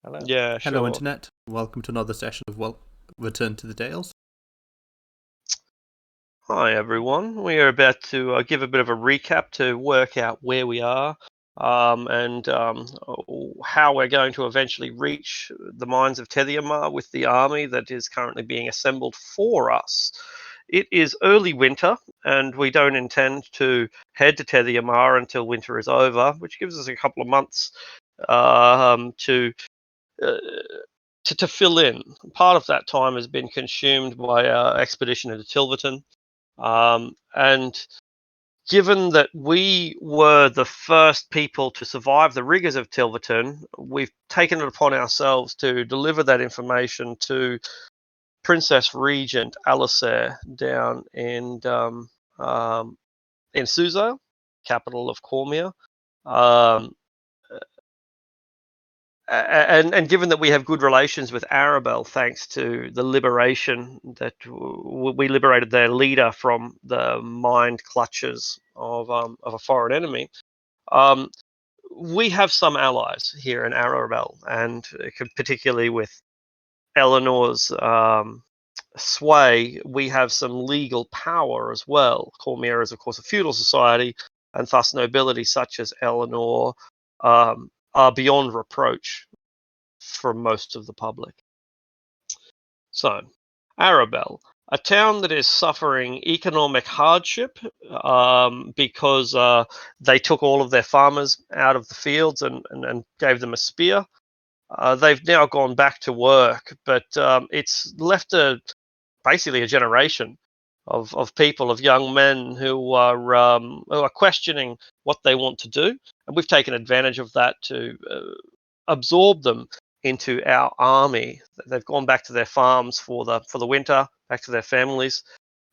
Hello. Yeah, Hello, sure. Internet. Welcome to another session of Return to the Dales. Hi, everyone. We are about to give a bit of a recap to work out where we are and how we're going to eventually reach the mines of Tethyammar with the army that is currently being assembled for us. It is early winter, and we don't intend to head to Tethyammar until winter is over, which gives us a couple of months uh, to fill in. Part of that time has been consumed by our expedition into Tilverton. And given that we were the first people to survive the rigors of Tilverton, we've taken it upon ourselves to deliver that information to Princess Regent Alisair down in Suzail, capital of Cormier. And given that we have good relations with Arabelle, thanks to the liberation that we liberated their leader from the mind clutches of a foreign enemy, we have some allies here in Arabelle, and particularly with Eleanor's sway, we have some legal power as well. Cormier is, of course, a feudal society, and thus nobility such as Eleanor are beyond reproach for most of the public. So, Arabelle, a town that is suffering economic hardship because they took all of their farmers out of the fields and gave them a spear. They've now gone back to work, but it's left basically a generation of people, of young men who are questioning what they want to do, and we've taken advantage of that to absorb them into our army. They've gone back to their farms for the winter, back to their families,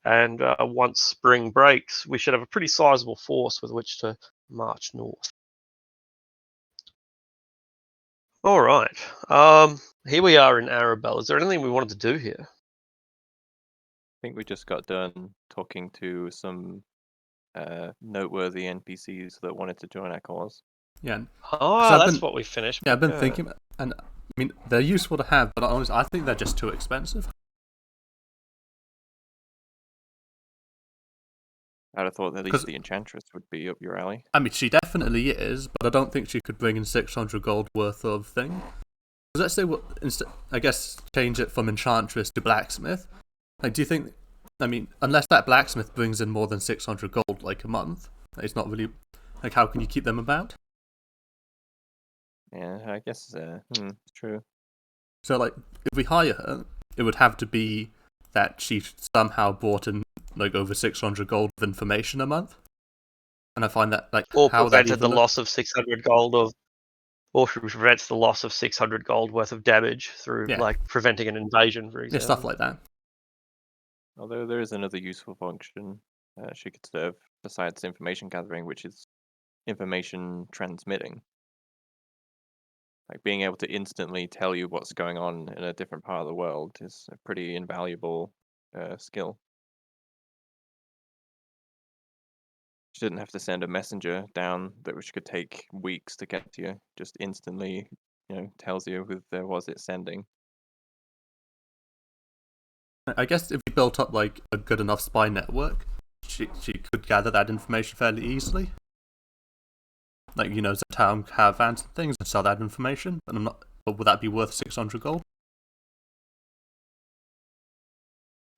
and once spring breaks, we should have a pretty sizable force with which to march north. All right. Here we are in Arabelle. Is there anything we wanted to do here? I think we just got done talking to some noteworthy NPCs that wanted to join our cause. Yeah. That's what we finished. Yeah, I've been thinking, and I mean, they're useful to have, but honestly, I think they're just too expensive. I'd have thought at least the Enchantress would be up your alley. I mean, she definitely is, but I don't think she could bring in 600 gold worth of thing. Because let's say, I guess, change it from Enchantress to Blacksmith. Like, do you think, I mean, unless that Blacksmith brings in more than 600 gold, like, a month, it's not really, like, how can you keep them about? Yeah, I guess, it's true. So, like, if we hire her, it would have to be that she somehow brought in, like, over 600 gold of information a month. And I find that, like, or how that prevented the loss of 600 gold or prevents the loss of 600 gold worth of damage through, like, preventing an invasion, for example. Yeah, stuff like that. Although there is another useful function she could serve besides information gathering, which is information transmitting. Like being able to instantly tell you what's going on in a different part of the world is a pretty invaluable skill. She didn't have to send a messenger down which could take weeks to get to you. Just instantly, tells you who there was it sending. I guess if we built up like a good enough spy network, she could gather that information fairly easily. Like, the town caravans and things and sell that information. But but would that be worth 600 gold?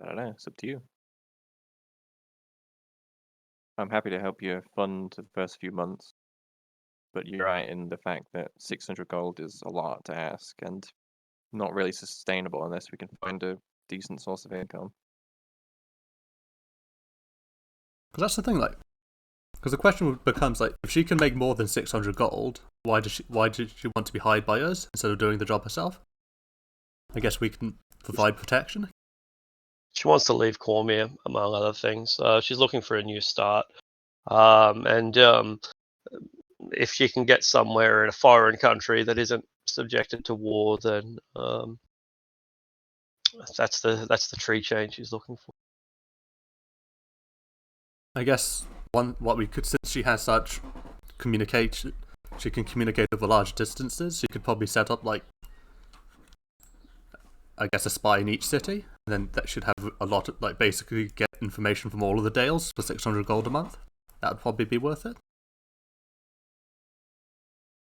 I don't know, it's up to you. I'm happy to help you fund the first few months. But you're right in the fact that 600 gold is a lot to ask and not really sustainable unless we can find a decent source of income. Because that's the thing, like, because the question becomes like, if she can make more than 600 gold, why did she want to be hired by us instead of doing the job herself? I guess we can provide protection. She wants to leave Cormier, among other things. She's looking for a new start, and if she can get somewhere in a foreign country that isn't subjected to war, then that's the tree change she's looking for. I guess what we could, since she has such communication, she can communicate over large distances. She could probably set up like I guess, a spy in each city. And then that should have a lot of, like, basically get information from all of the Dales for 600 gold a month. That would probably be worth it.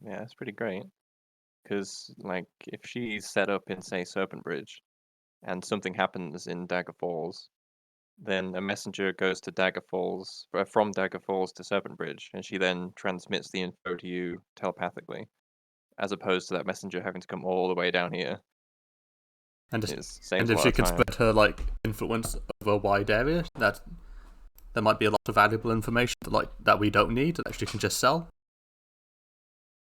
Yeah, it's pretty great. Because, like, if she's set up in, say, Serpent Bridge, and something happens in Dagger Falls, then a messenger goes to Dagger Falls, from Dagger Falls to Serpent Bridge, and she then transmits the info to you telepathically, as opposed to that messenger having to come all the way down here. And It saves and a if lot she of can time. spread her, like, influence over a wide area, that there might be a lot of valuable information that we don't need that she can just sell.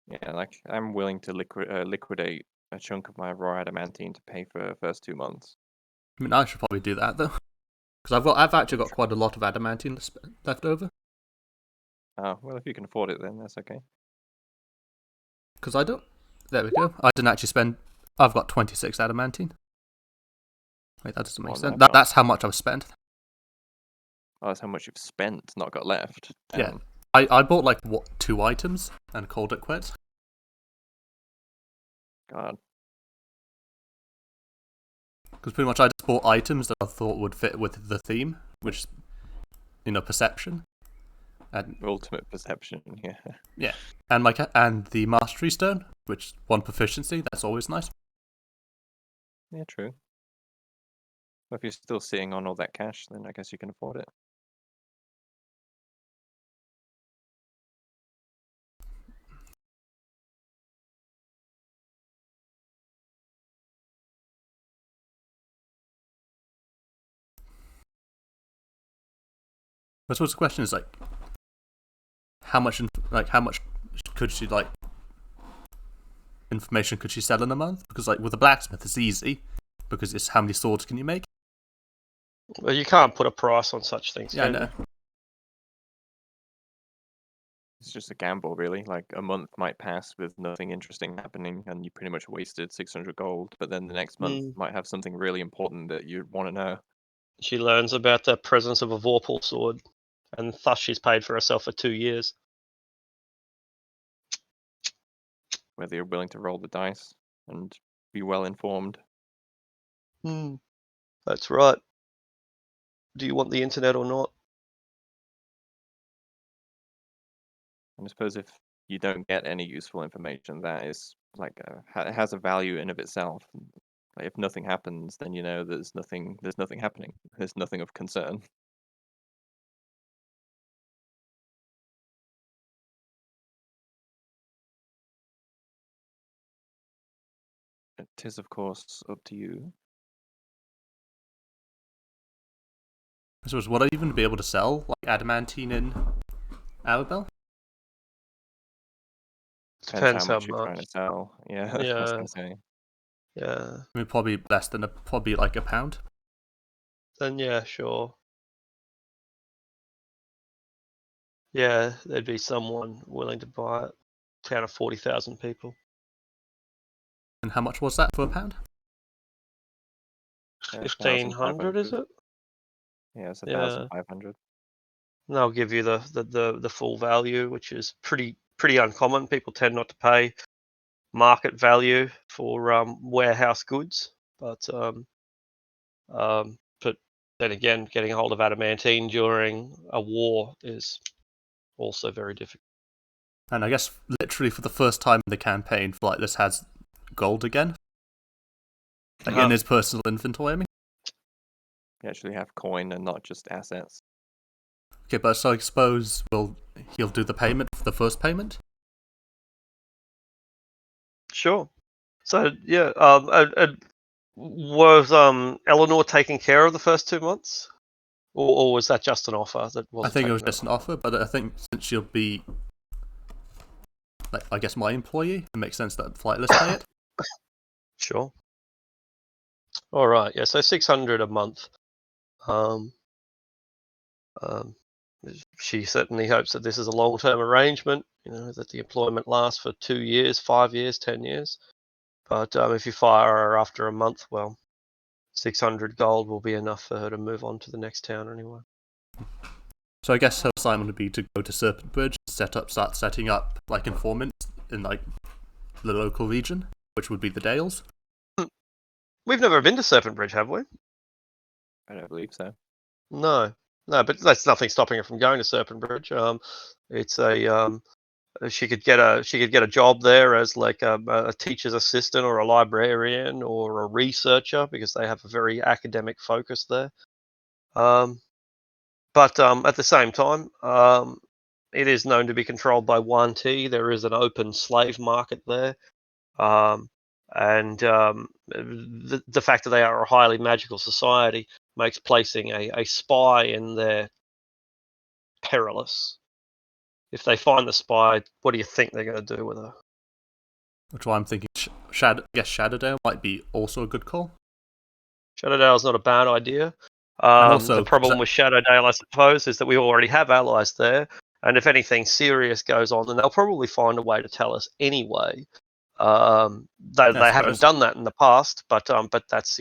Yeah, like, I'm willing to liquidate a chunk of my raw adamantine to pay for the first 2 months. I mean, I should probably do that though, because I've actually got quite a lot of adamantine left over. Oh, well, if you can afford it, then that's okay. Because I don't. There we go. I didn't actually spend. I've got 26 adamantine. Wait, that doesn't make Oh, sense. no, That's how much I've spent. Oh, that's how much you've spent, not got left. Yeah. Damn. I bought like 2 items and called it quits. God. Because pretty much I just bought items that I thought would fit with the theme, which is, perception. And Ultimate perception, yeah. yeah, and and the mastery stone, which 1 proficiency. That's always nice. Yeah, true. Well, if you're still sitting on all that cash, then I guess you can afford it. I suppose the question is like, how much could she information could she sell in a month? Because like with a blacksmith, it's easy because it's how many swords can you make. Well, you can't put a price on such things. Yeah, I Can know. you? It's just a gamble, really. Like, a month might pass with nothing interesting happening, and you pretty much wasted 600 gold, but then the next month might have something really important that you'd want to know. She learns about the presence of a Vorpal sword, and thus she's paid for herself for 2 years. Whether you're willing to roll the dice and be well informed. That's right. Do you want the internet or not? And I suppose if you don't get any useful information, that is like it has a value in of itself. Like, if nothing happens, then you know there's nothing happening. There's nothing of concern. It is, of course, up to you. I suppose would I even be able to sell like adamantine in Arabelle? Depends Depends how how much you're trying to much. sell. Yeah, that's what I was Yeah, gonna say. yeah. I mean, probably less than probably like £1. Then yeah, sure. Yeah, there'd be someone willing to buy it. Town of 40,000 people. And how much was that for £1? 1,500, is 1,500. it? Yeah, it's Yeah. 1,500. And they'll give you the full value, which is pretty uncommon. People tend not to pay market value for warehouse goods, but then again, getting a hold of adamantine during a war is also very difficult. And I guess literally for the first time in the campaign, this has gold again, like in his personal inventory. I mean, You actually have coin and not just assets. okay, but so I suppose he'll do the payment for the first payment. Sure. So yeah, was Eleanor taking care of the first 2 months, or was that just an offer that I wasn't think it taken was just an offer, but I think since she'll be, like, I guess my employee, it makes sense that Flightless pay it. Sure. All right. Yeah. So 600 a month. Um, she certainly hopes that this is a long-term arrangement. That the employment lasts for 2 years, 5 years, 10 years. But if you fire her after a month, well, 600 gold will be enough for her to move on to the next town anyway. So I guess her assignment would be to go to Serpent Bridge, start setting up like informants in like the local region, which would be the Dales. We've never been to Serpent Bridge, have we? I don't believe so. No, but that's nothing stopping her from going to Serpent Bridge. It's a she could get a job there as like a teacher's assistant or a librarian or a researcher because they have a very academic focus there. But at the same time, it is known to be controlled by 1T. There is an open slave market there. And the fact that they are a highly magical society makes placing a spy in there perilous. If they find the spy, what do you think they're going to do with her? Which why I'm thinking Shadowdale might be also a good call. Shadowdale's not a bad idea. And also, the problem with Shadowdale, I suppose, is that we already have allies there, and if anything serious goes on, then they'll probably find a way to tell us anyway. They haven't done that in the past, but that's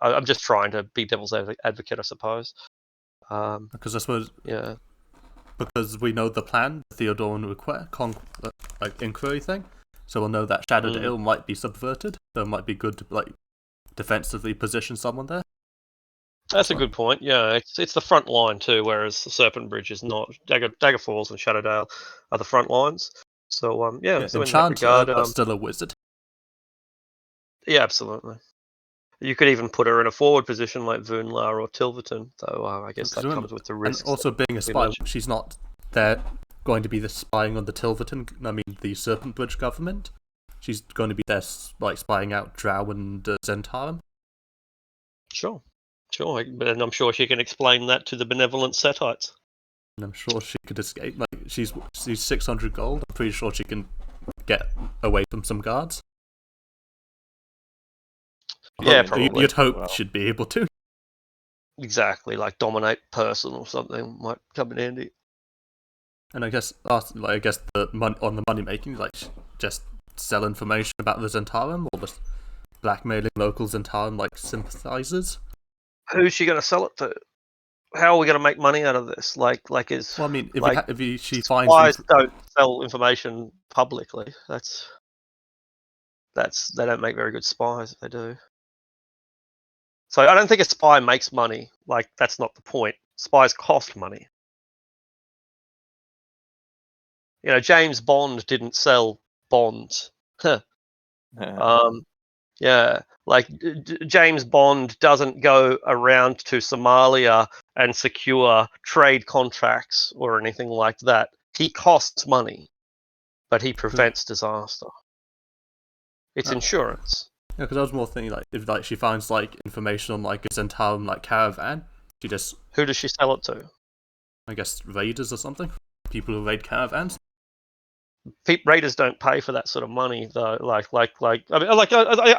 I'm just trying to be devil's advocate, I suppose. Because I suppose yeah, because we know the plan, the Theodoran inquiry thing, so we'll know that Shadowdale might be subverted. So it might be good to like defensively position someone there. That's a good point. Yeah, it's the front line too, whereas the Serpent Bridge is not. Dagger Falls and Shadowdale are the front lines. So so in that regard, but still a wizard. Yeah, absolutely. You could even put her in a forward position like Voonlar or Tilverton, though I guess that comes with the risks. And also being a spy, she's not there going to be the spying on the Tilverton. I mean, the Serpent Bridge government. She's going to be there, like spying out Drow and Zentarum. Sure, and I'm sure she can explain that to the benevolent Setites. And I'm sure she could escape. Like she's 600 gold. I'm pretty sure she can get away from some guards. Yeah, probably. You'd hope she'd be able to. Exactly, like dominate person or something might come in handy. And I guess the money making, like just sell information about the Zentarum or the blackmailing local Zentarum like sympathizers. Who's she going to sell it to? How are we going to make money out of this? Like is well, I mean, she finds spies don't sell information publicly. That's they don't make very good spies if they do. So I don't think a spy makes money. Like that's not the point. Spies cost money. James Bond didn't sell bonds. Yeah, like James Bond doesn't go around to Somalia and secure trade contracts or anything like that. He costs money, but he prevents disaster. It's insurance. Yeah, because I was more thinking like if like she finds like information on like a Zentarum like caravan, she just who does she sell it to? I guess raiders or something. People who raid caravans. Raiders don't pay for that sort of money, though. I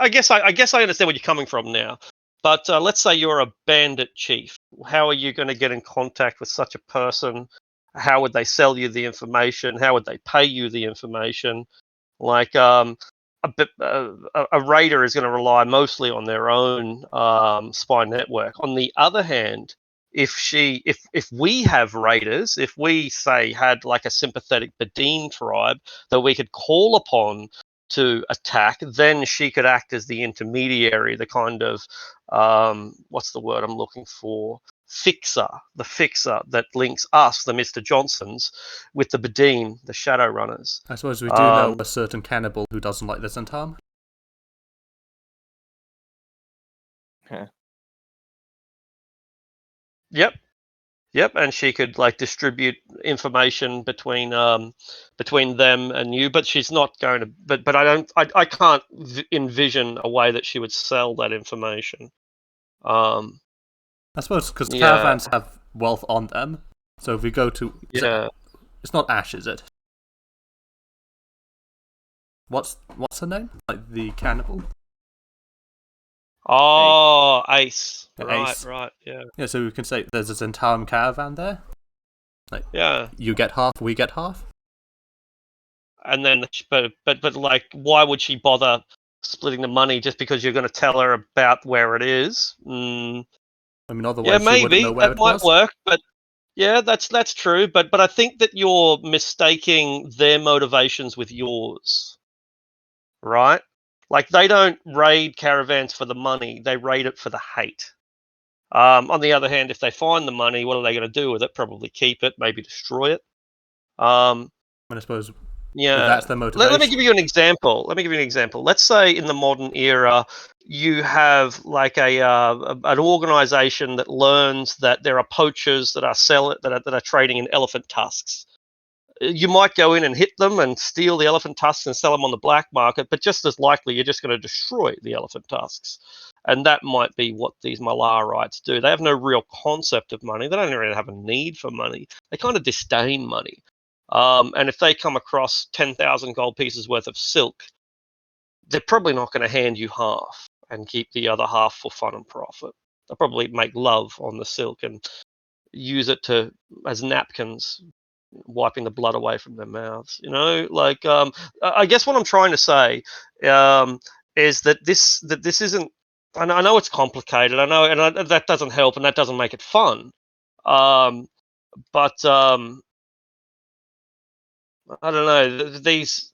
guess I understand where you're coming from now. But let's say you're a bandit chief. How are you going to get in contact with such a person? How would they sell you the information? How would they pay you the information? Like a raider is going to rely mostly on their own spy network. On the other hand, if we have raiders, if we say had like a sympathetic Badine tribe that we could call upon to attack, then she could act as the intermediary, the kind of what's the word I'm looking for? The fixer that links us, the Mr. Johnsons, with the Badine, the Shadowrunners. I suppose we do know a certain cannibal who doesn't like the Zentarum. Yep, and she could like distribute information between them and you, but she's not going to. But I can't envision a way that she would sell that information. I suppose because caravans have wealth on them, so if we go to it's not Ash, is it? What's her name? Like the cannibal? Oh, Ace. Ace. Right, yeah. Yeah, so we can say there's a Zentarum caravan there. Like, yeah. You get half, we get half. And then, but like, why would she bother splitting the money just because you're going to tell her about where it is? I mean, otherwise she maybe wouldn't know where that it might was. work, but yeah, that's true. But I think that you're mistaking their motivations with yours, right? Like, they don't raid caravans for the money; they raid it for the hate. On the other hand, if they find the money, what are they going to do with it? Probably keep it, maybe destroy it. And I suppose if Yeah. that's their Let me give motivation, you an example. Let's say in the modern era, you have like an organization that learns that there are poachers that are trading in elephant tusks. You might go in and hit them and steal the elephant tusks and sell them on the black market, but just as likely you're just going to destroy the elephant tusks. And that might be what these Malarites do. They have no real concept of money. They don't really have a need for money. They kind of disdain money. And if they come across 10,000 gold pieces worth of silk, they're probably not going to hand you half and keep the other half for fun and profit. They'll probably make love on the silk and use it as napkins, wiping the blood away from their mouths. Like, I guess what I'm trying to say is that this isn't. I know it's complicated. I know, and that doesn't help, and that doesn't make it fun. But I don't know. These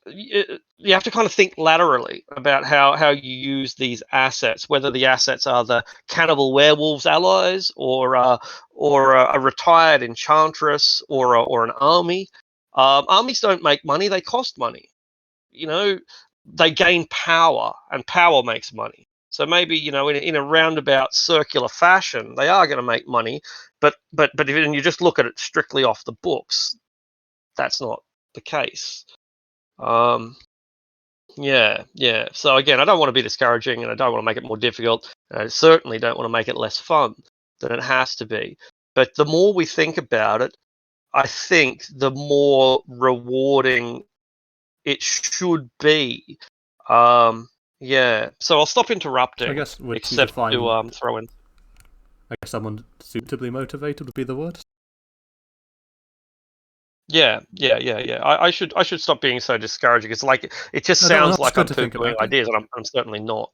you have to kind of think laterally about how you use these assets, whether the assets are the cannibal werewolves allies or a retired enchantress or an army. Armies don't make money; they cost money. They gain power, and power makes money. So maybe in a roundabout circular fashion, they are going to make money. But if you just look at it strictly off the books, that's not the case. Yeah, yeah. So again, I don't want to be discouraging, and I don't want to make it more difficult. And I certainly don't want to make it less fun than it has to be. But the more we think about it, I think the more rewarding it should be. Yeah. So I'll stop so I interrupting, guess would you except define? to throw in. I guess someone suitably motivated would be the word. Yeah, yeah, yeah, yeah. I should stop being so discouraging. It's like it just No, sounds it's like good I'm to think poo-pooing about it. ideas, and I'm certainly not.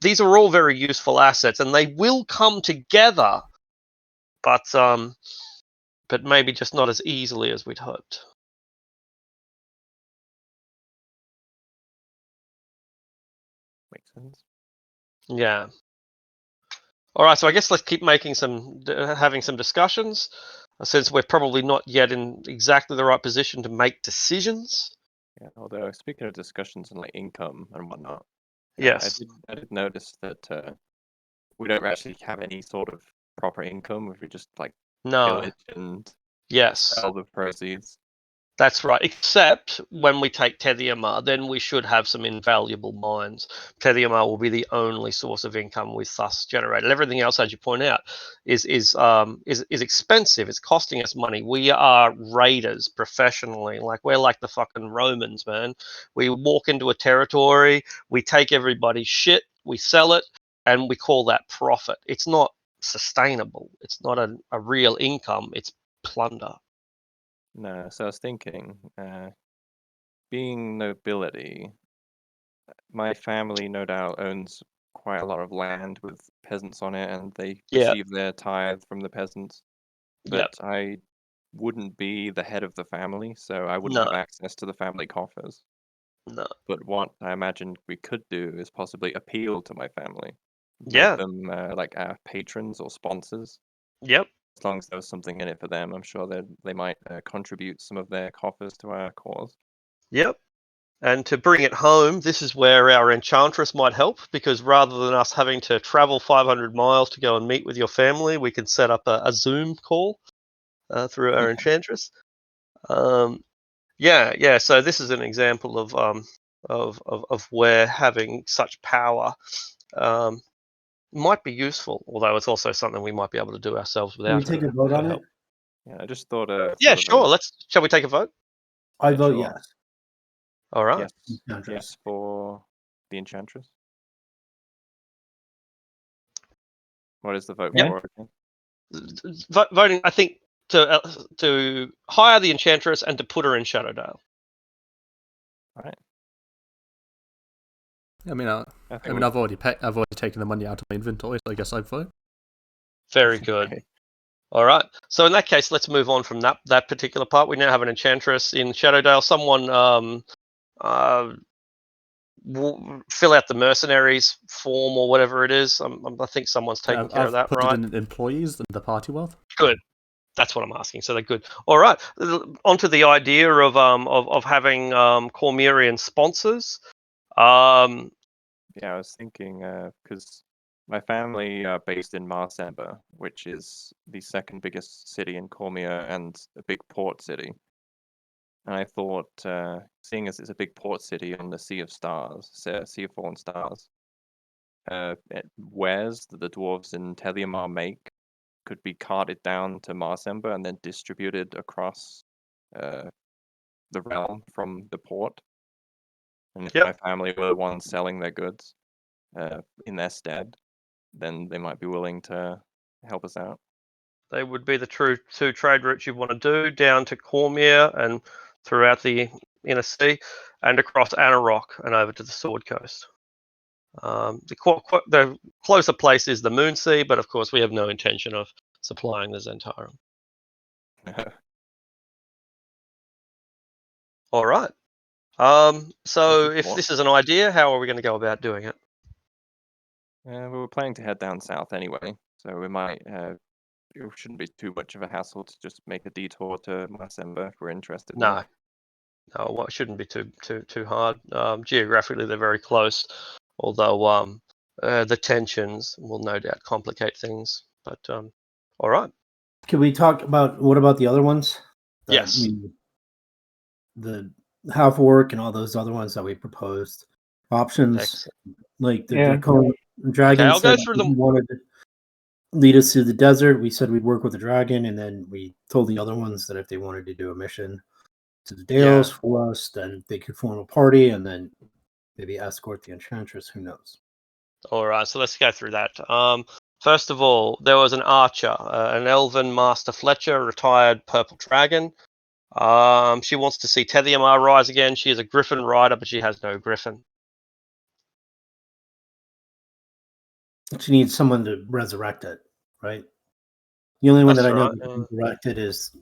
These are all very useful assets, and they will come together, but maybe just not as easily as we'd hoped. Makes sense. Yeah. All right. So I guess let's keep having some discussions, since we're probably not yet in exactly the right position to make decisions. Yeah. Although speaking of discussions and like income and whatnot, Yes. I did notice that we don't actually have any sort of proper income if we just like No. pillage and Yes. sell the proceeds. That's right. Except when we take Tediamar, then we should have some invaluable mines. Tediamar will be the only source of income we've thus generated. Everything else, as you point out, is expensive. It's costing us money. We are raiders professionally. Like, we're like the fucking Romans, man. We walk into a territory, we take everybody's shit, we sell it, and we call that profit. It's not sustainable. It's not a real income. It's plunder. No, so I was thinking, being nobility, my family no doubt owns quite a lot of land with peasants on it, and they Yeah. receive their tithe from the peasants. Yep. But I wouldn't be the head of the family, so I wouldn't No. have access to the family coffers. No. But what I imagine we could do is possibly appeal to my family, make Yeah. them like our patrons or sponsors. Yep. As long as there was something in it for them, I'm sure that they might contribute some of their coffers to our cause. Yep. And to bring it home, this is where our enchantress might help, because rather than us having to travel 500 miles to go and meet with your family, we can set up a Zoom call through our Yeah, enchantress. Um, yeah, yeah. So this is an example of where having such power um, might be useful, although it's also something we might be able to do ourselves Can we without take a vote her on it? help. yeah. I just thought Yeah, sort of sure. Shall we take a vote? I yeah, vote sure. yes. All right. Yes, Enchantress. yes for the enchantress. What is the vote Yep. for again? Voting, I think, to hire the enchantress and to put her in Shadowdale. All right. I mean, I think I've already taken the money out of my inventory, so I guess I'd vote. Very good. okay. All right. So in that case, let's move on from that particular part. We now have an enchantress in Shadowdale. Someone fill out the mercenaries form or whatever it is. I think someone's taking care of that, put right? it in employees and the party wealth. Good. That's what I'm asking. So they're good. All right. Onto the idea of having Cormyrean sponsors. Yeah, I was thinking because my family are based in Marsemba, which is the second biggest city in Cormier and a big port city. And I thought, seeing as it's a big port city on the Sea of Stars, Sea of Fallen Stars, wares that the dwarves in Teliamar make could be carted down to Marsemba and then distributed across the realm from the port. And if Yep. my family were the ones selling their goods in their stead, then they might be willing to help us out. They would be the two trade routes you want to do down to Cormier and throughout the inner sea and across Anarok and over to the Sword Coast. The closer place is the Moon Sea, but of course we have no intention of supplying the Zentarum. All right. So if What? this is an idea, how are we going to go about doing it? We were planning to head down south anyway, so we might. It shouldn't be too much of a hassle to just make a detour to Marsemba if we're interested in No, it. no, it shouldn't be too hard. Geographically, they're very close, although the tensions will no doubt complicate things. But all right. Can we talk about what about the other ones? Yes. The half orc and all those other ones that we proposed. Options Excellent. like the Yeah. dragon I'll go said through he them. wanted to lead us to the desert. We said we'd work with the dragon, and then we told the other ones that if they wanted to do a mission to the Dales for us, then they could form a party and then maybe escort the enchantress. Who knows? All right, so let's go through that. First of all, there was an archer, an elven Master Fletcher, retired purple dragon. She wants to see Tethymar rise again. She is a griffin rider, but she has no griffin. She needs someone to resurrect it, right? The only one That's that I know right. that can resurrect it is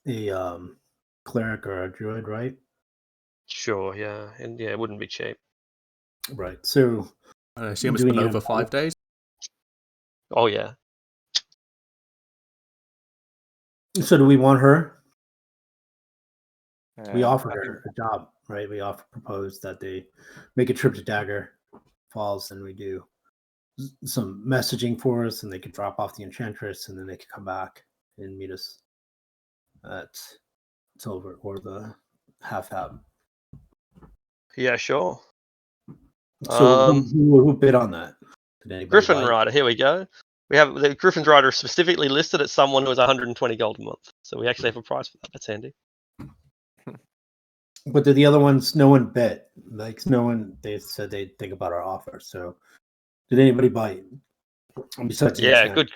a cleric or a druid, right? Sure, yeah, and yeah, it wouldn't be cheap. Right. So I assume it's do we been need over 5 days. Oh yeah, So do we want her? We offered I think her a job, right? We proposed that they make a trip to Dagger Falls and we do some messaging for us and they could drop off the enchantress and then they could come back and meet us at Silver or the half hab. yeah, sure. So who bid on that? Did anybody Griffin bite? rider. Here we go. We have the Griffin rider specifically listed at someone who has 120 gold a month. So we actually have a price for that. That's handy. But the other ones, no one bid. Like no one. They said they'd think about our offer. So did anybody bite? Besides the Yeah, enchant?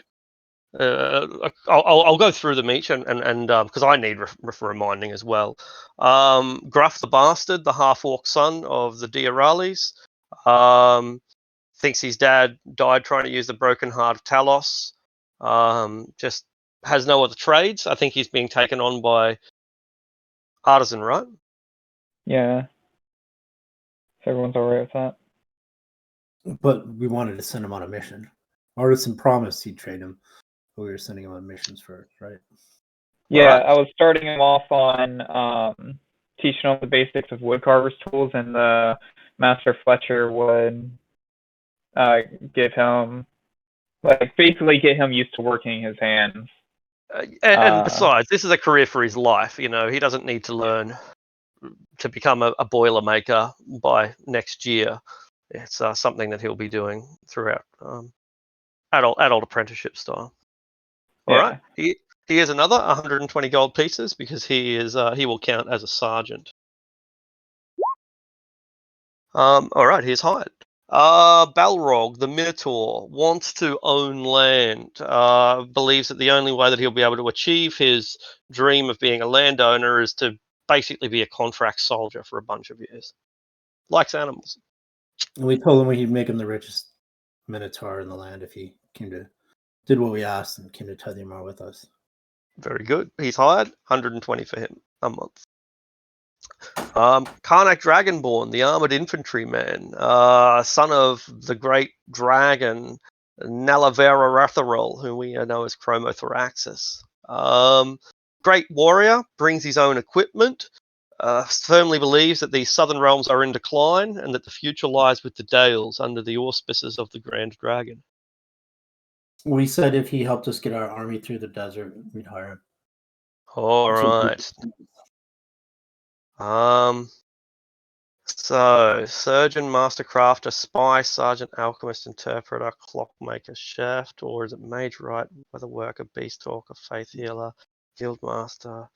good. I'll go through them each and because I need reminding as well. Gruff the Bastard, the half orc son of the Diorales, thinks his dad died trying to use the broken heart of Talos. Just has no other trades. I think he's being taken on by Artisan, right? Yeah. If everyone's alright with that. But we wanted to send him on a mission. Artisan promised he'd train him, but we were sending him on missions first, right? Yeah, Alright. I was starting him off on teaching him the basics of woodcarver's tools, and the Master Fletcher would give him, like, basically get him used to working his hands. And besides, this is a career for his life. You know, he doesn't need to learn to become a boiler maker by next year. It's something that he'll be doing throughout adult apprenticeship style. All right, he is another 120 gold pieces because he will count as a sergeant. All right, he's hired. Balrog, the Minotaur, wants to own land. Believes that the only way that he'll be able to achieve his dream of being a landowner is to basically be a contract soldier for a bunch of years. Likes animals. And we told him we'd make him the richest minotaur in the land if he did what we asked and came to Tethymar with us. Very good. He's hired. 120 for him a month. Karnak Dragonborn, the armored infantryman, son of the great dragon Nalavera Ratharol, whom we know as Chromothoraxis. Great warrior, brings his own equipment, firmly believes that the southern realms are in decline and that the future lies with the Dales under the auspices of the Grand Dragon. We said if he helped us get our army through the desert, we'd hire him. All right. So, surgeon, master crafter, spy, sergeant, alchemist, interpreter, clockmaker, chef, or is it mage, right, weather worker, beast talker, faith healer, guild master?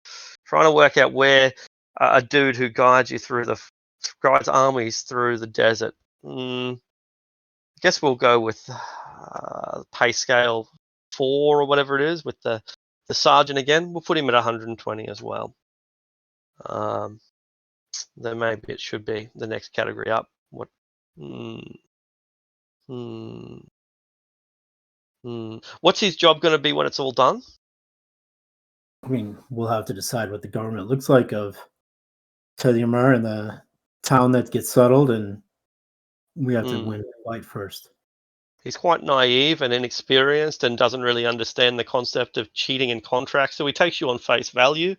Trying to work out where a dude who guides you through guides armies through the desert. I guess we'll go with pay scale 4 or whatever it is with the sergeant again. We'll put him at 120 as well. Then maybe it should be the next category up. What? What's his job going to be when it's all done? I mean, we'll have to decide what the government looks like of Teliamar and the town that gets settled, and we have to win the fight first. He's quite naive and inexperienced and doesn't really understand the concept of cheating in contracts, so he takes you on face value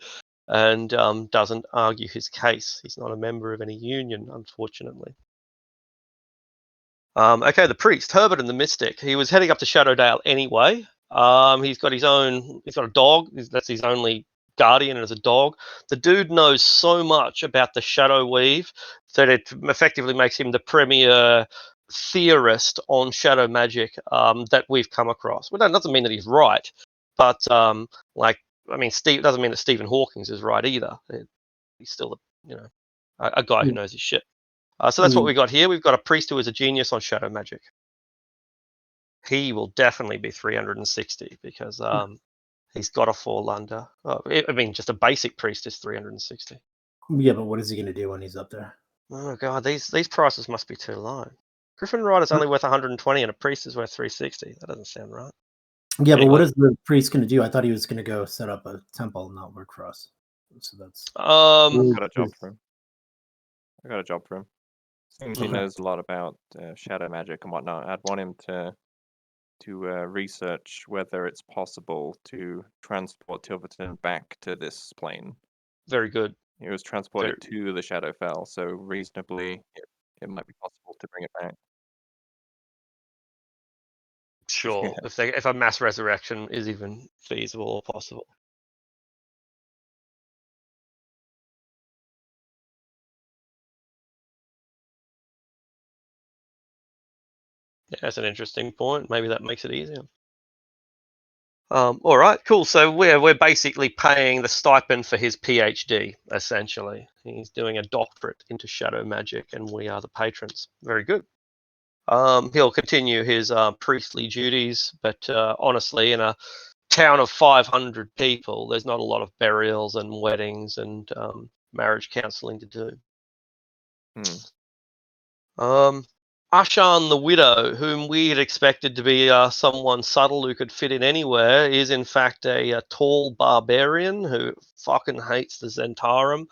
and doesn't argue his case. He's not a member of any union, unfortunately. Okay, the priest, Herbert and the Mystic. He was heading up to Shadowdale anyway. He's got a dog. That's his only guardian as a dog. The dude knows so much about the Shadow Weave that it effectively makes him the premier theorist on shadow magic that we've come across. Well, that doesn't mean that he's right, but Steve doesn't mean that Stephen Hawking is right either. He's still a guy who knows his shit. So that's what we got here. We've got a priest who is a genius on shadow magic. He will definitely be 360 because he's got to fall under. Just a basic priest is 360. Yeah, but what is he going to do when he's up there? Oh god, these prices must be too low. Griffin Rider's only worth 120 and a priest is worth 360. That doesn't sound right. Yeah, but what is the priest going to do? I thought he was going to go set up a temple and not work for us. So that's I got a job for him. Seems he knows a lot about shadow magic and whatnot. I'd want him to research whether it's possible to transport Tilverton back to this plane. Very good. It was transported to the Shadowfell, so reasonably it might be possible to bring it back. Sure, if a mass resurrection is even feasible or possible. Yeah, that's an interesting point. Maybe that makes it easier. All right, cool. So we're basically paying the stipend for his PhD, essentially. He's doing a doctorate into shadow magic, and we are the patrons. Very good. He'll continue his priestly duties, but honestly, in a town of 500 people, there's not a lot of burials and weddings and marriage counseling to do. Ashan the Widow, whom we had expected to be someone subtle who could fit in anywhere, is in fact a tall barbarian who fucking hates the Zentarum.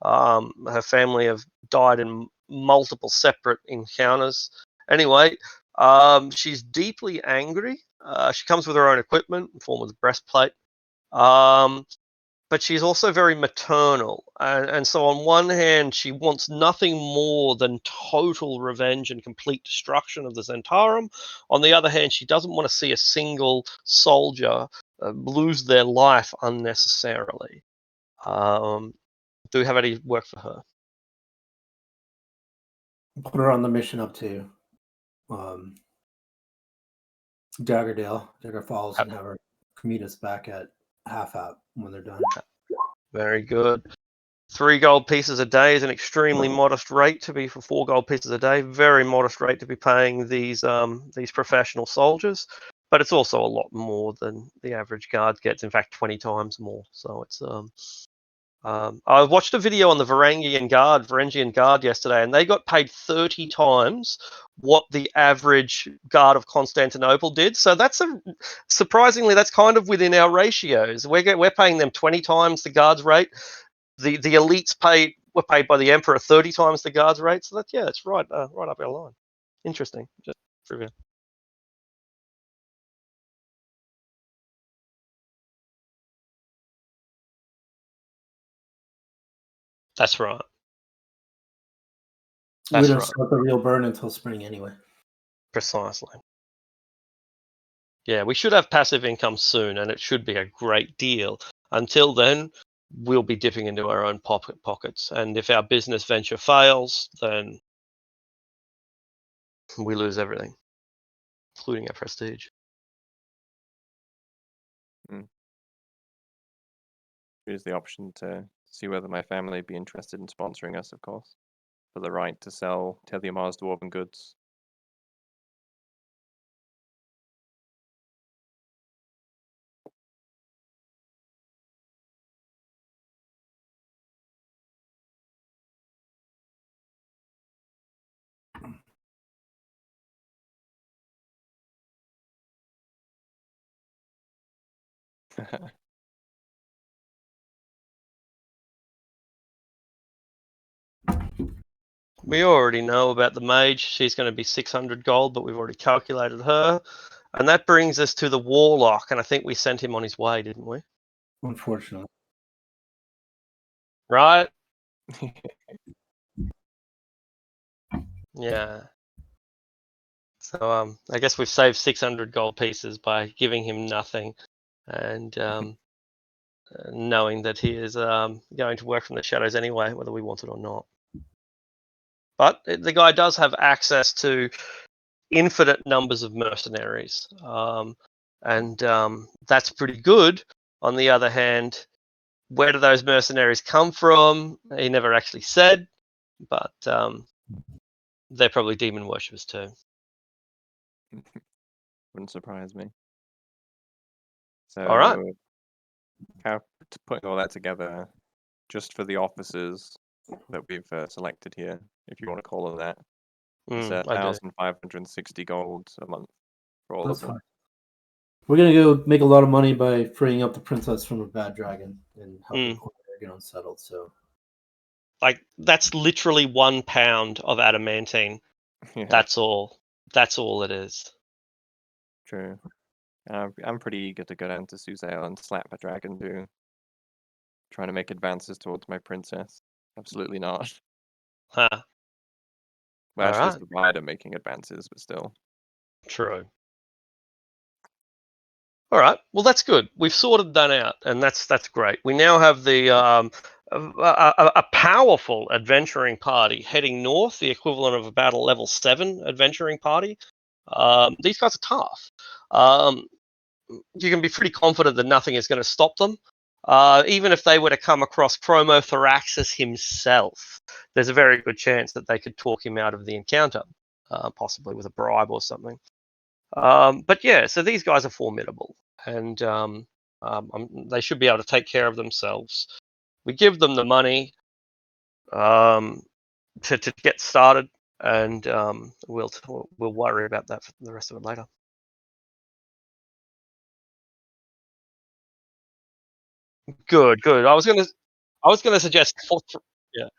Her family have died in multiple separate encounters. Anyway, she's deeply angry. She comes with her own equipment in form of the breastplate. But she's also very maternal. And so on one hand, she wants nothing more than total revenge and complete destruction of the Zentarum. On the other hand, she doesn't want to see a single soldier lose their life unnecessarily. Do we have any work for her? Put her on the mission up to Dagger Falls, and have her meet us back at half out when they're done. Very good. 3 gold pieces a day is an extremely modest rate to be for 4 gold pieces a day. Very modest rate to be paying these professional soldiers, but it's also a lot more than the average guard gets. In fact, 20 times more. So it's I watched a video on the Varangian Guard yesterday, and they got paid 30 times what the average guard of Constantinople did. So surprisingly, that's kind of within our ratios. We're paying them 20 times the guard's rate. The elites pay we're paid by the Emperor 30 times the guards rate. So that's right up our line. Interesting. Just trivia. That's right. We That's don't right. start the real burn until spring anyway. Precisely. Yeah, we should have passive income soon, and it should be a great deal. Until then, we'll be dipping into our own pockets. And if our business venture fails, then we lose everything, including our prestige. Here's the option to see whether my family would be interested in sponsoring us, of course, for the right to sell Teliamar's dwarven goods. We already know about the mage. She's going to be 600 gold, but we've already calculated her. And that brings us to the warlock, and I think we sent him on his way, didn't we? Unfortunately. Right? Yeah. So I guess we've saved 600 gold pieces by giving him nothing, and knowing that he is going to work from the shadows anyway, whether we want it or not. But the guy does have access to infinite numbers of mercenaries, and that's pretty good. On the other hand, where do those mercenaries come from? He never actually said, but they're probably demon worshippers too. Wouldn't surprise me. So, All right. Putting all that together, just for the officers that we've selected here, if you want to call it that, it's I do. 1,560 gold a month for all That's of them. fine. We're gonna go make a lot of money by freeing up the princess from a bad dragon and helping Corvair get unsettled. So, like, that's literally 1 pound of adamantine. Yeah, That's all. That's all it is. true. I'm pretty eager to go down to Suzail and slap a dragon too. Trying to make advances towards my princess. Absolutely not. Huh. Well, actually, it's Alright. the rider making advances, but still. True. All right. Well, that's good. We've sorted that out, and that's great. We now have the a powerful adventuring party heading north, the equivalent of about a level 7 adventuring party. These guys are tough. You can be pretty confident that nothing is going to stop them. Even if they were to come across Chromothoraxis himself, there's a very good chance that they could talk him out of the encounter, possibly with a bribe or something. But yeah, so these guys are formidable, and they should be able to take care of themselves. We give them the money to get started, and we'll worry about that for the rest of it later. Good, good. I was gonna suggest yeah.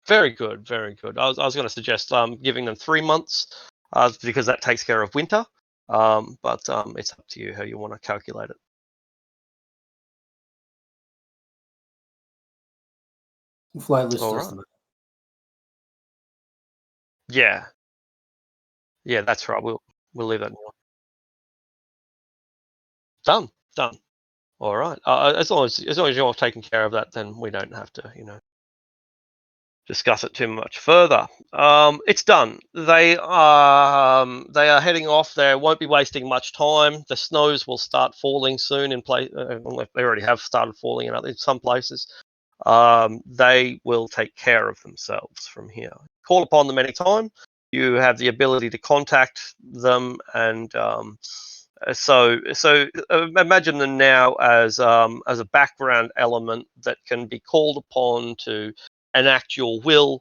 Very good, very good. I was gonna suggest giving them 3 months, because that takes care of winter. But it's up to you how you want to calculate it. flight list All right. estimate. Yeah, yeah, that's right. We'll leave that now. Done, done. All right. As long as you're taking care of that, then we don't have to, discuss it too much further. It's done. They are heading off. They won't be wasting much time. The snows will start falling soon in place. They already have started falling in some places. They will take care of themselves from here. Call upon them anytime. You have the ability to contact them, and imagine them now as a background element that can be called upon to enact your will,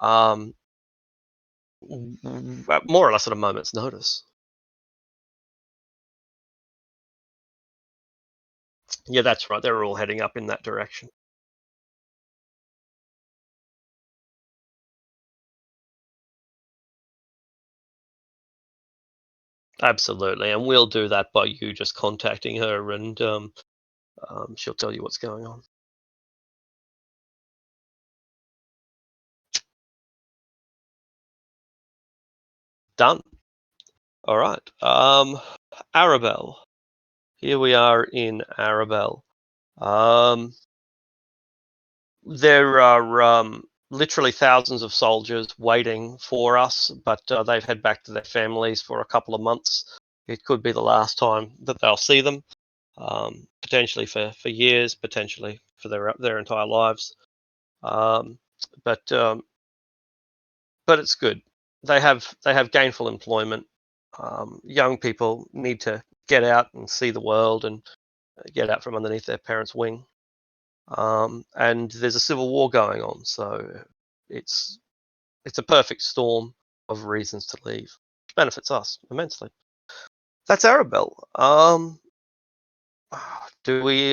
more or less at a moment's notice. Yeah, that's right. They're all heading up in that direction. Absolutely, and we'll do that by you just contacting her, and she'll tell you what's going on. Done. All right. Arabelle. Here we are in Arabelle. There are literally thousands of soldiers waiting for us, but they've head back to their families for a couple of months. It could be the last time that they'll see them, potentially for years, potentially for their entire lives. Um, but it's good. They have gainful employment. Young people need to get out and see the world and get out from underneath their parents' wing. And there's a civil war going on, so it's a perfect storm of reasons to leave, which benefits us immensely. That's Arabelle. Do we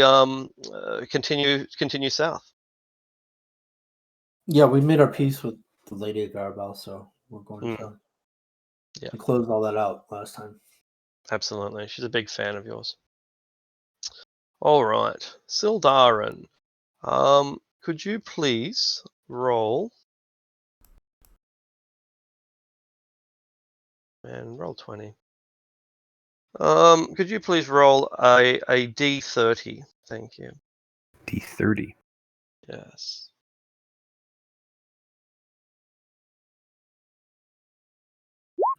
continue south? Yeah, we made our peace with the Lady of Garbel, so we're going to. Yeah. We closed all that out last time. Absolutely, she's a big fan of yours. All right, Sildarin. Could you please roll? And roll 20. Could you please roll a D30? Thank you. D30. Yes.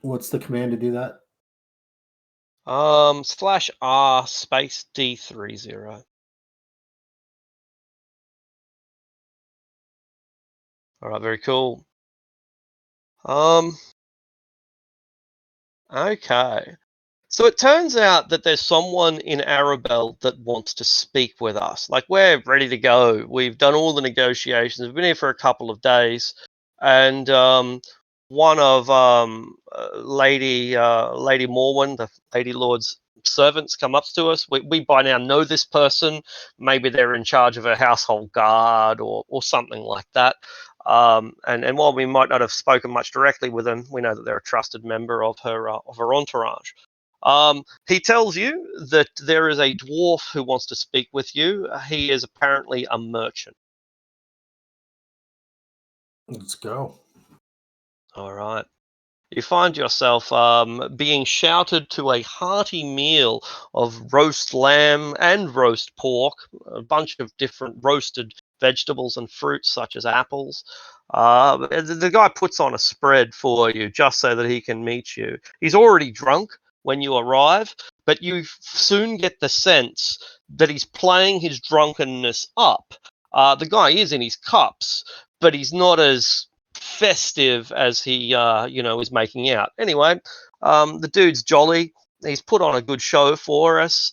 What's the command to do that? /R space D30. All right, very cool. Okay. So it turns out that there's someone in Arabelle that wants to speak with us. Like, we're ready to go. We've done all the negotiations. We've been here for a couple of days, and one of Lady Morwen, the Lady Lord's servants, come up to us. We by now know this person. Maybe they're in charge of a household guard or something like that. And while we might not have spoken much directly with them, we know that they're a trusted member of her entourage. He tells you that there is a dwarf who wants to speak with you. He is apparently a merchant. Let's go. All right. You find yourself being shouted to a hearty meal of roast lamb and roast pork, a bunch of different roasted vegetables and fruits such as apples. The guy puts on a spread for you just so that he can meet you. He's already drunk when you arrive, but you soon get the sense that he's playing his drunkenness up. The guy is in his cups, but he's not as festive as he is making out. Anyway, the dude's jolly. He's put on a good show for us.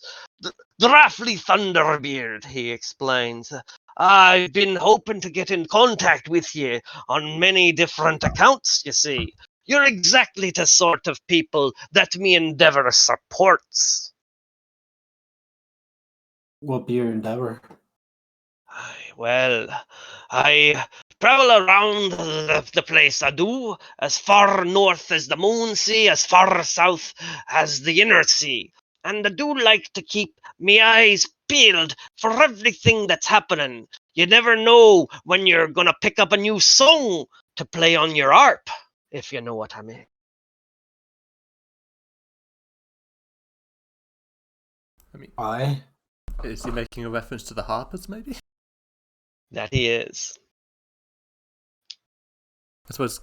Drafty Thunderbeard, he explains. I've been hoping to get in contact with you on many different accounts, you see. You're exactly the sort of people that me endeavor supports. What be your endeavor? Well, I travel around the place. I do, as far north as the Moon Sea, as far south as the Inner Sea. And I do like to keep me eyes peeled for everything that's happening. You never know when you're going to pick up a new song to play on your harp, if you know what I mean. I mean, I? is he making a reference to the Harpers, maybe? That he is. I suppose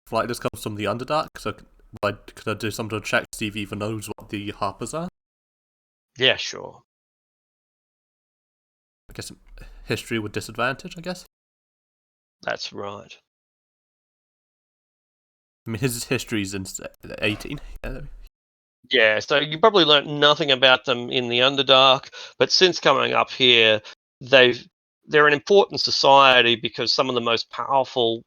flight just comes from the Underdark, so could I do something to check to see if he even knows what the Harpers are? Yeah, sure. I guess history with disadvantage, I guess? That's right. I mean, his history's in 18. Yeah, so you probably learnt nothing about them in the Underdark, but since coming up here, they're an important society because some of the most powerful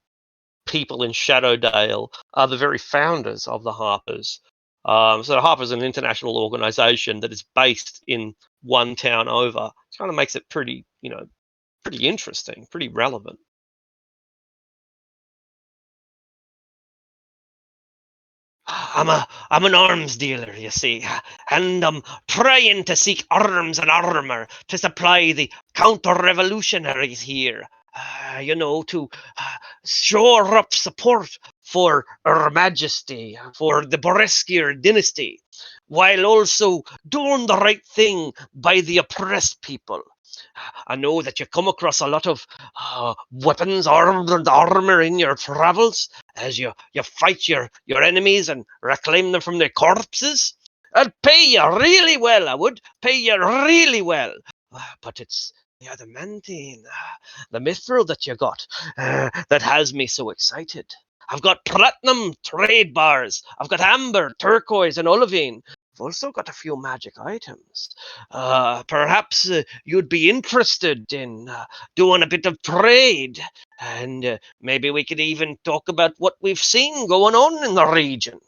people in Shadowdale are the very founders of the Harpers. So the Harpers are an international organization that is based in one town over. It kind of makes it pretty interesting, pretty relevant. I'm an arms dealer, you see, and I'm trying to seek arms and armor to supply the counter-revolutionaries here. To shore up support for Her Majesty, for the Boreskier dynasty, while also doing the right thing by the oppressed people. I know that you come across a lot of weapons, arms, and armor in your travels as you fight your enemies and reclaim them from their corpses. I'd pay you really well, I would. Pay you really well. But it's the adamantine, the mithril that you got, that has me so excited. I've got platinum trade bars. I've got amber, turquoise, and olivine. I've also got a few magic items. Perhaps you'd be interested in doing a bit of trade, and maybe we could even talk about what we've seen going on in the region.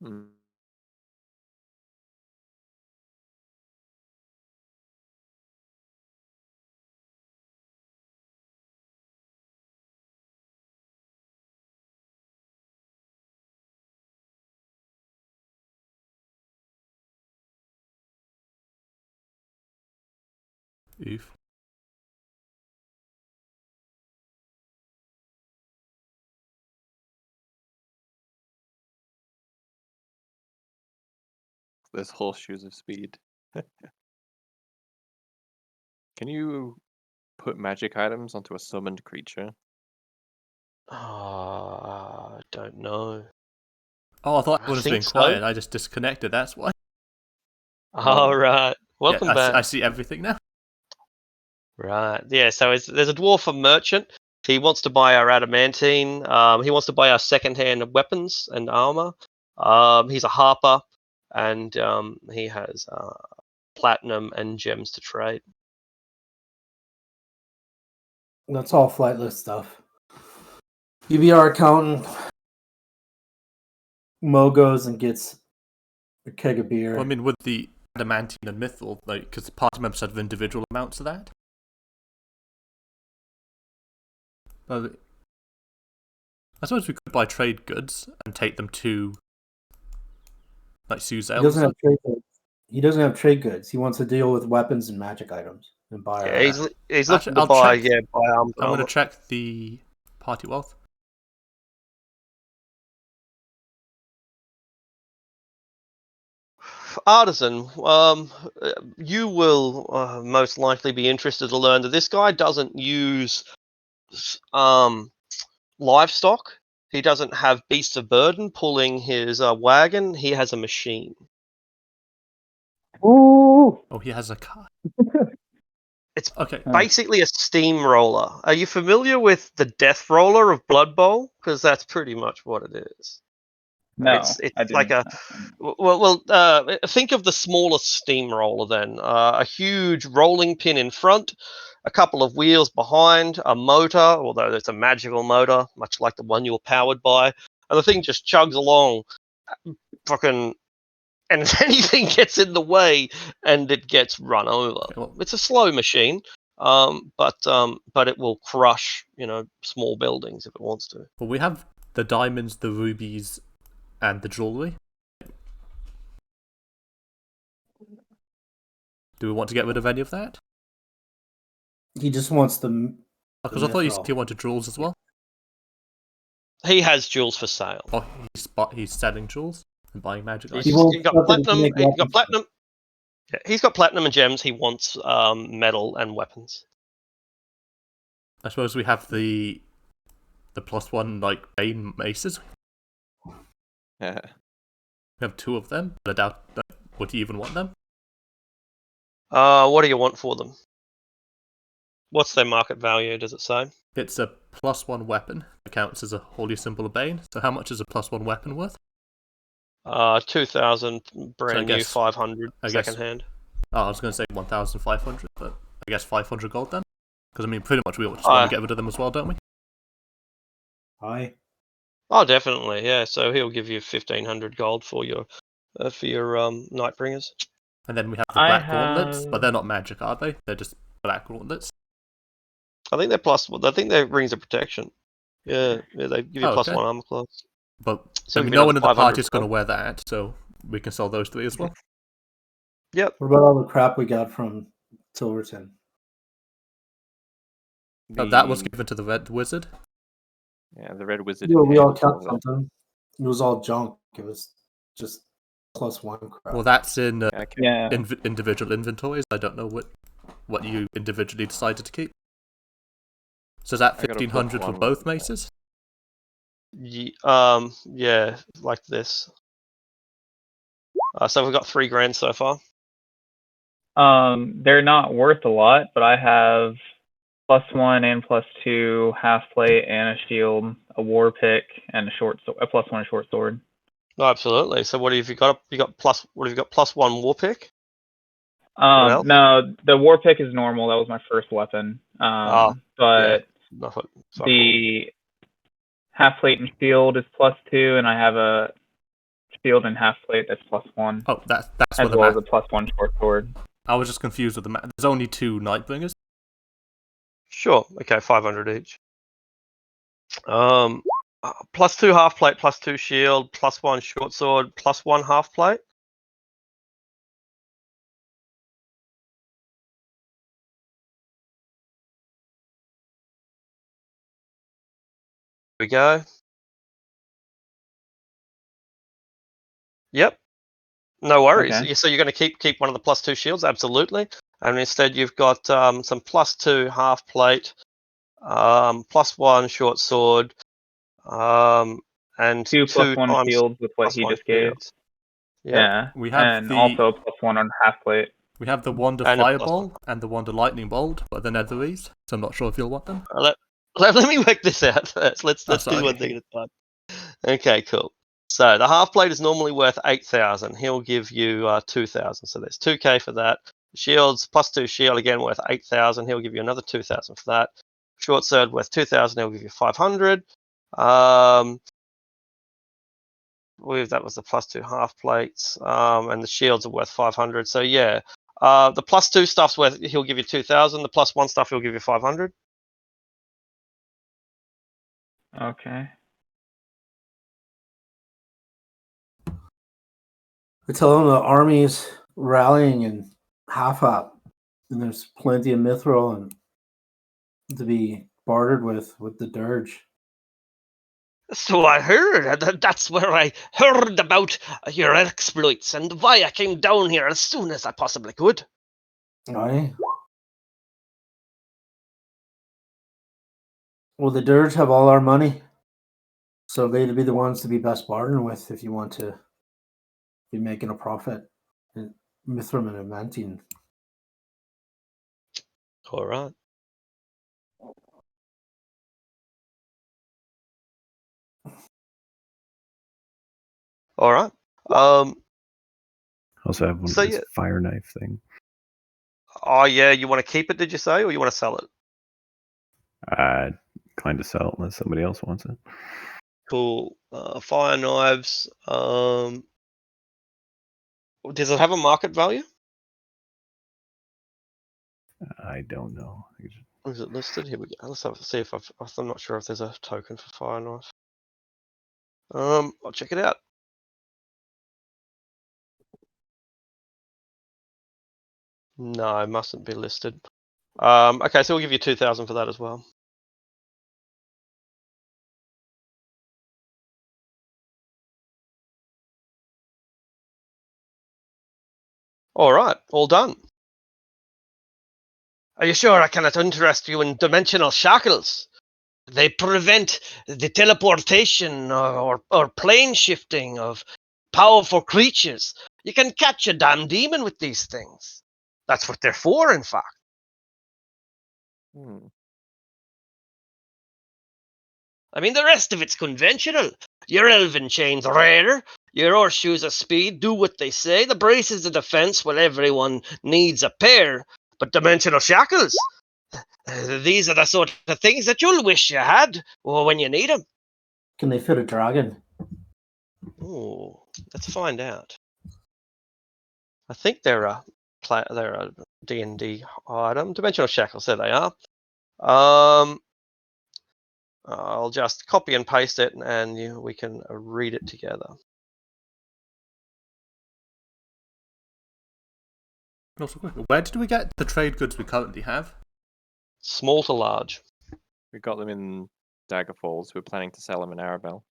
Hmm. Oof. There's horseshoes of speed. Can you put magic items onto a summoned creature? Don't know. Oh, I thought I everyone was think being so. quiet. I just disconnected. That's why. All right. Welcome yeah, back. I see everything now. Right. Yeah. So there's a dwarf, a merchant. He wants to buy our adamantine. He wants to buy our second-hand weapons and armor. He's a harper, and he has platinum and gems to trade. That's all flightless stuff. EBR accountant Mo goes and gets a keg of beer. Well, I mean, with the adamantine and mithril, like, because party members have individual amounts of that. But I suppose we could buy trade goods and take them to, like, Suzail. He doesn't have trade goods. He doesn't have trade goods. He wants to deal with weapons and magic items and buy. Yeah, he's looking Actually, to I'll buy check. buy arms. I'm going to check the party wealth. Artisan, you will most likely be interested to learn that this guy doesn't use livestock. He doesn't have beasts of burden pulling his wagon. He has a machine. Ooh! Oh, he has a car. It's Okay. basically a steamroller. Are you familiar with the death roller of Blood Bowl? Because that's pretty much what it is. No, It's I didn't. like a think of the smallest steamroller then. A huge rolling pin in front, a couple of wheels behind, a motor, although it's a magical motor, much like the one you were powered by, and the thing just chugs along, fucking, and if anything gets in the way, and it gets run over. Okay, well, It's a slow machine, but it will crush, small buildings if it wants to. well, we have the diamonds, the rubies, and the jewelry. Do we want to get rid of any of that? He just wants the. Because I thought mithril. he wanted jewels as well. He has jewels for sale. Oh, he's selling jewels and buying magic He's, items. He won't he's got sell them to platinum. make He's got weapons. platinum. Yeah, he's got platinum and gems. He wants metal and weapons. I suppose we have the +1 like Bane maces. Yeah. We have 2 of them, but I doubt that would he even want them. What do you want for them? What's their market value? Does it say? It's a +1 weapon. It counts as a holy symbol of Bane. So how much is a +1 weapon worth? 2,000 brand new, guess- 500 I guess- second hand. Oh, I was going to say 1,500, but I guess 500 gold then. Because I mean, pretty much we just want to get rid of them as well, don't we? Aye. Oh, definitely. Yeah. So he'll give you 1,500 gold for your Nightbringers. And then we have the I black gauntlets, but have- they're not magic, are they? They're just black gauntlets. I think they're plus. I think they're rings of protection. Yeah, they give you Oh, plus okay. 1 armor class. But So I it'd mean, be no another one in the 500 party is going to gold. wear that, so we can sell those 3 as well. Yep. What about all the crap we got from Silverton? Oh, that was The given to the Red Wizard. the red wizard. Yeah, we all inherits kept all of it. something. It was all junk. It was just +1 crap. Well, that's in Yeah, okay. Yeah. individual inventories. I don't know what you individually decided to keep. So is that I got a 1500 for +1 both maces? Yeah, like this. So we've got 3 grand so far. They're not worth a lot, but I have +1 and +2 half plate and a shield, a war pick, and a +1 short sword. No, absolutely. So what have you got? You got plus. What have you got? +1 war pick. else? No, the war pick is normal. That was my first weapon. Yeah. But Sorry. the half plate and shield is +2, and I have a shield and half plate that's +1, Oh, that's as what the well as math. a +1 short sword. I was just confused with the math. There's only 2 Nightbringers. Sure. Okay, 500 each. +2 half plate, +2 shield, +1 short sword, +1 half plate. Here we go. Yep. No worries. Okay. So you're going to keep one of the +2 shields, absolutely. And instead you've got some +2 half plate, +1 short sword, and 2 2 +1 times shields with what he +1 just gave. shields. Yep. Yeah. We have and the also a +1 on half plate. we have the Wonder And a Fireball and the Wonder Lightning Bolt, but they're Netherese, so I'm not sure if you'll want them. Let me work this out first. Let's do sorry. one thing at a time. Okay, cool. So the half plate is normally worth 8,000. He'll give you 2,000. So there's 2k for that. Shields +2 shield again worth 8,000. He'll give you another 2,000 for that. Short sword worth 2,000. He'll give you 500. That was the +2 half plates, and the shields are worth 500. So yeah, the +2 stuff's worth. He'll give you 2,000. The +1 stuff he'll give you 500. Okay. I tell them the army's rallying in half up, and there's plenty of mithril and to be bartered with the dirge. So I heard. That's where I heard about your exploits and why I came down here as soon as I possibly could. Aye. Well, the dirge have all our money, so they'd be the ones to be best bartering with if you want to be making a profit in mithril and inventing. All right. All right. Also have one So of this yeah. fire knife thing. Oh yeah, you want to keep it? Did you say, or you want to sell it? I'd kind of sell it unless somebody else wants it. Cool. Fire knives. Does it have a market value? I don't know. Is it listed? Here we go. Let's see if I'm not sure if there's a token for fire knife. I'll check it out. No, it mustn't be listed. Okay, so we'll give you 2,000 for that as well. All right, all done. Are you sure I cannot interest you in dimensional shackles? They prevent the teleportation or plane shifting of powerful creatures. You can catch a damn demon with these things. That's what they're for, in fact. I mean, the rest of it's conventional. Your elven chains rare. Your horseshoes of speed do what they say. The braces of defense, well, everyone needs a pair. But dimensional shackles? These are the sort of things that you'll wish you had when you need them. Can they fit a dragon? Ooh, let's find out. I think they're a D&D item. Dimensional shackles, there they are. I'll just copy and paste it, and we can read it together. Also, where did we get the trade goods we currently have? Small to large. We got them in Dagger Falls. We're planning to sell them in Arabelle.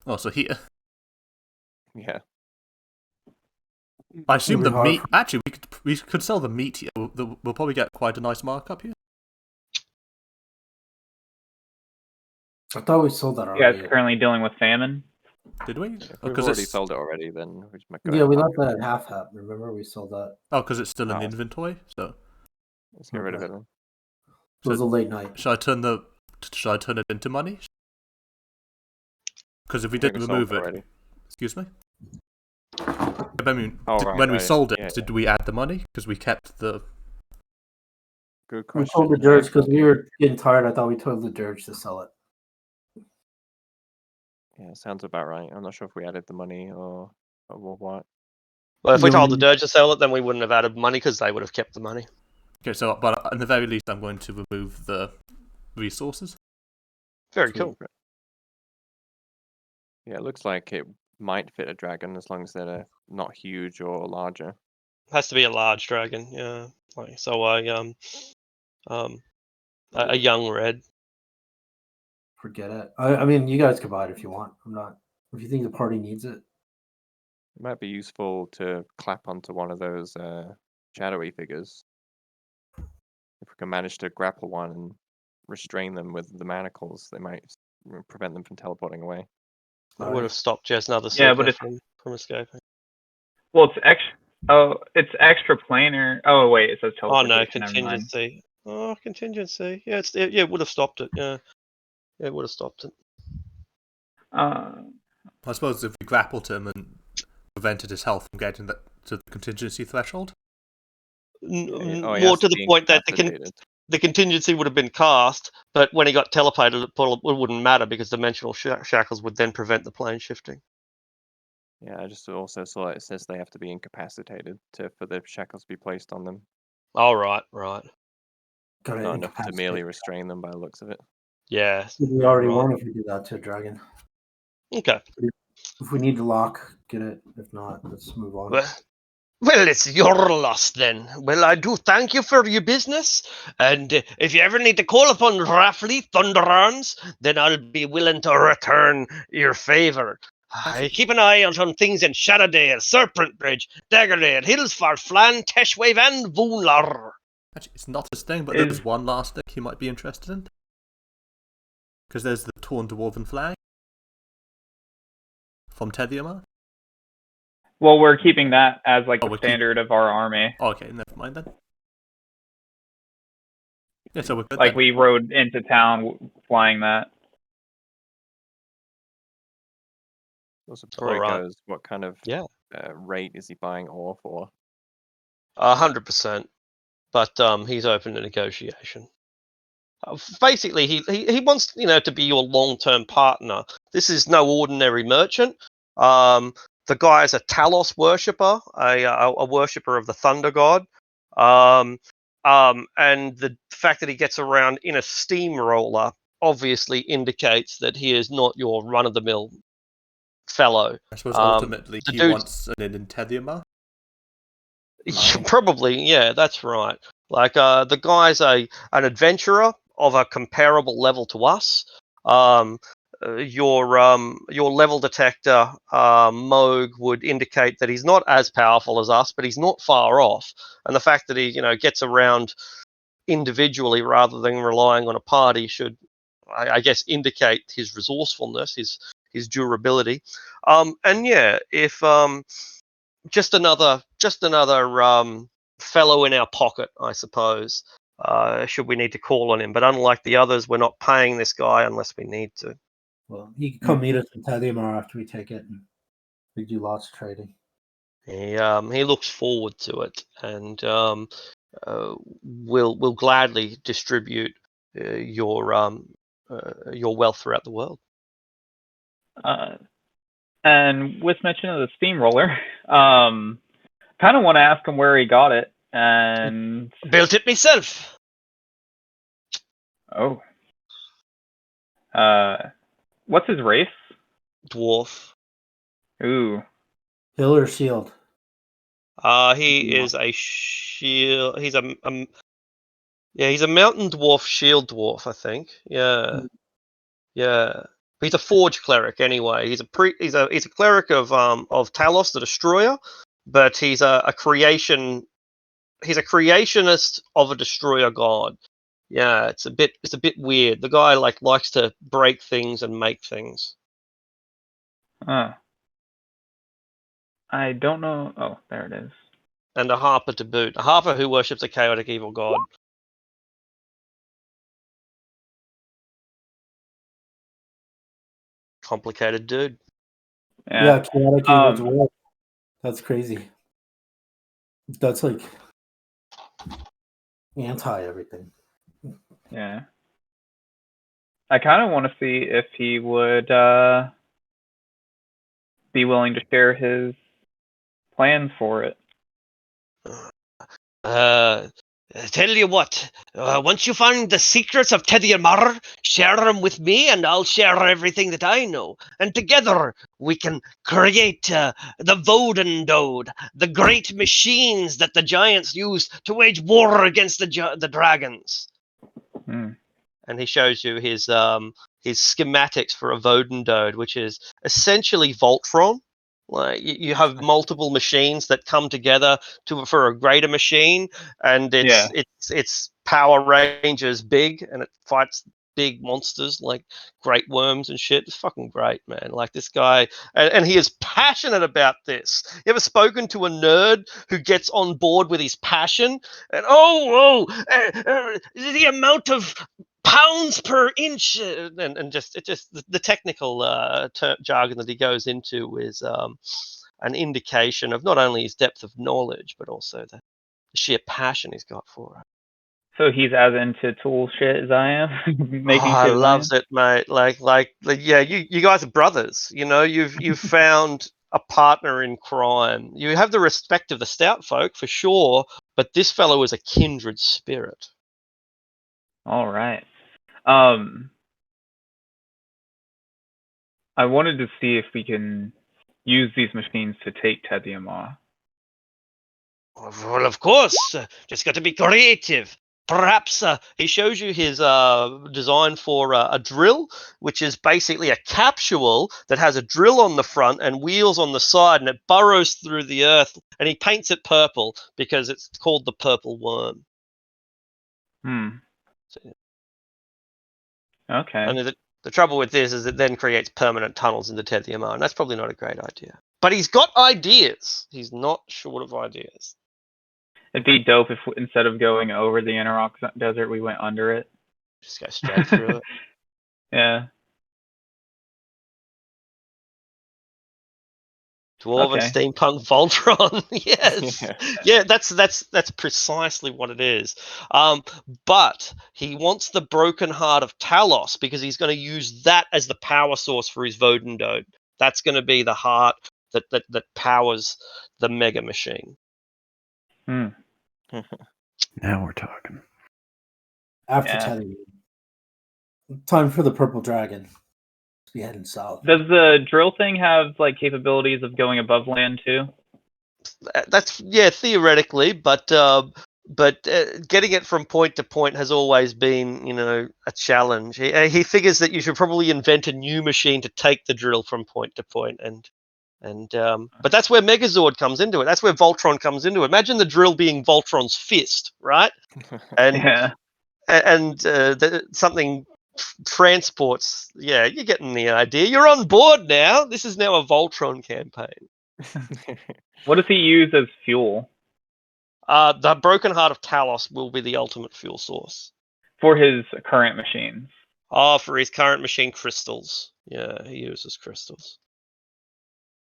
Oh, so here. Yeah. I assume the It'll be meat. hard Actually, we could sell the meat here. We'll probably get quite a nice markup here. I thought we sold that You guys already. currently dealing with famine? Did we? If we've already sold it already, then we just might go. Yeah, we left that at half. Remember, we sold that. Oh, because it's still in Oh. the inventory. So Let's get rid of it then. It was a late night. should I turn it into money? Because if we I think didn't we sold remove it, already. excuse me. I mean, Oh, when we right. sold it, Yeah, did we add the money? Because we kept the. Good We question. sold the dirge because we were getting tired. I thought we told the dirge to sell it. Yeah, sounds about right. I'm not sure if we added the money or what. Well, if we Yeah, told we- the dirge to sell it, then we wouldn't have added money because they would have kept the money. Okay, so but at the very least, I'm going to remove the resources. Very Sweet. cool. Yeah, it looks like it might fit a dragon as long as they're not huge or larger. Has to be a large dragon, yeah. So a young red. Forget it. I mean, you guys can buy it if you want. I'm not. If you think the party needs it, It might be useful to clap onto one of those shadowy figures. If we can manage to grapple one and restrain them with the manacles, they might prevent them from teleporting away. It Alright. would have stopped just another Yeah, but Seeker from escaping. Well, it's extra. Oh, it's extra planar. Oh wait, it says Oh no, teleportation. Never mind. contingency. Oh, contingency. Yeah, it would have stopped it. Yeah, it would have stopped it. I suppose if we grappled him and prevented his health from getting to the contingency threshold. Oh, he More has to to the be point that incapacitated. the contingency would have been cast, but when he got teleported, it wouldn't matter because dimensional shackles would then prevent the plane shifting. Yeah, I just also saw it says they have to be incapacitated for the shackles to be placed on them. Oh, right. gotta Not enough to incapacitate. merely restrain them by the looks of it. Yeah. We already right. won if we do that to a dragon. Okay. If we need to lock, get it. If not, let's move on. Well, it's your loss then. Well, I do thank you for your business, and if you ever need to call upon Raffley Thunderarms, then I'll be willing to return your favour. I keep an eye out on things in Shadowdale, Serpent Bridge, Daggerdale, Hillsfar, Flan, Teshwave, and Voolar. Actually, it's not his thing, but there's one last thing he might be interested in. Because there's the torn dwarven flag from Tediamar. Well, we're keeping that as like Oh, the standard of our army. Oh, okay, never mind then. Yeah, so we're good Like then. we rode into town flying that. Also, before he Alright. goes, what kind of rate is he buying ore for? 100%. But he's open to negotiation. Basically, he wants to be your long-term partner. This is no ordinary merchant. The guy is a Talos worshipper, a worshipper of the Thunder God. And the fact that he gets around in a steamroller obviously indicates that he is not your run-of-the-mill fellow. I suppose ultimately the he dude- wants an inn in Tediamar. Probably, yeah, that's right. Like the guy's an adventurer of a comparable level to us. Your level detector Moog would indicate that he's not as powerful as us, but he's not far off. And the fact that he gets around individually rather than relying on a party should, I guess, indicate his resourcefulness, his durability. And yeah, if just another fellow in our pocket, I suppose. Should we need to call on him, but unlike the others, we're not paying this guy unless we need to. Well, he can come meet us in Tadiamar after we take it, and we do lots of trading. He looks forward to it, and will gladly distribute your wealth throughout the world. And with mention of the steamroller, kind of want to ask him where he got it. And Built it myself. oh, what's his race? Dwarf. Ooh, Hill or shield? He is a shield. He's he's a mountain dwarf, shield dwarf, I think. Yeah, yeah. He's a forge cleric anyway. He's a cleric of Talos, the Destroyer, but he's a creation. He's a creationist of a destroyer god. Yeah, it's a bit weird. The guy likes to break things and make things. I don't know. Oh, there it is. And a harper to boot. A harper who worships a chaotic evil god. Complicated dude. Yeah, chaotic evil Um, dwarf. That's crazy. That's like anti everything. yeah. I kind of want to see if he would be willing to share his plans for it. Tell you what, once you find the secrets of Tediamar, share them with me and I'll share everything that I know. And together we can create the Voden Dode, the great machines that the giants use to wage war against the dragons. Hmm. And he shows you his schematics for a Voden Dode, which is essentially Voltron. Like you have multiple machines that come together for a greater machine, and its power range is big, and it fights big monsters like great worms and shit. It's fucking great, man. Like this guy, and he is passionate about this. You ever spoken to a nerd who gets on board with his passion? And the amount of pounds per inch, and just the technical jargon that he goes into is an indication of not only his depth of knowledge but also the sheer passion he's got for it. So he's as into tool shit as I am, making I shit as I am. loves it, mate. Like yeah, you guys are brothers. You know, you've found a partner in crime. You have the respect of the stout folk for sure, but this fellow is a kindred spirit. All right. I wanted to see if we can use these machines to take Tediamar. Well, of course, just got to be creative. Perhaps he shows you his design for a drill, which is basically a capsule that has a drill on the front and wheels on the side, and it burrows through the earth. And he paints it purple because it's called the purple worm. Okay. And the trouble with this is it then creates permanent tunnels into Tethymar, and that's probably not a great idea. But he's got ideas. He's not short of ideas. It'd be dope if instead of going over the Interrock Desert, we went under it. Just go straight through it. Yeah. Dwarven Okay. steampunk Voltron. Yes. Yeah, that's precisely what it is. But he wants the broken heart of Talos because he's going to use that as the power source for his Voden Dode. That's going to be the heart that powers the mega machine. Now we're talking. After telling you. Time for the purple dragon. Be heading south. Does the drill thing have like capabilities of going above land too? That's theoretically, but getting it from point to point has always been, a challenge. He figures that you should probably invent a new machine to take the drill from point to point, but that's where Megazord comes into it. That's where Voltron comes into it. Imagine the drill being Voltron's fist, right? And something transports. Yeah, you're getting the idea. You're on board now. This is now a Voltron campaign. What does he use as fuel? The broken heart of Talos will be the ultimate fuel source. For his current machines? For his current machine, crystals. Yeah, he uses crystals.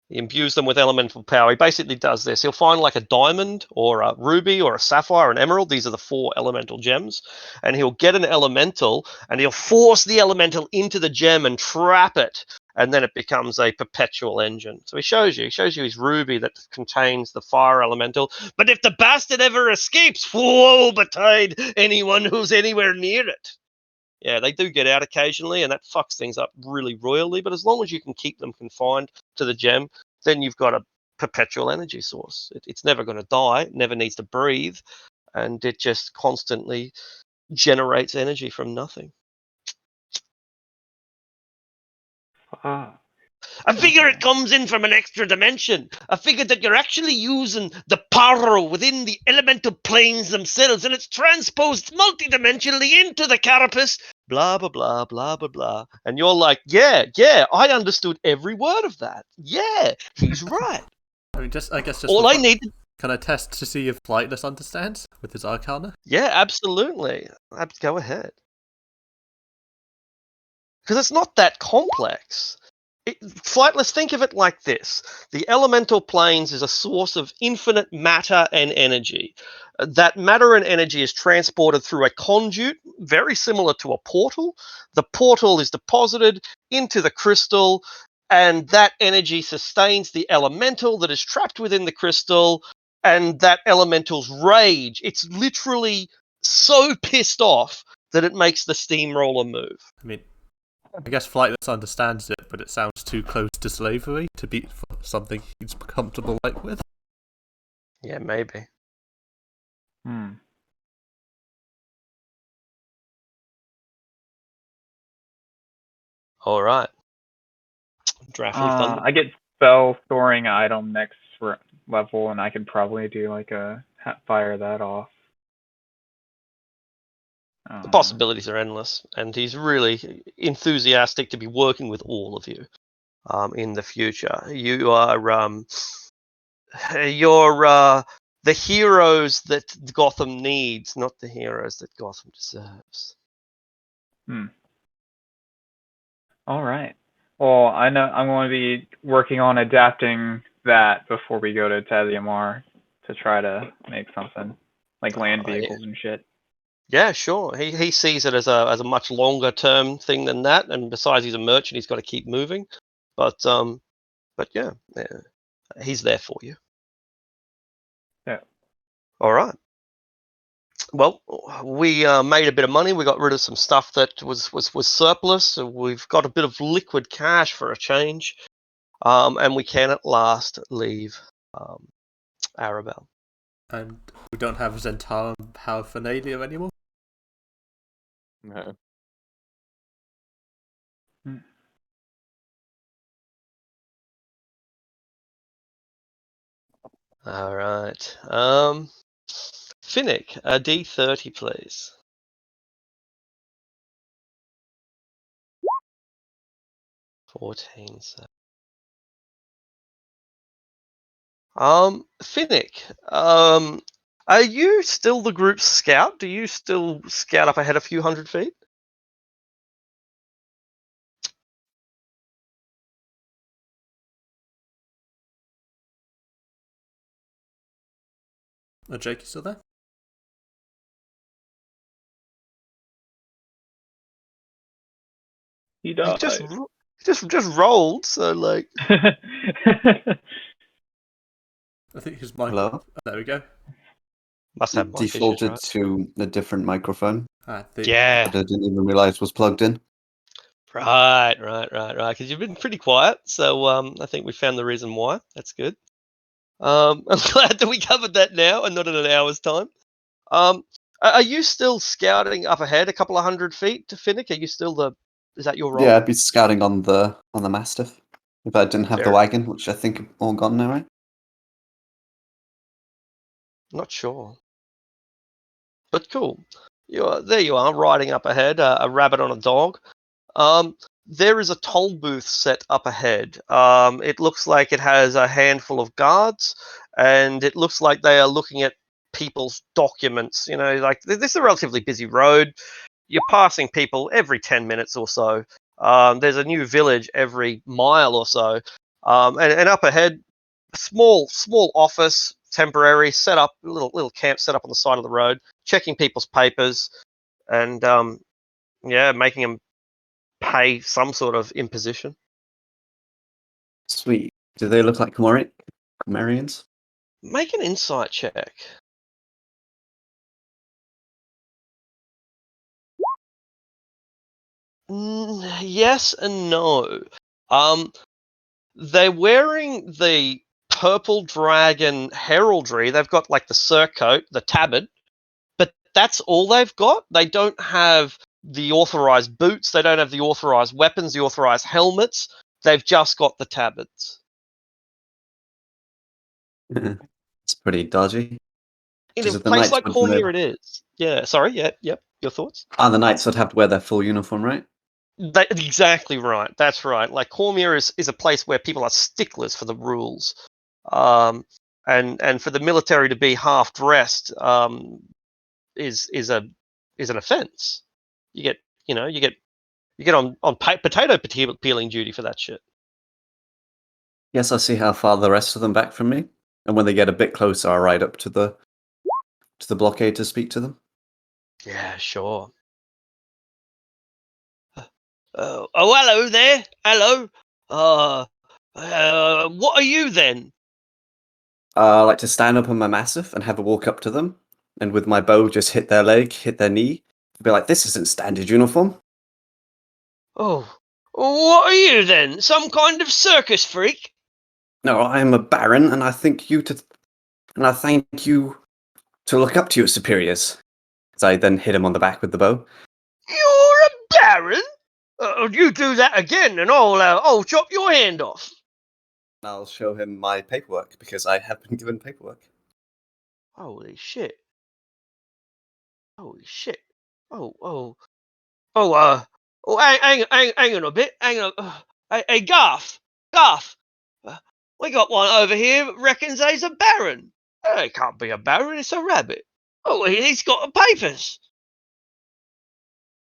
He imbues them with elemental power. He basically does this. He'll find like a diamond or a ruby or a sapphire, an emerald. These are the 4 elemental gems. And he'll get an elemental and he'll force the elemental into the gem and trap it. And then it becomes a perpetual engine. So he shows you his ruby that contains the fire elemental. But if the bastard ever escapes, woe betide anyone who's anywhere near it. Yeah, they do get out occasionally, and that fucks things up really royally. But as long as you can keep them confined to the gem, then you've got a perpetual energy source. It's never going to die, it never needs to breathe, and it just constantly generates energy from nothing. I figure it comes in from an extra dimension. I figure that you're actually using the power within the elemental planes themselves, and it's transposed multidimensionally into the carapace. Blah, blah, blah, blah, blah, blah. And you're like, yeah, I understood every word of that. Yeah, he's right. I mean, I guess All I need. Can I test to see if Flightless understands with his Arcana? Yeah, absolutely. Go ahead. Because it's not that complex. Flightless, think of it like this. The elemental planes is a source of infinite matter and energy. That matter and energy is transported through a conduit, very similar to a portal. The portal is deposited into the crystal, and that energy sustains the elemental that is trapped within the crystal, and that elemental's rage. It's literally so pissed off that it makes the steamroller move. I mean, I guess Flightless understands it, but it sounds too close to slavery to be something he's comfortable with. Yeah, maybe. All right. Draftly Thunder. I get spell storing item next level, and I could probably do like fire that off. The possibilities are endless, and he's really enthusiastic to be working with all of you in the future. You are you're the heroes that Gotham needs, not the heroes that Gotham deserves. All right. Well, I know I'm going to be working on adapting that before we go to Tazimar to try to make something like land vehicles and shit. Yeah, sure. He sees it as a much longer term thing than that, and besides, he's a merchant. He's got to keep moving, but yeah, he's there for you. Yeah. All right. Well, we made a bit of money. We got rid of some stuff that was surplus. So we've got a bit of liquid cash for a change, and we can at last leave Arabelle. And we don't have Zentara and paraphernalia anymore? No. All right. Finnick, a D30, please. 14, sir. Finnick, are you still the group's scout? Do you still scout up ahead a few hundred feet? Jake, you still there? He died. Just rolled, so like. I think his mic. Hello? There we go. Must have mic defaulted issues, to a different microphone Yeah. that I didn't even realize was plugged in. Right. Because you've been pretty quiet, so I think we found the reason why. That's good. I'm glad that we covered that now and not in an hour's time. Are you still scouting up ahead a couple of 100 feet to Finnick? Are you still is that your role? Yeah, I'd be scouting on the Mastiff if I didn't have the wagon, which I think are all gone now, right? Not sure. But cool. There you are, riding up ahead, a rabbit on a dog. There is a toll booth set up ahead. It looks like it has a handful of guards, and it looks like they are looking at people's documents. You know, like this is a relatively busy road. You're passing people every 10 minutes or so. There's a new village every mile or so. And up ahead, small office, temporary, set up, little camp set up on the side of the road, checking people's papers, and making them pay some sort of imposition. Sweet. Do they look like Comorians? Make an insight check. Yes and no. They're wearing the purple dragon heraldry. They've got like the surcoat, the tabard, but that's all they've got. They don't have the authorized boots. They don't have the authorized weapons, the authorized helmets. They've just got the tabards. It's pretty dodgy. In Just a that the place knights like would Cormier, it is. Yeah. Sorry. Yeah. Yep. Your thoughts? the knights would have to wear their full uniform, right? Exactly right. That's right. Like Cormier is a place where people are sticklers for the rules, and for the military to be half dressed is an offence. You get on potato peeling duty for that shit. Yes, I'll see how far the rest of them back from me, and when they get a bit closer, I'll ride up to the blockade to speak to them. Yeah, sure. Oh, hello there. Hello. What are you then? I like to stand up on my mastiff and have a walk up to them, and with my bow just hit their leg, hit their knee, be like, "This isn't standard uniform." Oh, what are you then? Some kind of circus freak? No, I am a baron, and I thank you to look up to your superiors. As I then hit him on the back with the bow. You're a baron? You do that again, and I'll chop your hand off. I'll show him my paperwork because I have been given paperwork. Holy shit! Holy shit! Oh, hang on a bit. Hang on. Hey, Garth, Garth, we got one over here. Reckons he's a baron. It can't be a baron. It's a rabbit. Oh, he's got the papers.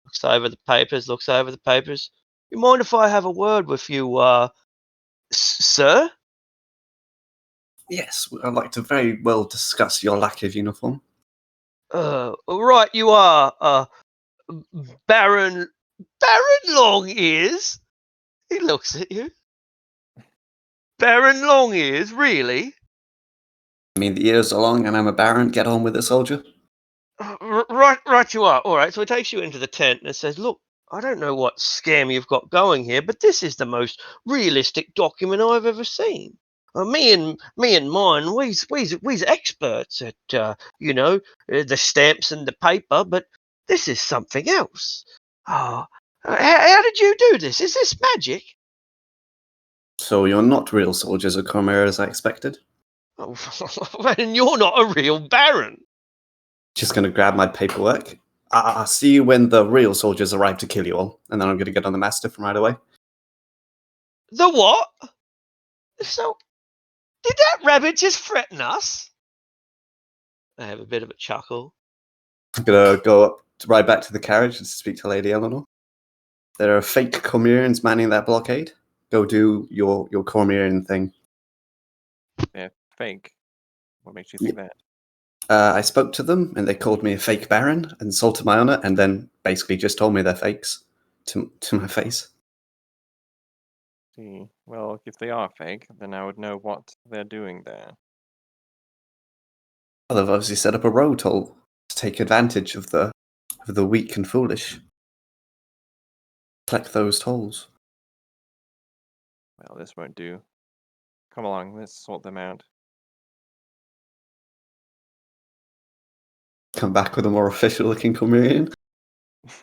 Looks over the papers. Looks over the papers. You mind if I have a word with you, sir? Yes, I'd like to very well discuss your lack of uniform. Right, you are, Baron Longears. He looks at you. Baron Longears, really? I mean, the ears are long, and I'm a baron. Get on with it, soldier. Right, you are. All right, so it takes you into the tent and it says, "Look, I don't know what scam you've got going here, but this is the most realistic document I've ever seen. Me and mine, we's experts at the stamps and the paper, but this is something else. Oh, how did you do this? Is this magic?" So you're not real soldiers of Cormier as I expected? Oh, and you're not a real baron. Just gonna grab my paperwork. I'll see you when the real soldiers arrive to kill you all, and then I'm gonna get on the mastiff right away. The what? So, did that rabbit just threaten us? I have a bit of a chuckle. I'm gonna go up, ride back to the carriage and speak to Lady Eleanor. There are fake Cormirians manning that blockade. Go do your Cormirian thing. They're fake. What makes you think that? I spoke to them, and they called me a fake baron, insulted my honor, and then basically just told me they're fakes to my face. See, well, if they are fake, then I would know what they're doing there. Well, they've obviously set up a road toll to take advantage of the weak and foolish. Collect those tolls. Well, this won't do. Come along, let's sort them out. Come back with a more official-looking Cormirian.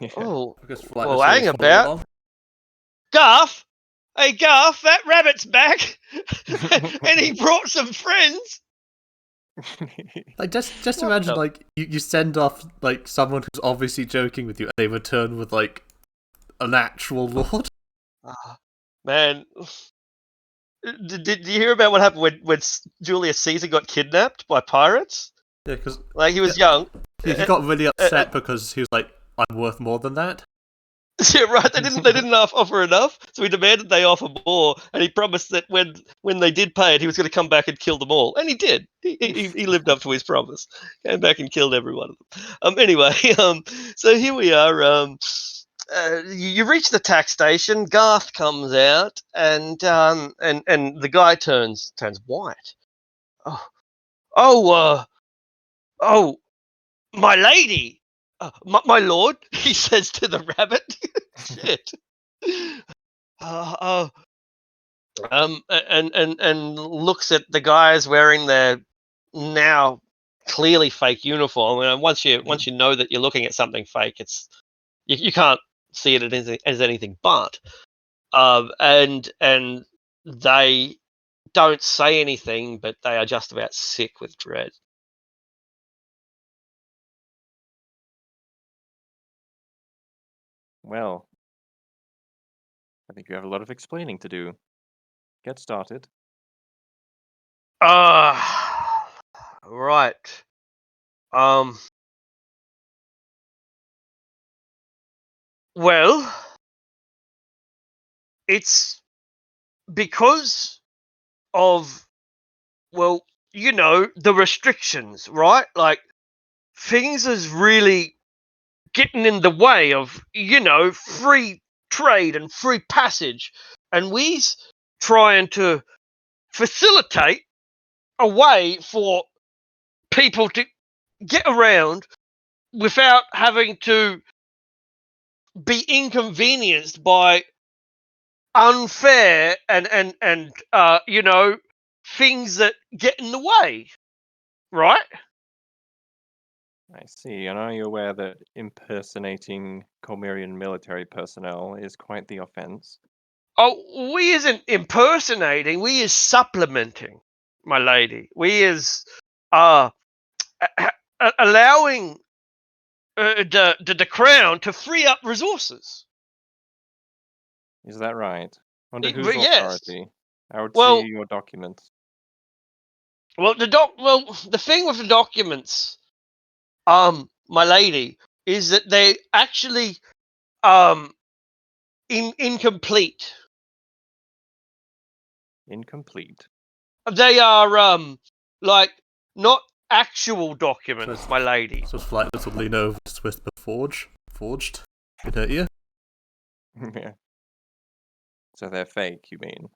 Yeah. Oh, Because well, hang about. Garth! Hey, Garth, that rabbit's back! And he brought some friends! Like just What imagine the- like you send off like someone who's obviously joking with you, and they return with like an actual lord. Man, did you hear about what happened when Julius Caesar got kidnapped by pirates? Yeah, because Like, he was young. he got really upset because he was like, "I'm worth more than that." Yeah, right. They didn't offer enough, so he demanded they offer more, and he promised that when they did pay it, he was going to come back and kill them all, and he did. He lived up to his promise. Came back and killed every one of them. Anyway, so here we are. You reach the tax station. Garth comes out, and the guy turns white. Oh, oh, oh, my lady, my lord, he says to the rabbit. Shit. And looks at the guys wearing their now clearly fake uniform. And once you know that you're looking at something fake, it's you can't see it as anything but. And they don't say anything, but they are just about sick with dread. Well, I think you have a lot of explaining to do. Get started. Right. Well, it's because of, well, the restrictions, right? Like, things is really getting in the way of, free trade and free passage. And we's trying to facilitate a way for people to get around without having to be inconvenienced by unfair and things that get in the way, right? I see. And are you aware that impersonating Comerian military personnel is quite the offense? Oh, we isn't impersonating, we is supplementing, my lady. We is allowing the crown to free up resources. Is that right? Under whose Yes. authority? I would Well, see your documents. Well, the thing with the documents, my lady, is that they actually incomplete. Incomplete. They are like not actual documents, So- my lady. So it's like this will lean over to whisper forged. Good at you. Yeah. So they're fake, you mean?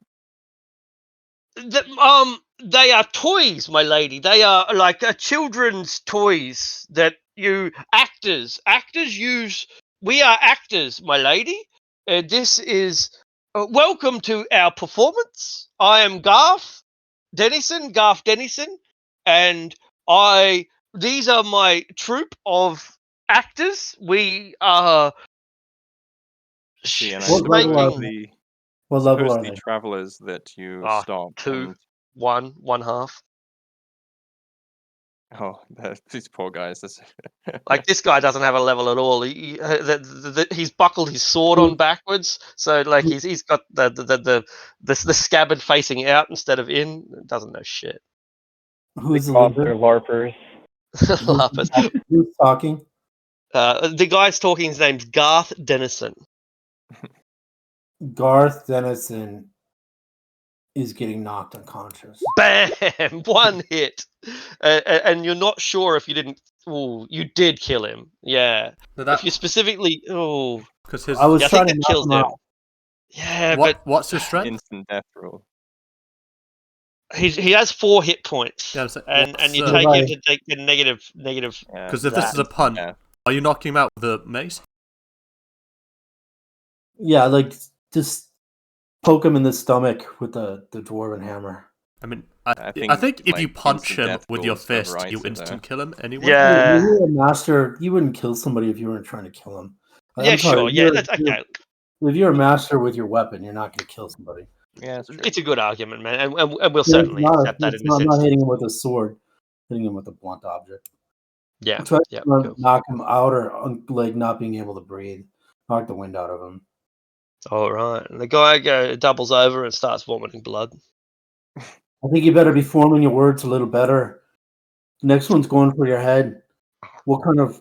They are toys, my lady. They are like children's toys that actors use. We are actors, my lady. This is welcome to our performance. I am Garth Dennison, and these are my troupe of actors. We are See, and I What level are suppose making they? What level are the they? travelers that you stopped two, and one half. oh, these poor guys. Like, this guy doesn't have a level at all. He's buckled his sword on backwards, so like he's got the scabbard facing out instead of in. Doesn't know shit. Who's the Cops leader? are LARPers. Larpers. Who's talking? The guy's talking. His name's Garth Dennison. Garth Dennison is getting knocked unconscious. Bam! One hit, and you're not sure if you didn't. Oh, you did kill him. Yeah. But If you specifically, because his I was yeah, I trying think to that knock kills him him. out. Yeah, but what's his strength? Instant death rule. he has 4 hit points, Yeah, I'm saying, and you what's, take him to take the negative. Yeah, because if this is a instant punt, death. are you knocking him out with a mace? Yeah, like just poke him in the stomach with the dwarven hammer. I mean, I I think if like, you punch instant him death with your rules fist, override you it there. instant kill him anyway. Yeah. If you were a master, you wouldn't kill somebody if you weren't trying to kill him. Yeah, I'm sorry, sure. if Yeah, you're- that's okay. If you're a master with your weapon, you're not going to kill somebody. Yeah, it's true. It's a good argument, man, and we'll It's certainly not, accept that it's in this not, I'm not instance. hitting him with a sword, hitting him with a blunt object. Yeah, Try yeah, to cool. knock him out or like not being able to breathe. Knock the wind out of him. All right. And the guy doubles over and starts vomiting blood. I think you better be forming your words a little better. Next one's going for your head. What kind of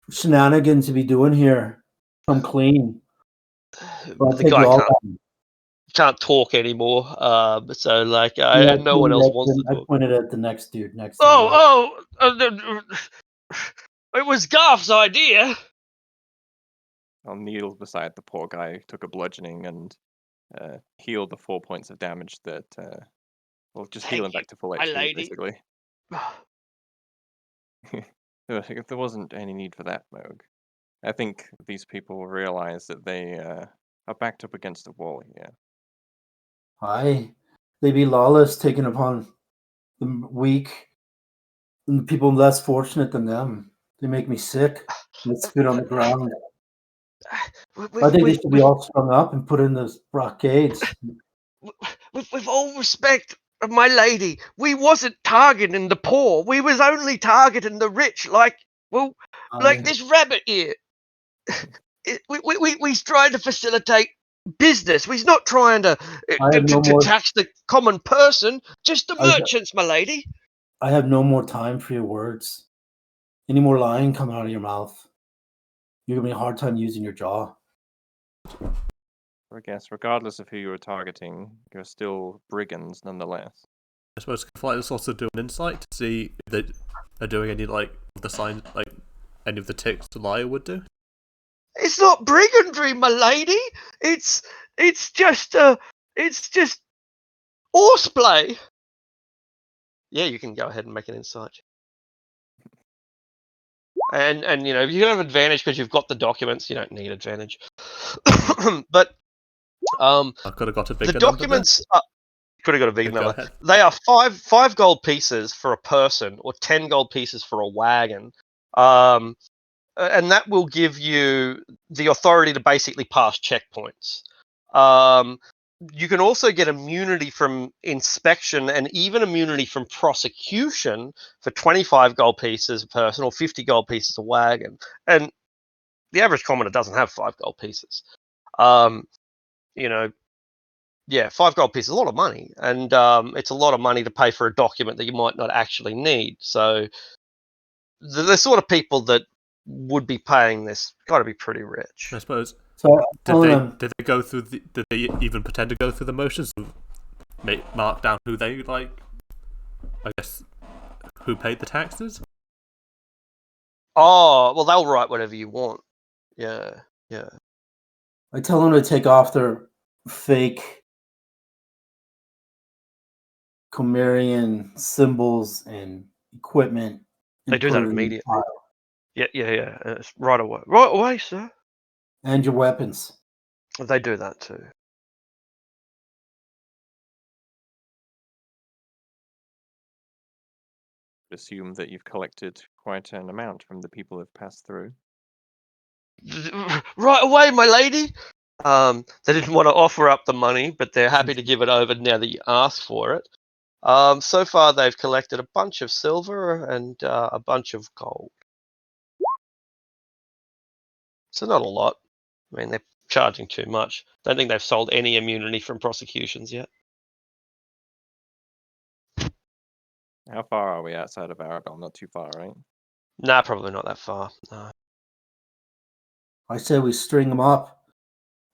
shenanigans you be doing here? come clean. But I'll The take you guy all can't talk anymore. So like, Yeah, no one else wants to I talk. pointed at the next dude next to me. It was Garth's idea. I'll kneel beside the poor guy who took a bludgeoning and heal the 4 points of damage that. Well, just heal him Thank you, back to full my HP, lady. basically. If there wasn't any need for that, Moog. I think these people realize that they are backed up against a wall here. Aye, they be lawless, taking upon the weak and the people less fortunate than them. They make me sick. They spit on the ground. I think they should be all strung up and put in those blockades. With all respect, my lady, we wasn't targeting the poor. We was only targeting the rich, like this rabbit here. We's trying to facilitate business. We's not trying to tax the common person, just the merchants, my lady. I have no more time for your words. Any more lying coming out of your mouth? You're gonna be a hard time using your jaw. I guess, regardless of who you were targeting, you're still brigands nonetheless. I suppose fighters also do an insight to see if they are doing any like the signs, like any of the ticks the liar would do. It's not brigandry, my lady. It's just horseplay. Yeah, you can go ahead and make an insight. And you know, you have advantage because you've got the documents. You don't need advantage. But I could have got a bigger the documents could have got a bigger Go number. ahead. They are five gold pieces for a person, or 10 gold pieces for a wagon. And that will give you the authority to basically pass checkpoints. You can also get immunity from inspection and even immunity from prosecution for 25 gold pieces a person or 50 gold pieces a wagon. And the average commoner doesn't have 5 gold pieces. You know, yeah, 5 gold pieces is a lot of money. And it's a lot of money to pay for a document that you might not actually need. So the sort of people that would be paying this got to be pretty rich. I suppose. So Did they go through? Did they even pretend to go through the motions? Mark down who they like. I guess who paid the taxes. Oh well, they'll write whatever you want. Yeah. I tell them to take off their fake Comerian symbols and equipment. They do that immediately. Yeah. It's right away. Right away, sir. And your weapons. They do that too. Assume that you've collected quite an amount from the people who've passed through. Right away, my lady. They didn't want to offer up the money, but they're happy to give it over now that you ask for it. So far, they've collected a bunch of silver and a bunch of gold. So not a lot. I mean, they're charging too much. Don't think they've sold any immunity from prosecutions yet. How far are we outside of Arabelle? Not too far, right? Nah, probably not that far. No. I say we string them up,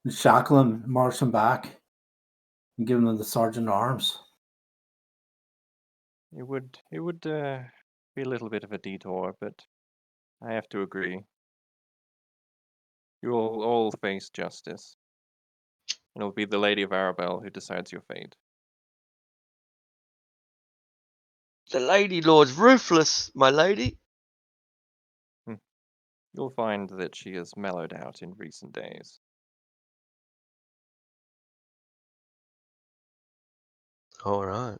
and shackle them, march them back, and give them the sergeant at arms. It would be a little bit of a detour, but I have to agree. You will all face justice. And it'll be the Lady of Arabelle who decides your fate. The Lady Lord's ruthless, my lady. You'll find that she has mellowed out in recent days. All right.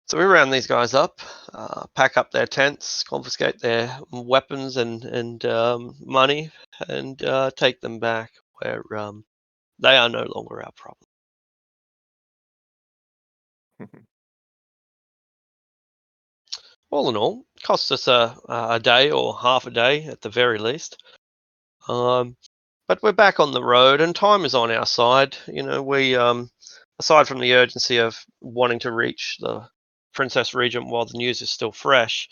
So we round these guys up, pack up their tents, confiscate their weapons and money, and take them back where they are no longer our problem. All in all, costs us a day or half a day at the very least. But we're back on the road, and time is on our side. You know, we aside from the urgency of wanting to reach the Princess Regent while the news is still fresh,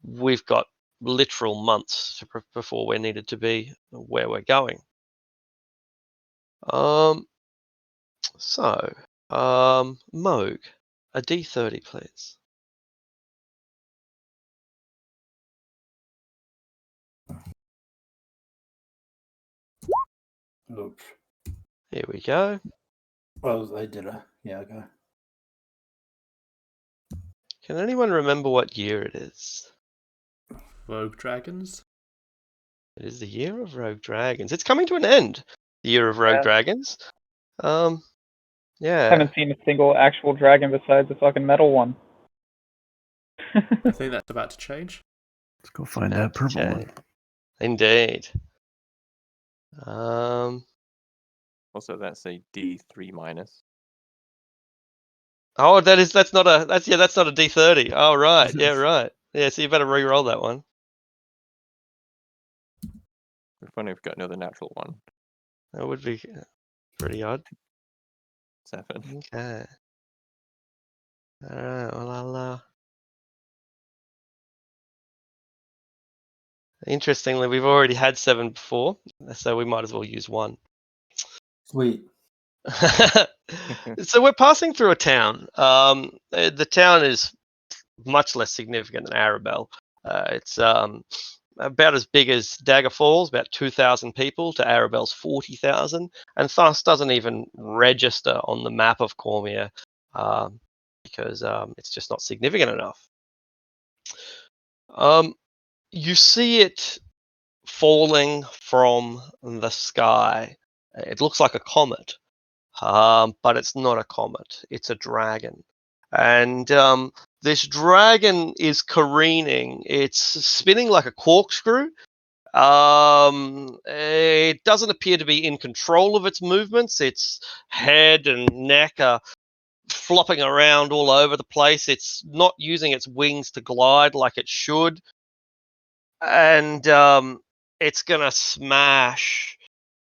we've got literal months before we're needed to be where we're going. Moog, a D30, please. Oops. Here we go. Well, I did okay. Can anyone remember what year it is? Rogue Dragons? It is the year of Rogue Dragons. It's coming to an end. The year of Rogue Yeah. Dragons. Yeah. Haven't seen a single actual dragon besides the fucking metal one. I think that's about to change. Let's go find that purple one. Indeed. Um. Also, that's a D3 minus. Oh, that's not a D30. Oh right, yeah right. Yeah, so you better re-roll that one. We're funny if we've got another natural one. That would be pretty odd. 7. Okay. All right. Well, I'll. Interestingly, we've already had 7 before, so we might as well use 1. Sweet. So we're passing through a town. The town is much less significant than Arabelle. It's about as big as Dagger Falls, about 2,000 people to Arabelle's 40,000, and thus doesn't even register on the map of Cormier because it's just not significant enough. You see it falling from the sky. It looks like a comet, but it's not a comet. It's a dragon. And this dragon is careening. It's spinning like a corkscrew. It doesn't appear to be in control of its movements. Its head and neck are flopping around all over the place. It's not using its wings to glide like it should. And it's going to smash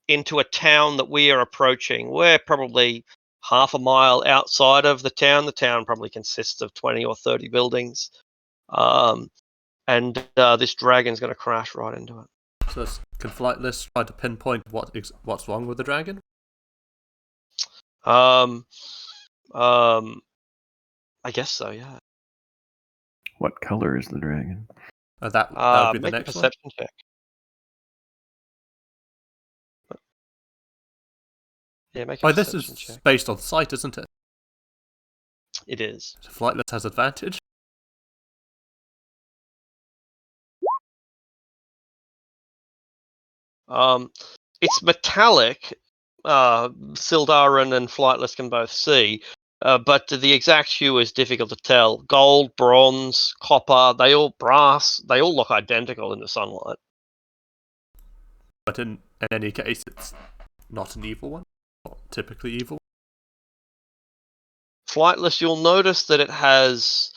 into a town that we are approaching. We're probably half a mile outside of the town. The town probably consists of 20 or 30 buildings. And this dragon's going to crash right into it. So can Flightless try to pinpoint what's wrong with the dragon? I guess so, yeah. What color is the dragon? That would be the Make a next one. perception check. Yeah, make a Oh, this perception is check. based on sight, isn't it? It is. So Flightless has advantage. It's metallic. Sildarin and Flightless can both see, but the exact hue is difficult to tell. Gold, bronze, copper, brass, they all look identical in the sunlight. But in any case, it's not an evil one. Not typically evil. Flightless, you'll notice that it has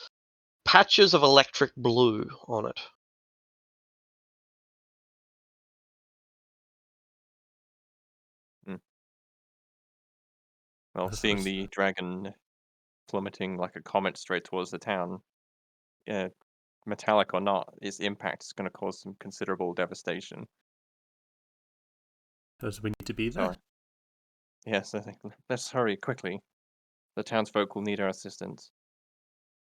patches of electric blue on it. Well, seeing the dragon plummeting like a comet straight towards the town, metallic or not, its impact is going to cause some considerable devastation. Does we need to be there? So, yes, I think let's hurry quickly. The townsfolk will need our assistance.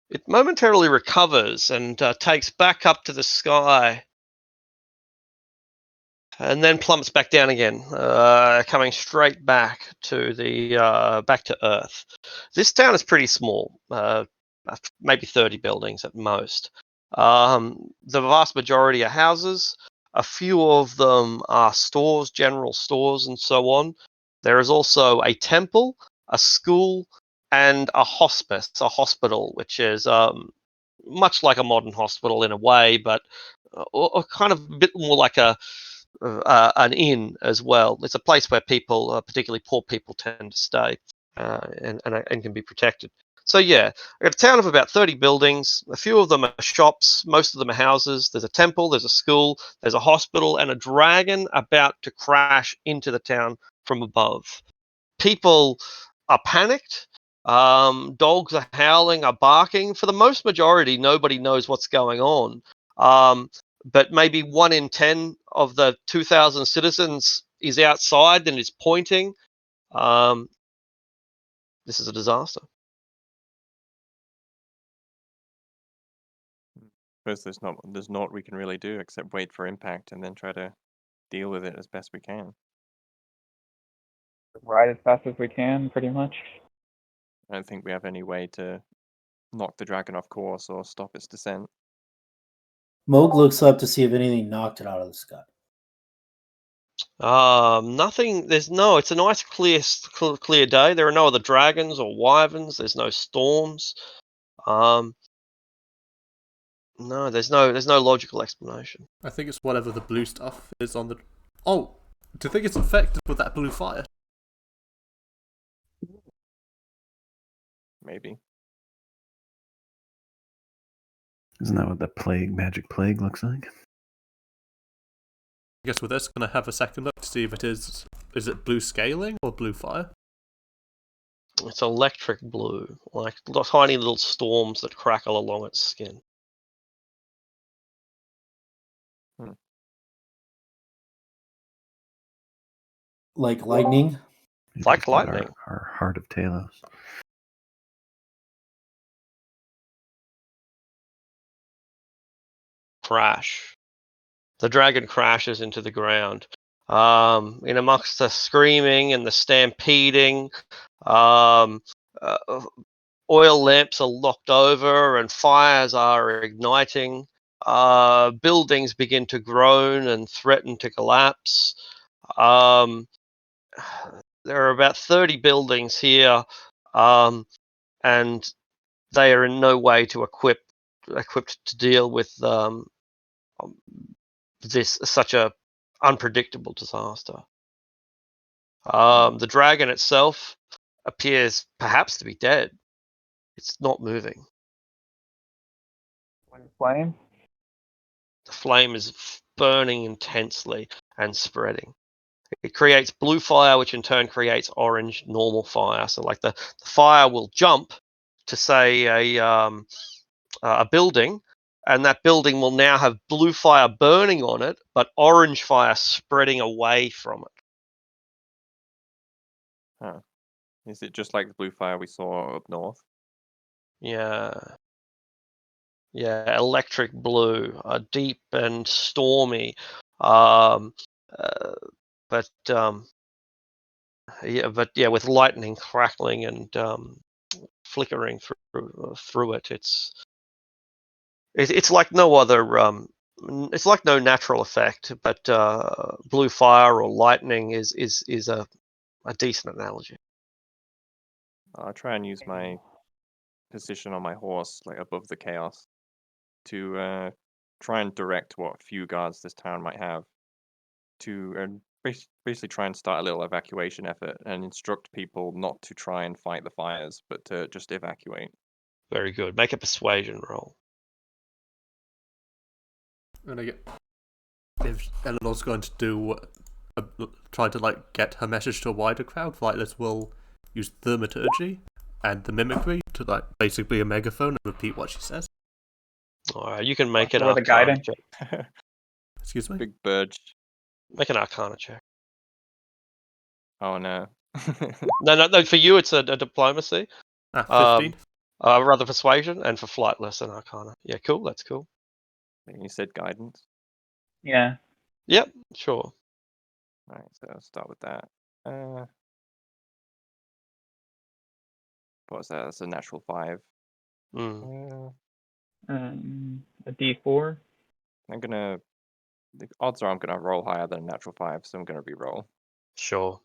It momentarily recovers and takes back up to the sky, and then plummets back down again, coming straight back to Earth. This town is pretty small, maybe 30 buildings at most. The vast majority are houses. A few of them are stores, general stores, and so on. There is also a temple, a school, and a hospital, which is much like a modern hospital in a way, but kind of a bit more like an inn as well. It's a place where people, particularly poor people, tend to stay and can be protected. So yeah, I got a town of about 30 buildings. A few of them are shops. Most of them are houses. There's a temple, there's a school, there's a hospital, and a dragon about to crash into the town from above. People are panicked. Dogs are howling, are barking. For the most majority, nobody knows what's going on. but maybe 1 in 10 of the 2,000 citizens is outside and is pointing. This is a disaster. First, there's not we can really do except wait for impact and then try to deal with it as best we can. Ride as fast as we can, pretty much. I don't think we have any way to knock the dragon off course or stop its descent. Moog looks up to see if anything knocked it out of the sky. Nothing. It's a nice clear day. There are no other dragons or wyverns. There's no storms. No, there's no logical explanation. I think it's whatever the blue stuff is on the. Oh, do you think it's affected with that blue fire? Maybe. Isn't that what the magic plague looks like? I guess with this, gonna have a second look to see if it is it blue scaling or blue fire? It's electric blue, like tiny little storms that crackle along its skin. Like lightning? Like lightning. Our heart of Talos. Crash. The dragon crashes into the ground. In amongst the screaming and the stampeding, oil lamps are knocked over and fires are igniting. Buildings begin to groan and threaten to collapse. There are about 30 buildings here, and they are in no way equipped to deal with such a unpredictable disaster. The dragon itself appears perhaps to be dead. It's not moving. Flame? The flame is burning intensely and spreading. It creates blue fire, which in turn creates orange normal fire. So, like the fire will jump to say a building, and that building will now have blue fire burning on it, but orange fire spreading away from it. Huh. Is it just like the blue fire we saw up north? Yeah. Yeah, electric blue, deep and stormy. But with lightning crackling and flickering through it. It's like no other. It's like no natural effect, but blue fire or lightning is a decent analogy. I'll try and use my position on my horse, like above the chaos, to try and direct what few guards this town might have to basically try and start a little evacuation effort and instruct people not to try and fight the fires, but to just evacuate. Very good. Make a persuasion roll. And I get if Eleanor's going to do try to get her message to a wider crowd, Flightless will use thaumaturgy and the mimicry to basically a megaphone and repeat what she says. All right, you can make an With a arcana guidance. check. Excuse me? Big bird. Make an arcana check. Oh no. No. For you, it's a diplomacy. 15. Rather persuasion, and for Flightless, an arcana. Yeah, cool. That's cool. You said guidance. Yeah. Yep, sure. Alright, so I'll start with that. What was that? That's a natural 5. Mm. A D4. The odds are I'm gonna roll higher than a natural 5, so I'm gonna re-roll. Sure.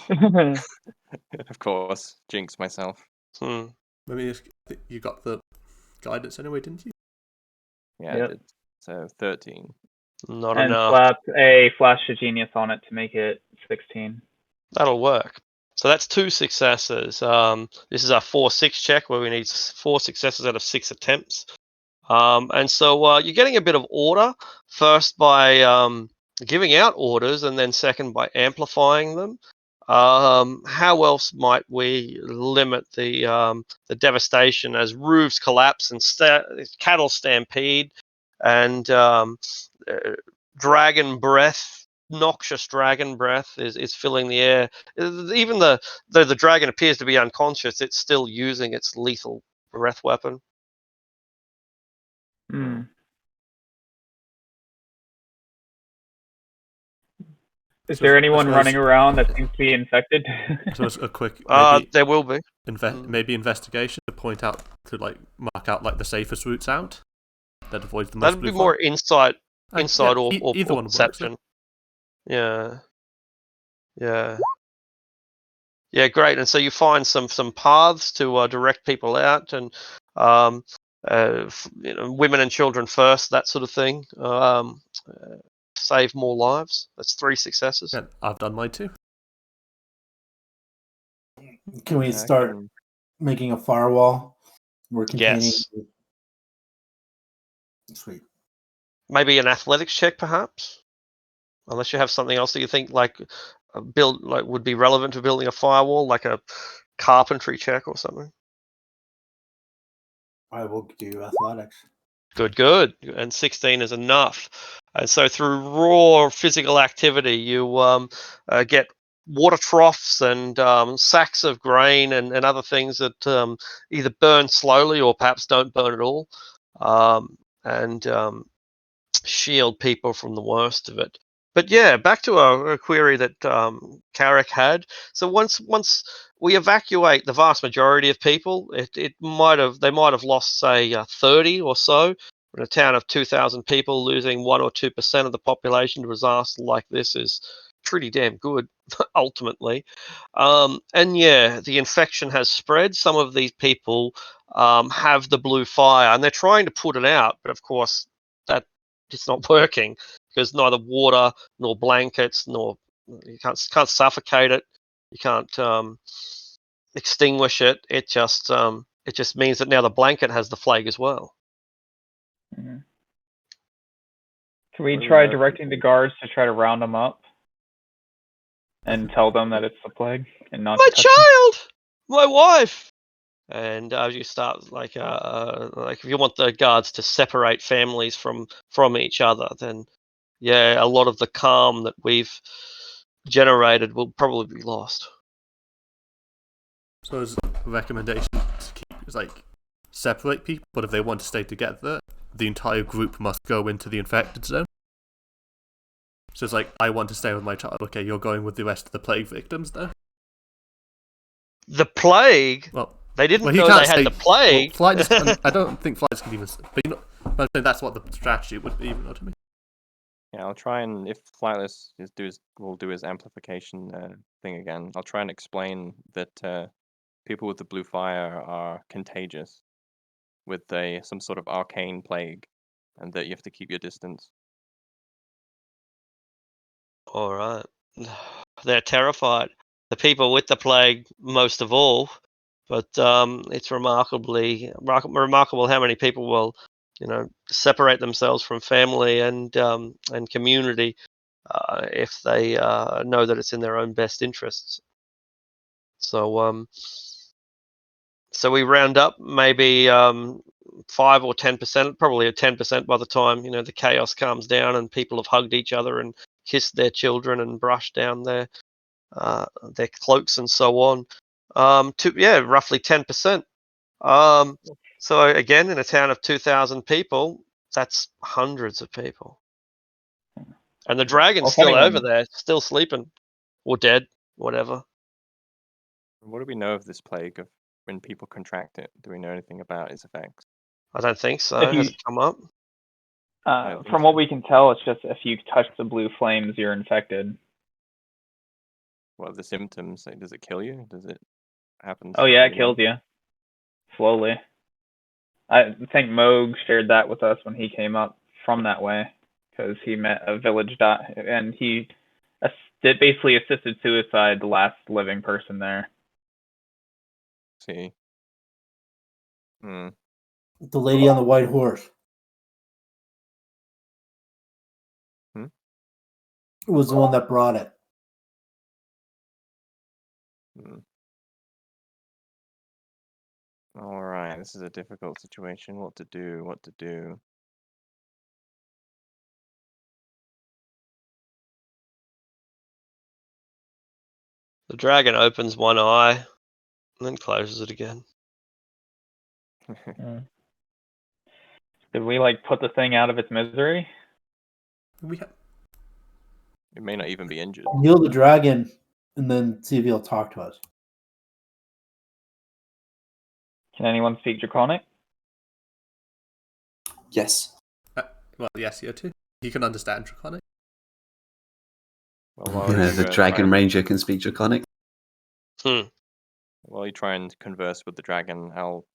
Of course, jinx myself. Maybe you got the guidance anyway, didn't you? Yeah, Yep. I did. So 13. Not and enough. slap a flash of genius on it to make it 16. That'll work. So that's 2 successes. This is our 4-6 check where we need 4 successes out of 6 attempts. And so you're getting a bit of order, first by giving out orders, and then second by amplifying them. How else might we limit the devastation as roofs collapse and cattle stampede and dragon breath, noxious dragon breath is filling the air. Even though the dragon appears to be unconscious, it's still using its lethal breath weapon. Hmm. Is So there I anyone suppose- running around that seems to be infected? So it's a quick maybe There will be. maybe investigation to point out to like mark out like the safest routes out that avoids the most That'd be blue more fire. insight, Yeah, or either one works. perception. Yeah. Yeah. Yeah, great. And so you find some paths to direct people out, and women and children first, that sort of thing. Save more lives. That's 3 successes. Yeah, I've done mine too. Can we I start can- making a firewall? We're containing. Yes. Sweet. Maybe an athletics check, perhaps, unless you have something else that you think would be relevant to building a firewall, like a carpentry check or something. I will do athletics. Good. And 16 is enough. And so through raw physical activity, you get water troughs and sacks of grain and other things that either burn slowly or perhaps don't burn at all, and shield people from the worst of it. But yeah, back to a query that Carrick had. So once we evacuate the vast majority of people, they might have lost, say, 30 or so. In a town of 2,000 people, losing 1 or 2% of the population to a disaster like this is pretty damn good, ultimately. And yeah, the infection has spread. Some of these people have the blue fire, and they're trying to put it out, but of course that it's not working because neither water nor blankets nor you can't suffocate it. You can't extinguish it. It just means that now the blanket has the plague as well. Mhm. Can we What do try know if directing the people- guards to try to round them up and tell them that it's the plague and not My to touch them? child, my wife. And you start like if you want the guards to separate families from each other, then yeah, a lot of the calm that we've generated will probably be lost. So as a recommendation to keep is like separate people, but if they want to stay together, the entire group must go into the infected zone. So it's like, I want to stay with my child. Okay, you're going with the rest of the plague victims then. The plague? Well, They didn't he know can't they had say- the plague. Well, flights, I don't think flights can even. But you know, I'm saying that's what the strategy would be. You know what I mean? Yeah, I'll try and if Flightless will do his amplification thing again. I'll try and explain that people with the blue fire are contagious with some sort of arcane plague, and that you have to keep your distance. All right. They're terrified. The people with the plague most of all. But it's remarkable how many people will, separate themselves from family and community if they know that it's in their own best interests. So we round up maybe 5 or 10%, probably a 10% by the time the chaos calms down and people have hugged each other and kissed their children and brushed down their cloaks and so on. Roughly 10%. So again, in a town of 2,000 people, that's hundreds of people. And the dragon's Well, if still over anyone- there, still sleeping or dead, whatever. What do we know of this plague? Of when people contract it, do we know anything about its effects? I don't think so. If you- Has it come up? I don't think From what so. we can tell, it's just if you touch the blue flames, you're infected. What are the symptoms? Like, does it kill you? Does it happen? Oh yeah, it slowly? kills you slowly. I think Moog shared that with us when he came up from that way because he met a village and he did basically assisted suicide, the last living person there. See. Hmm. The lady on the white horse. Hmm? Was the one that brought it. All right, this is a difficult situation. What to do? What to do? The dragon opens one eye and then closes it again. Did we like put the thing out of its misery? It may not even be injured. Heal the dragon, and then see if he'll talk to us. Can anyone speak Draconic? Yes. Well, yes, you too. He can understand Draconic. Well, while Yeah, you, the try dragon and- ranger can speak Draconic. While you try and converse with the dragon, I'll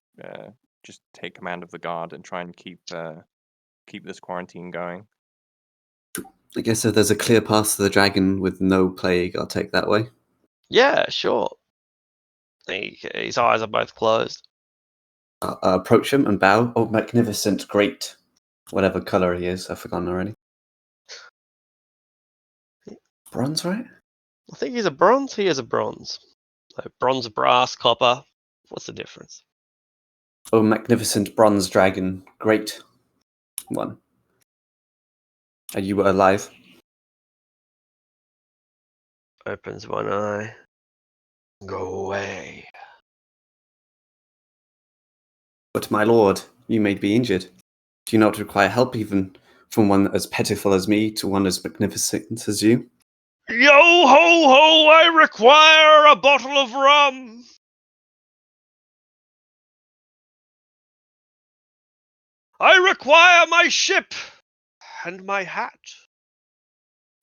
just take command of the guard and try and keep this quarantine going. I guess if there's a clear path to the dragon with no plague, I'll take that way. Yeah, sure. His eyes are both closed. Approach him and bow. Oh, magnificent, great. Whatever color he is, I've forgotten already. Bronze, right? I think he's a bronze. He is a bronze. So bronze, brass, copper. What's the difference? Oh, magnificent bronze dragon, great one. Are you alive? Opens one eye. Go away. But my lord, you may be injured. Do you not require help even from one as pitiful as me to one as magnificent as you? Yo ho ho! I require a bottle of rum. I require my ship and my hat.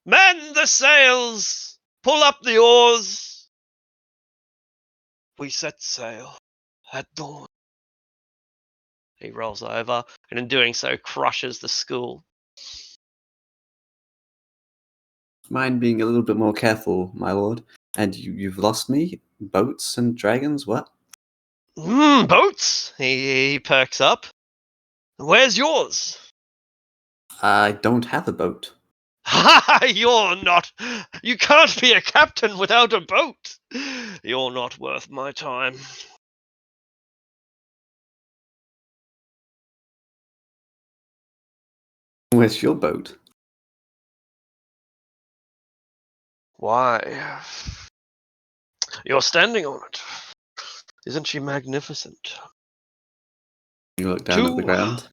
Man the sails! Pull up the oars! We set sail at dawn. He rolls over, and in doing so crushes the school. Mind being a little bit more careful, my lord. And you've lost me? Boats and dragons, what? Boats? He perks up. Where's yours? I don't have a boat. Ha! You're not. You can't be a captain without a boat. You're not worth my time. Where's your boat? Why? You're standing on it. Isn't she magnificent? You look down at the ground.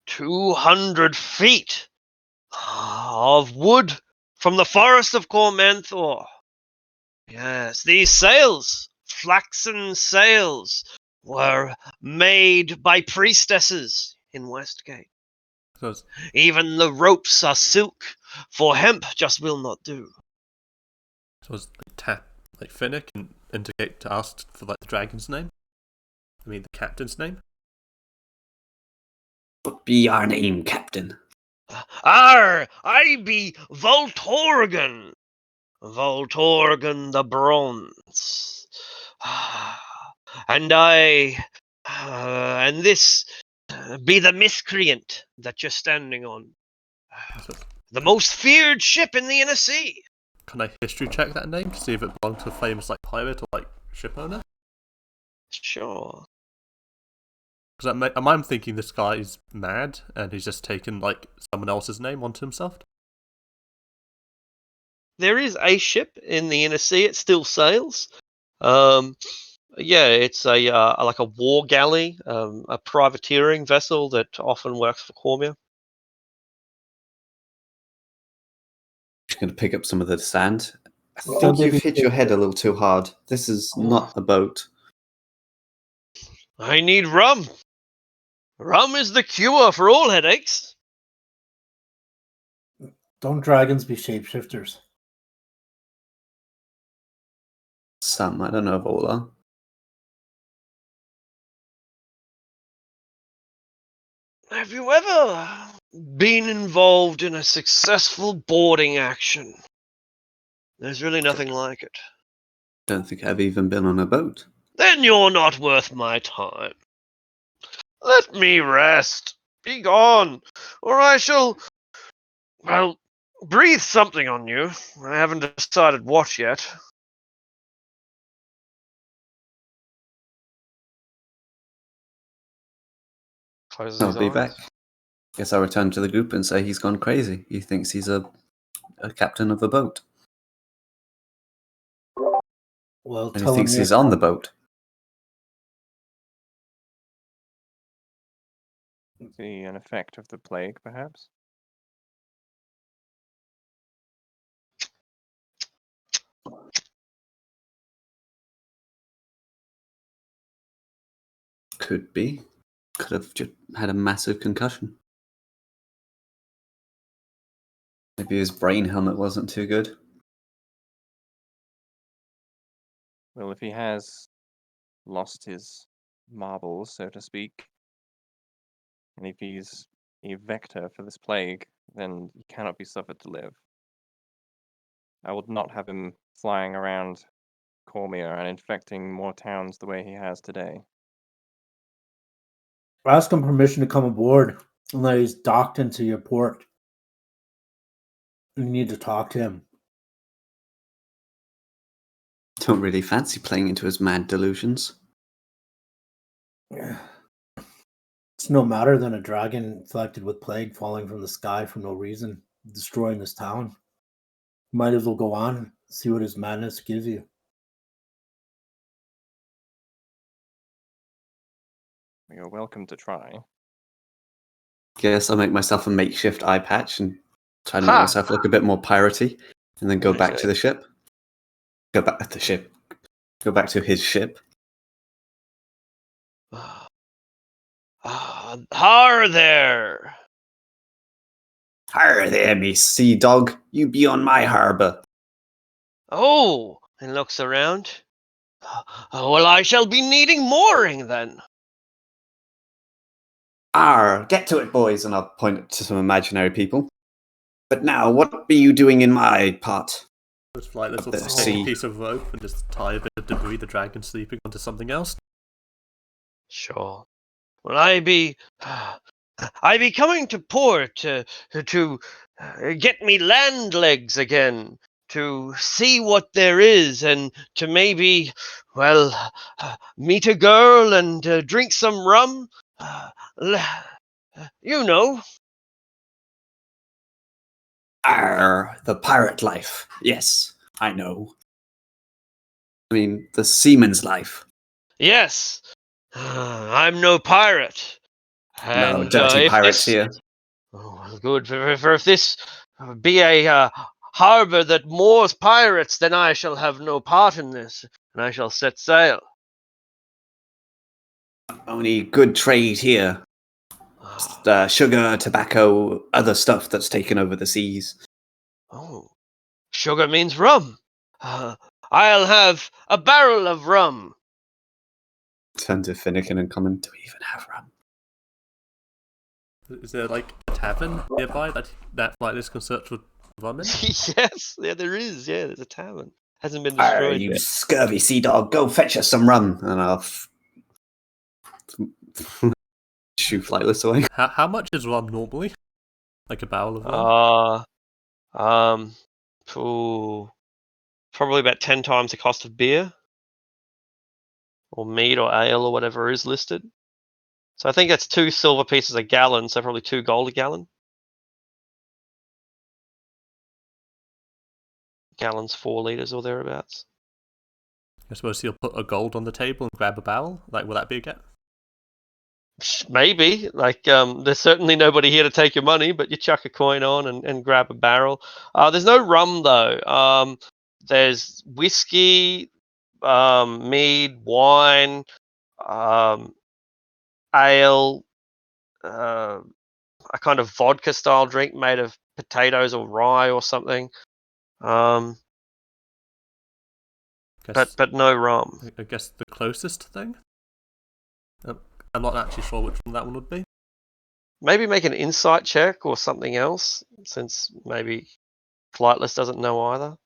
200 feet of wood from the forest of Cormanthor. Yes, these sails, flaxen sails, were made by priestesses in Westgate. So it's, Even the ropes are silk, for hemp just will not do. so it's tap like Finnick and indicate to ask for like the dragon's name. I mean the captain's name. What be our name, Captain? Arr, I be Voltorgan. Voltorgan the Bronze. And and this be the miscreant that you're standing on. So The most feared ship in the inner sea. can I history check that name to see if it belonged to a famous like pirate or like ship owner? Sure. Because I'm thinking this guy is mad and he's just taken like someone else's name onto himself. There is a ship in the inner sea. It still sails. Yeah, it's a like a war galley, a privateering vessel that often works for Cormier. Just going to pick up some of the sand. I Well, think maybe you've hit your head a little too hard. This is not a boat. I need rum. Rum is the cure for all headaches. Don't dragons be shapeshifters? Some, I don't know if all are. Have you ever been involved in a successful boarding action? There's really nothing like it. Don't think I've even been on a boat. Then you're not worth my time. Let me rest. Be gone, or I shall, well, breathe something on you. I haven't decided what yet. Closes I'll his be eyes. back. Guess I'll return to the group and say he's gone crazy. He thinks he's a captain of a boat. Well, And he tell him thinks he's on the boat. See an effect of the plague, perhaps? Could be. Could have just had a massive concussion. Maybe his brain helmet wasn't too good. Well, if he has lost his marbles, so to speak, and if he's a vector for this plague, then he cannot be suffered to live. I would not have him flying around Cormier and infecting more towns the way he has today. Ask him permission to come aboard unless he's docked into your port. You need to talk to him. Don't really fancy playing into his mad delusions. It's no matter than a dragon infected with plague falling from the sky for no reason, destroying this town. Might as well go on, see what his madness gives you. You're welcome to try. Guess I'll make myself a makeshift eye patch and try to make Ha! myself look a bit more piratey, and then go Very back good. to the ship. Go back to the ship. Go back to his ship. Har there! Har there, me sea dog. You be on my harbour. Oh, and looks around. Well, I shall be needing mooring then. Arr, get to it, boys, and I'll point to some imaginary people. But now, what be you doing in my part? Just like this The little sea. sticky piece of rope and just tie a bit of debris, the dragon sleeping onto something else. Sure. Well, I be coming to port to get me land legs again, to see what there is, and to maybe, well, meet a girl and drink some rum. You know. Arr, the pirate life. Yes, I know. I mean, the seaman's life. Yes, I'm no pirate. No And dirty if pirates this, here. oh, well, good. For if this be a harbor that moors pirates, then I shall have no part in this, and I shall set sail. Only good trade here. Sugar, tobacco, other stuff that's taken over the seas. Oh, sugar means rum. I'll have a barrel of rum. Turn to Finnegan and comment, do we even have rum? Is there like a tavern nearby that like this can search for rum in? Yes, yeah, there is. Yeah, there's a tavern. Hasn't been Arr, destroyed you yet. scurvy sea dog, go fetch us some rum. And I'll shoo Flightless away. How much is rum normally? Like a barrel of rum? Probably about 10 times the cost of beer, or mead, or ale, or whatever is listed. So I think that's 2 silver pieces a gallon, so probably 2 gold a gallon. Gallons, 4 liters or thereabouts. I suppose you'll put a gold on the table and grab a barrel. Like, will that be a get? Maybe. Like, there's certainly nobody here to take your money, but you chuck a coin on and grab a barrel. There's no rum though. There's whiskey, mead, wine, ale, a kind of vodka style drink made of potatoes or rye or something. But no rum. I guess the closest thing? I'm not actually sure which one that one would be. Maybe make an insight check or something else, since maybe Flightless doesn't know either.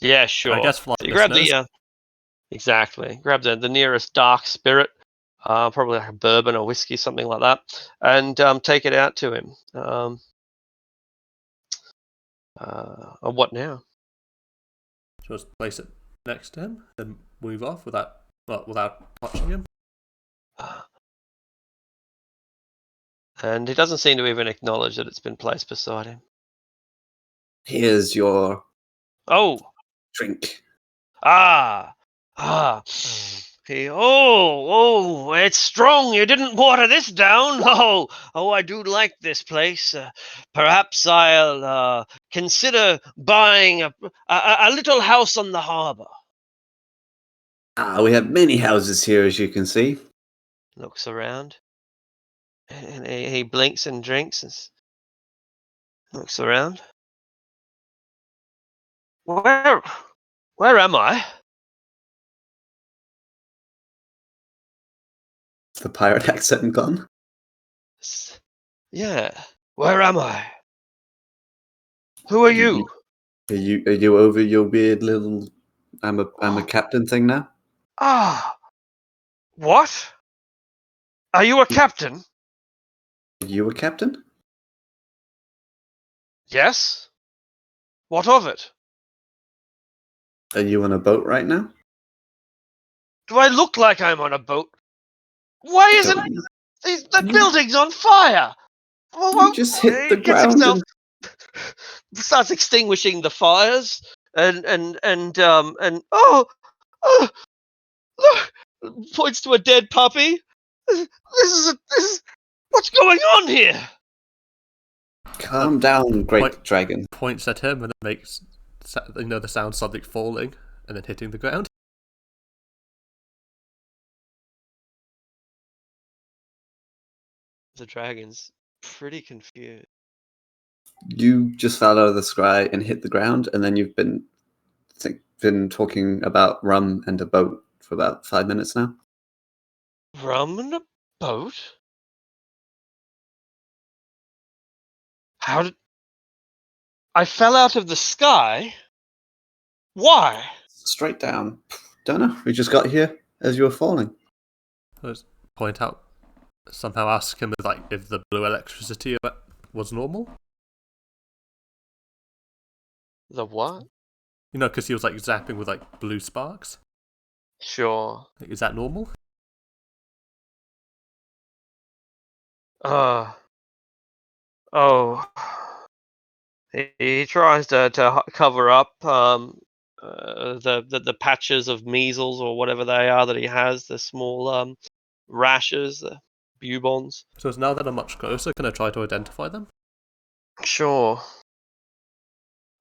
Yeah, sure. I guess So you Flightless grab knows. the exactly. Grab the nearest dark spirit, probably like a bourbon or whiskey, something like that, and take it out to him. What now? Just place it next to him, then move off with that Well, without touching him. And he doesn't seem to even acknowledge that it's been placed beside him. Here's your Oh! drink. Ah! It's strong. You didn't water this down. Oh, I do like this place. Perhaps I'll consider buying a little house on the harbor. We have many houses here, as you can see. Looks around. And he blinks and drinks and looks around. Where am I? The pirate accent gone. Yeah. Where am I? Who are you? Are you over your weird little I'm a captain thing now? Ah. What? Are you a captain? Are you a captain? Yes. What of it? Are you on a boat right now? Do I look like I'm on a boat? Why isn't the You- building's on fire? You just hit the He gets ground himself, and starts extinguishing the fires, and oh, look, points to a dead puppy. This is what's going on here? calm down, great Point- dragon. Points at him and then makes the sound something falling and then hitting the ground. The dragon's pretty confused. You just fell out of the sky and hit the ground, and then you've been talking about rum and a boat for about 5 minutes now. Rum and a boat? How did I fell out of the sky? Why? Straight down. Don't know. We just got here as you were falling. Let's point out, somehow ask him if the blue electricity was normal. The what? Because he was zapping with blue sparks. Sure. Is that normal? Oh. He tries to cover up the patches of measles or whatever they are that he has, the small rashes, the bubons. So now that I'm much closer, can I try to identify them? Sure.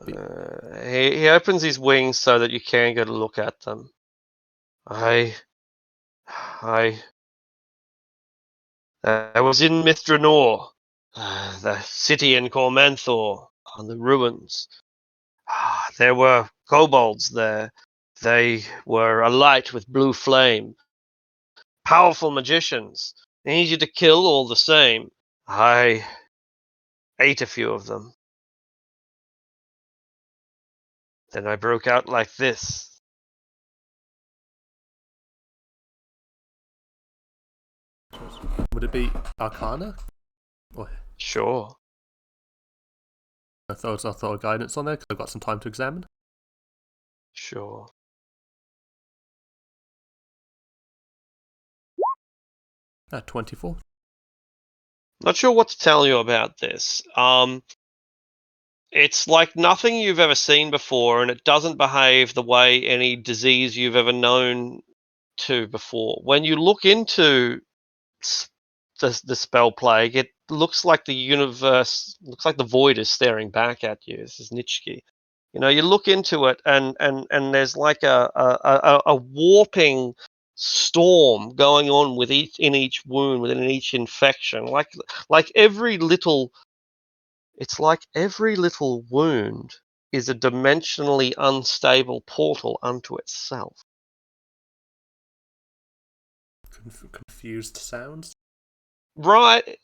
He opens his wings so that you can get a look at them. I was in Mithranor, the city in Cormanthor, on the ruins. There were kobolds there. They were alight with blue flame. Powerful magicians. Easy to kill all the same. I ate a few of them. Then I broke out like this. Would it be Arcana? Or Sure. I'll throw a guidance on there because I've got some time to examine. Sure. 24. Not sure what to tell you about this. It's like nothing you've ever seen before, and it doesn't behave the way any disease you've ever known to before. When you look into the spell plague, it looks like the universe, looks like the void is staring back at you. This is Nitschke. You look into it, and there's like a warping storm going on in each wound, within each infection. It's like every little wound is a dimensionally unstable portal unto itself. Confused sounds. Right.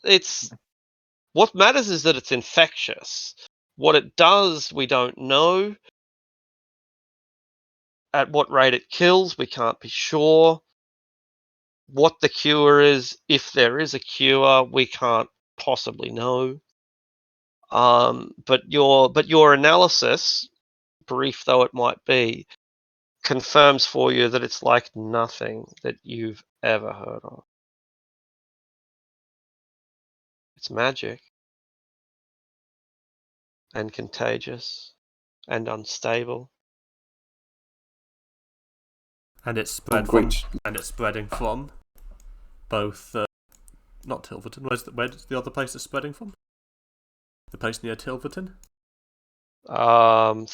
What matters is that it's infectious. What it does, we don't know. At what rate it kills, we can't be sure. What the cure is, if there is a cure, we can't possibly know. But your analysis, brief though it might be, confirms for you that it's like nothing that you've ever heard of. It's magic and contagious and unstable. And it's Oh, great. spreading from both. Not Tilverton. Where's the other place it's spreading from? The place near Tilverton. Thornvale.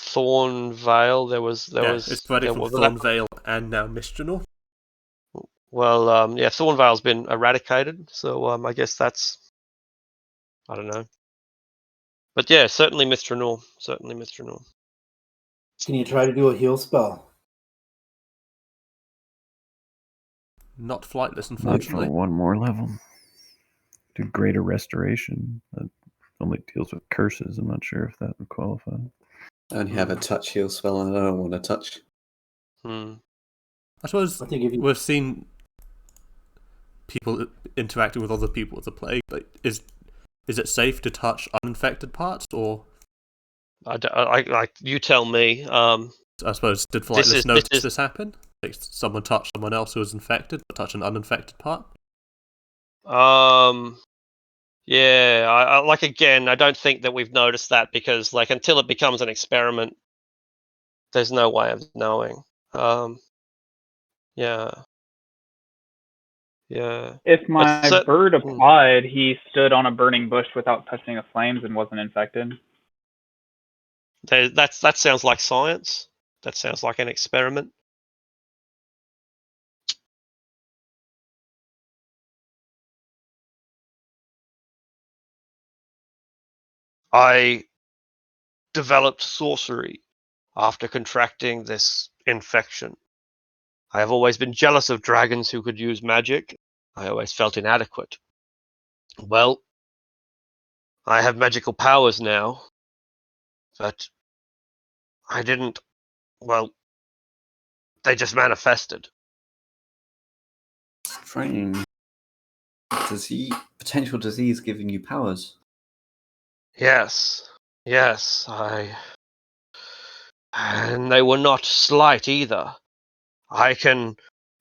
It's spreading from Thornvale and now Mistranor. Well, Thornvale's been eradicated, so I guess that's, I don't know. But yeah, certainly Mistranor. Can you try to do a heal spell? Not flightless, Not unfortunately. for one more level. Do greater restoration. That only deals with curses. I'm not sure if that would qualify. I only have a touch heal spell and I don't want to touch. Hmm. I suppose I think if you we've seen people interacting with other people with the plague. Like, is it safe to touch uninfected parts, or You tell me. I suppose did Flightless notice this happen? Like someone touched someone else who was infected, but touch an uninfected part. Yeah. I don't think that we've noticed that because until it becomes an experiment, there's no way of knowing. Yeah. If my bird Hmm. applied, he stood on a burning bush without touching the flames and wasn't infected. That sounds like science. That sounds like an experiment. I developed sorcery after contracting this infection. I have always been jealous of dragons who could use magic. I always felt inadequate. Well, I have magical powers now, but I didn't. Well, they just manifested. Strange. Potential disease giving you powers? Yes, and they were not slight either. I can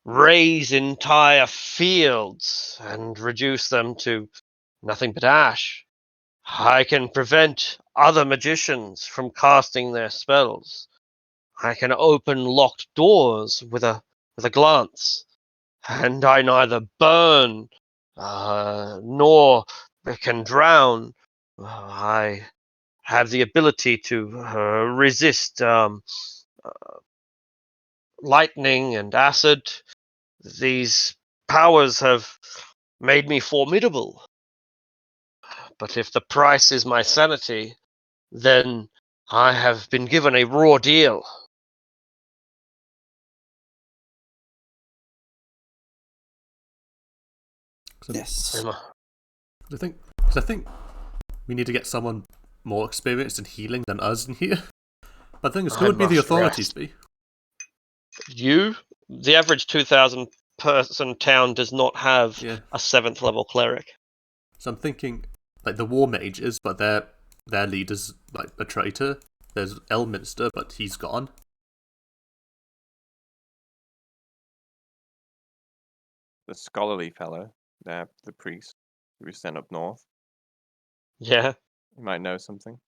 raise entire fields and reduce them to nothing but ash. I can prevent other magicians from casting their spells. I can open locked doors with a glance, and I neither burn nor can drown. I have the ability to resist lightning and acid. These powers have made me formidable. But if the price is my sanity, then I have been given a raw deal. Yes. I think we need to get someone more experienced in healing than us in here. But the thing is, who would be the authorities be? The average 2,000 person town does not have a 7th level cleric. So I'm thinking, like the war mages, but their leader's like a traitor. There's Elminster, but he's gone. The scholarly fellow, the priest who was sent up north. Yeah. He might know something.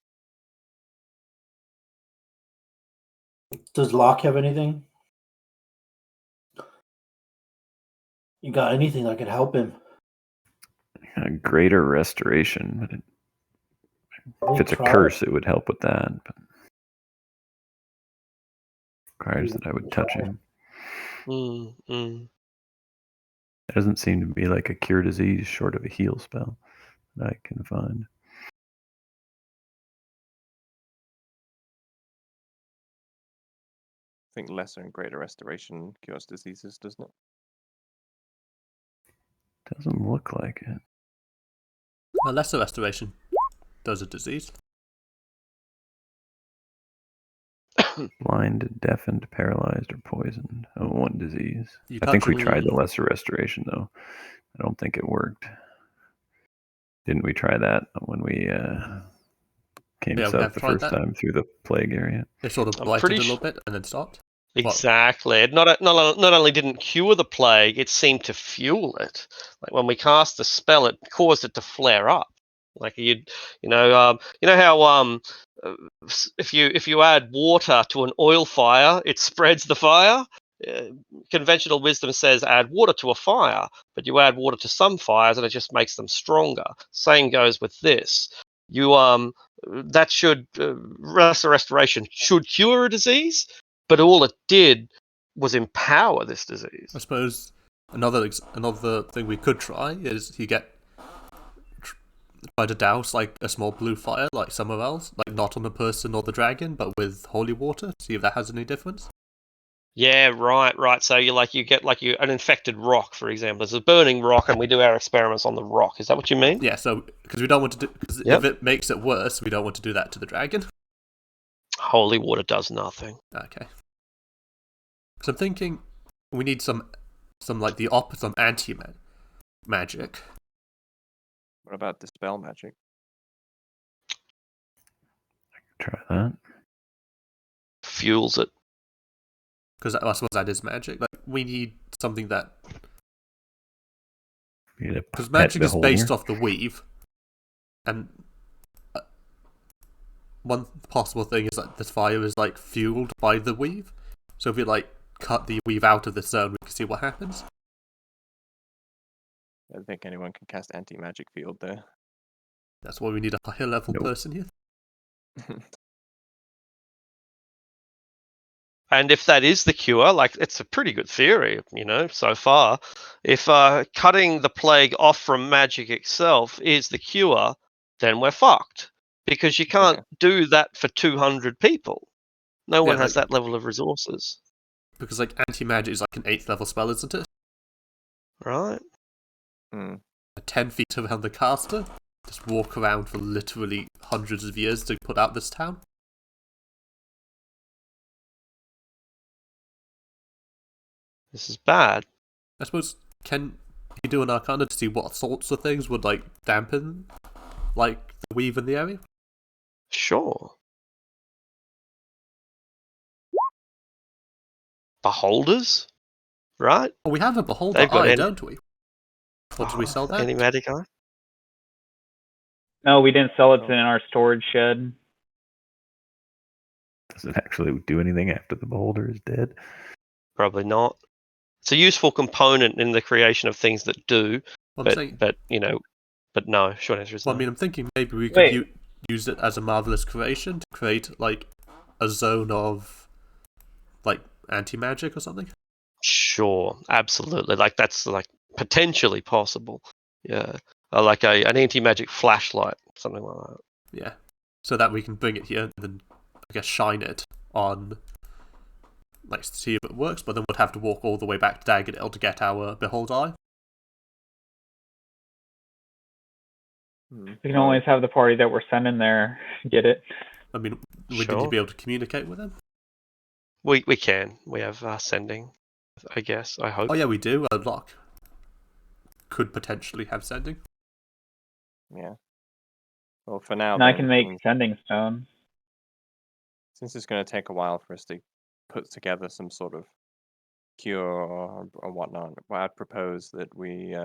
Does Locke have anything? You got anything that could help him? A greater restoration. But if it's a curse, it would help with that. But requires that I would touch him. There doesn't seem to be like a cure disease short of a heal spell that I can find. I think lesser and greater restoration cures diseases, doesn't it? Doesn't look like it. A lesser restoration does a disease. Blind, deafened, paralyzed, or poisoned. Oh, one disease. I think we tried the lesser restoration, though. I don't think it worked. Didn't we try that when we came south the first time through the plague area? It sort of blighted a little bit and then stopped. Exactly. It not only didn't cure the plague, it seemed to fuel it. Like when we cast the spell, it caused it to flare up. Like you know how if you add water to an oil fire, it spreads the fire. Conventional wisdom says add water to a fire, but you add water to some fires and it just makes them stronger. Same goes with this. You that should restoration should cure a disease, but all it did was empower this disease. I suppose another thing we could try is try to douse like a small blue fire like somewhere else, like not on the person or the dragon, but with holy water. See if that has any difference. Yeah, right. So you get an infected rock, for example. There's a burning rock, and we do our experiments on the rock. Is that what you mean? Yeah. So because we don't want to do, because if it makes it worse, we don't want to do that to the dragon. Holy water does nothing. Okay. Because I'm thinking we need some like the opposite, some anti-magic. What about dispel magic? Try that. Fuels it. Because I suppose that is magic. Like we need something that, because magic is based off the weave, and one possible thing is that this fire is like fueled by the weave. So if we like cut the weave out of the zone, we can see what happens. I don't think anyone can cast anti-magic field there. That's why we need a higher level person here. And if that is the cure, like it's a pretty good theory, so far. If cutting the plague off from magic itself is the cure, then we're fucked. Because you can't do that for 200 people. No one has that level of resources. Because like anti-magic is like an 8th level spell, isn't it? Right. 10 feet around the caster, just walk around for literally hundreds of years to put out this town. This is bad. I suppose, can you do an arcana to see what sorts of things would like dampen like the weave in the area? Sure. Beholders? Right? Oh, we have a beholder eye, don't we? Or did we sell that? Any magic eye? No, we didn't sell it in our storage shed. Does it actually do anything after the beholder is dead? Probably not. It's a useful component in the creation of things that do, but no. Short answer is no. I mean, I'm thinking maybe we could use it as a marvelous creation to create like a zone of like anti-magic or something. Sure, absolutely. Like that's like potentially possible. Yeah, like an anti-magic flashlight, something like that. Yeah, so that we can bring it here and then I guess shine it on, like to see if it works. But then we'd have to walk all the way back to Daggerdale to get our behold eye. We can always have the party that we're sending there get it. I mean, would you be able to communicate with them? We can. We have sending, I guess. I hope. Oh yeah, we do. Lock could potentially have sending. Yeah. Well, for now. And I can make sending stone. Since it's going to take a while for us to put together some sort of cure or whatnot, I'd propose that we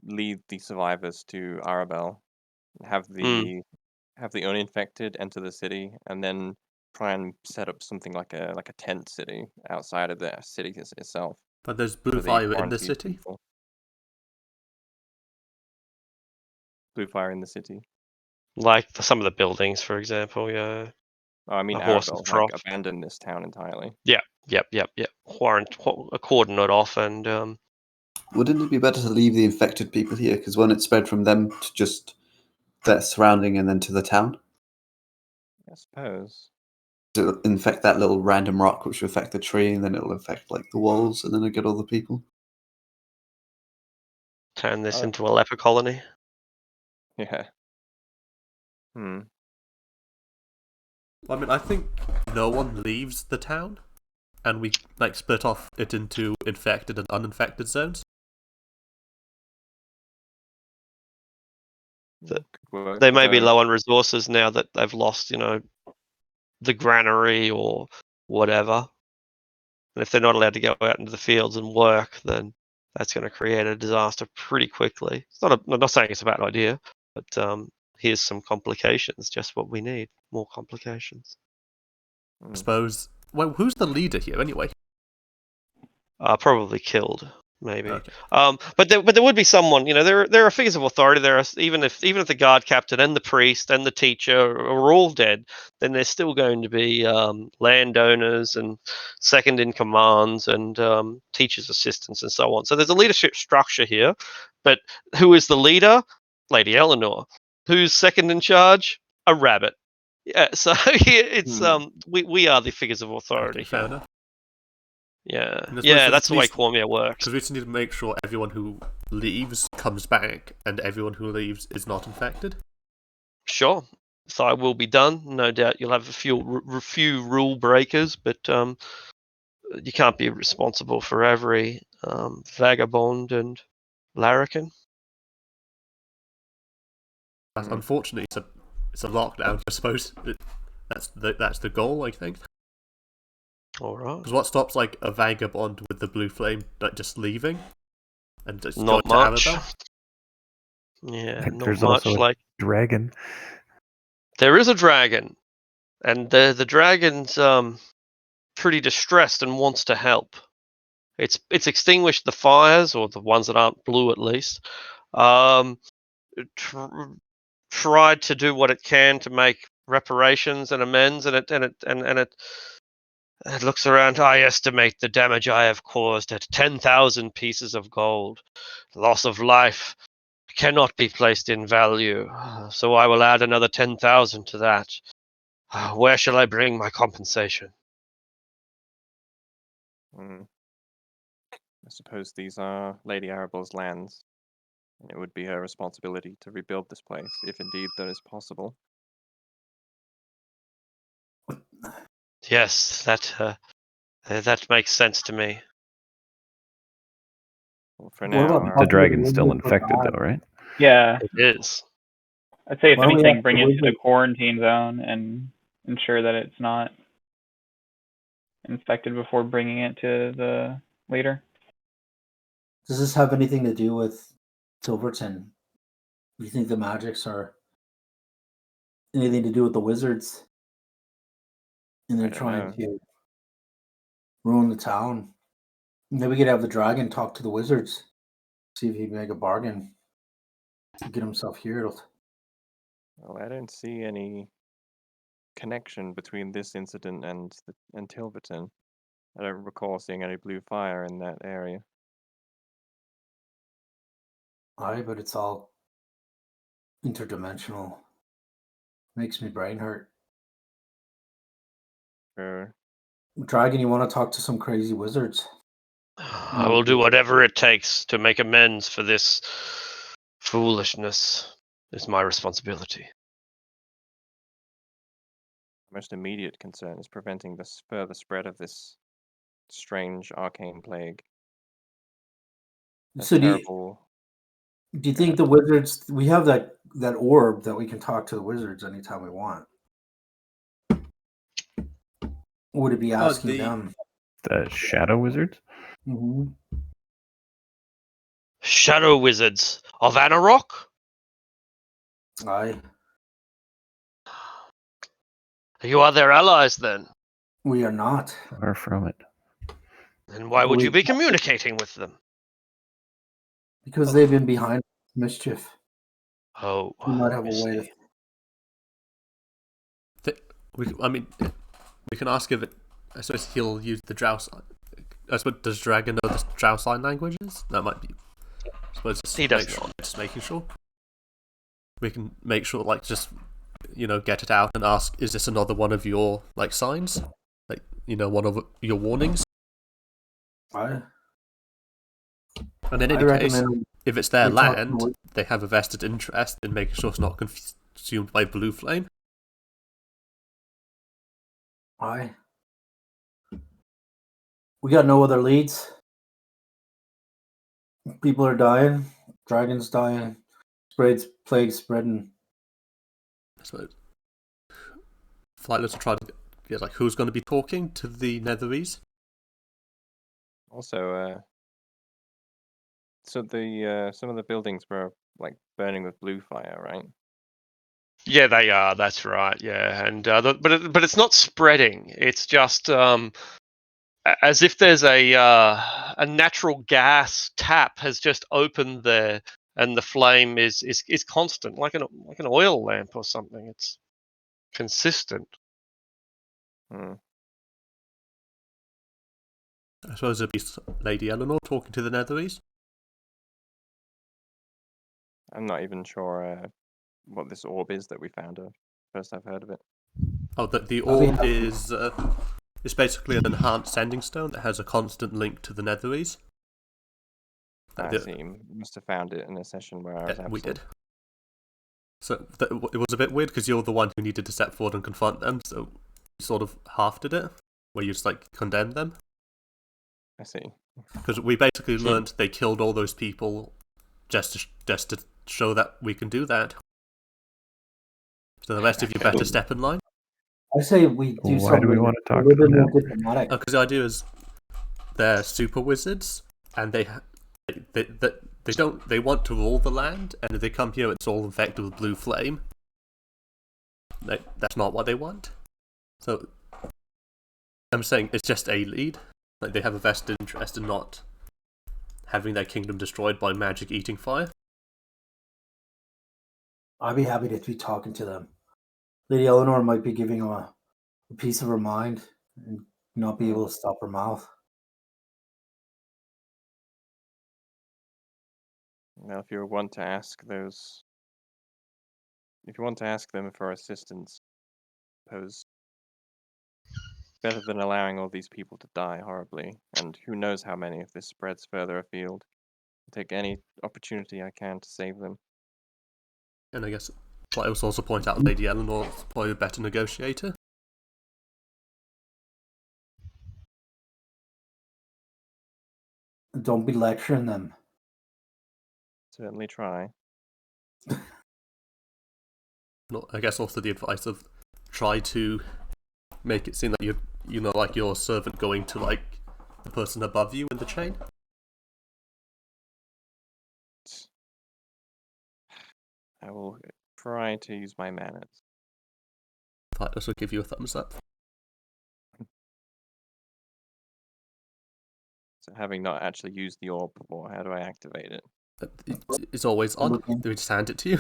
lead the survivors to Arabelle, have the uninfected enter the city, and then try and set up something like a tent city outside of the city itself. But there's blue fire in the city. People. Blue fire in the city. Like some of the buildings, for example, yeah. Oh, I mean, Arabelle, like abandon this town entirely. Yep. Cordon it off and. Wouldn't it be better to leave the infected people here? Because when it spread from them to just that surrounding and then to the town? I suppose. To infect that little random rock, which will affect the tree, and then it'll affect like the walls, and then it'll get all the people. Turn this into a leper colony. Yeah. I mean, I think no one leaves the town, and we like split off it into infected and uninfected zones. They may be low on resources now that they've lost, the granary or whatever. And if they're not allowed to go out into the fields and work, then that's going to create a disaster pretty quickly. I'm not saying it's a bad idea, but here's some complications. Just what we need. More complications. I suppose. Well, who's the leader here anyway? Probably killed, maybe. Okay. But there would be someone. There are figures of authority. There are even if the guard captain and the priest and the teacher are all dead, then there's still going to be landowners and second in commands and teachers' assistants and so on. So there's a leadership structure here. But who is the leader? Lady Eleanor. Who's second in charge? A rabbit. Yeah. So it's we are the figures of authority. Okay, fair enough. Yeah, that's the way Cormier works. Because we just need to make sure everyone who leaves comes back, and everyone who leaves is not infected. Sure, so I will be done. No doubt you'll have a few rule breakers, but you can't be responsible for every vagabond and larrikin. Unfortunately, it's a lockdown. I suppose that's the goal. I think. All right. Because what stops like a vagabond with the blue flame just leaving and just not going much. To Arabelle? Yeah, not There's much. Also a dragon. There is a dragon, and the dragon's pretty distressed and wants to help. It's extinguished the fires, or the ones that aren't blue at least. Tried to do what it can to make reparations and amends, and it looks around. I estimate the damage I have caused at 10,000 pieces of gold. Loss of life cannot be placed in value, so I will add another 10,000 to that. Where shall I bring my compensation? I suppose these are Lady Arabelle's lands, and it would be her responsibility to rebuild this place, if indeed that is possible. Yes, that makes sense to me. Well, for now, the dragon's still infected, though, right? Yeah, it is. I'd say if anything, bring it to the quarantine zone and ensure that it's not infected before bringing it to the leader. Does this have anything to do with Silverton? Do you think the magics are anything to do with the wizards? And they're trying to ruin the town. Maybe we could have the dragon talk to the wizards, see if he can make a bargain to get himself healed. Well, I don't see any connection between this incident and Tilverton. I don't recall seeing any blue fire in that area. Aye, but it's all interdimensional. Makes me brain hurt. Sure. Dragon, you want to talk to some crazy wizards? I will do whatever it takes to make amends for this foolishness. It's my responsibility. Most immediate concern is preventing the further spread of this strange arcane plague. So do you think the wizards? We have that orb that we can talk to the wizards anytime we want. Would it be asking them? The shadow wizards? Mm-hmm. Shadow wizards of Anarok? Aye. You are their allies, then? We are not. Far from it. Then why would you be communicating with them? Because they've been behind mischief. Oh, we might have a way to. We can ask if it. I suppose he'll use the drow sign. I suppose does dragon know the drow sign languages? That might be. I suppose he does not. Just making sure. We can make sure, get it out and ask: is this another one of your signs? One of your warnings? Aye. And in any case, if it's their land, they have a vested interest in making sure it's not consumed by blue flame. Aye. We got no other leads. People are dying. Dragons dying. Plague spreading. I suppose. Flightless will try to get who's going to be talking to the Netherese? Also, so the some of the buildings were like burning with blue fire, right? Yeah, they are. That's right. Yeah, and but it's not spreading. It's just as if there's a natural gas tap has just opened there, and the flame is constant, like an oil lamp or something. It's consistent. Hmm. I suppose it'd be Lady Eleanor talking to the Netherese. I'm not even sure what this orb is that we found. First I've heard of it. Oh, the I'll be orb happy. is it's basically an enhanced sending stone that has a constant link to the Netherese. I see. Must have found it in a session where I was We absent. did. So it was a bit weird because you're the one who needed to step forward and confront them, so you sort of half did it, where you just like condemned them. I see. Because we basically learned they killed all those people just to show that we can do that. So the rest of you better step in line. I say we do Why do something we a want to talk to little bit them more now? diplomatic. Because the idea is they're super wizards, and they want to rule the land, and if they come here, it's all infected with blue flame. That's not what they want. So I'm saying it's just a lead. Like they have a vested interest in not having their kingdom destroyed by magic eating fire. I'd be happy to be talking to them. Lady Eleanor might be giving them a piece of her mind and not be able to stop her mouth. Now, if you want to ask them for assistance, suppose better than allowing all these people to die horribly, and who knows how many if this spreads further afield. I'll take any opportunity I can to save them. And I guess I would also point out Lady Eleanor's probably a better negotiator. Don't be lecturing them. Certainly try. I guess also the advice of try to make it seem like you're like your servant going to like the person above you in the chain. I will try to use my manners. I also give you a thumbs up. So having not actually used the orb before, how do I activate it? It's always on. They just hand it to you.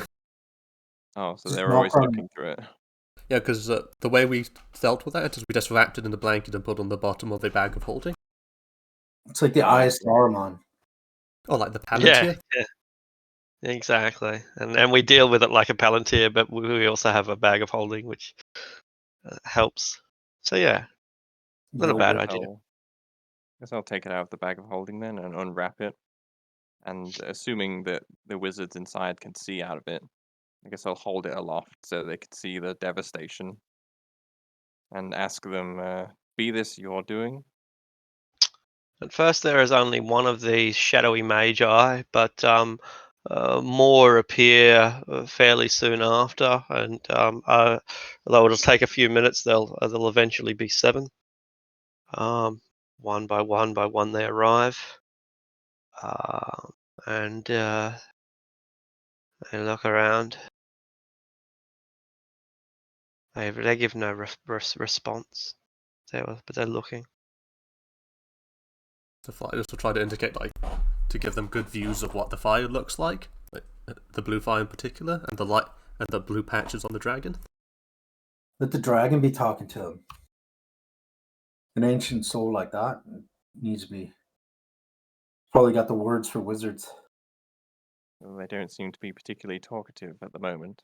Oh, so Just they're knock always on looking through it. Yeah, because the way we dealt with that is we just wrapped it in a blanket and put it on the bottom of a bag of holding. It's like the Eye of Saruman. Oh, like the Yeah, Palantir? yeah, exactly. And we deal with it like a Palantir, but we also have a bag of holding, which helps. So yeah, not a bad idea. Guess I'll take it out of the bag of holding then and unwrap it. And assuming that the wizards inside can see out of it, I guess I'll hold it aloft so they can see the devastation. And ask them, be this your doing? At first, there is only one of these shadowy magi, but more appear fairly soon after, and although it'll take a few minutes, there'll eventually be 7. One by one they arrive, and they look around. They give no response. But they're looking. The fighters will try to indicate, like, to give them good views of what the fire looks like the blue fire in particular, and the light and the blue patches on the dragon. Let the dragon be talking to him. An ancient soul like that needs to be. Probably got the words for wizards. Well, they don't seem to be particularly talkative at the moment.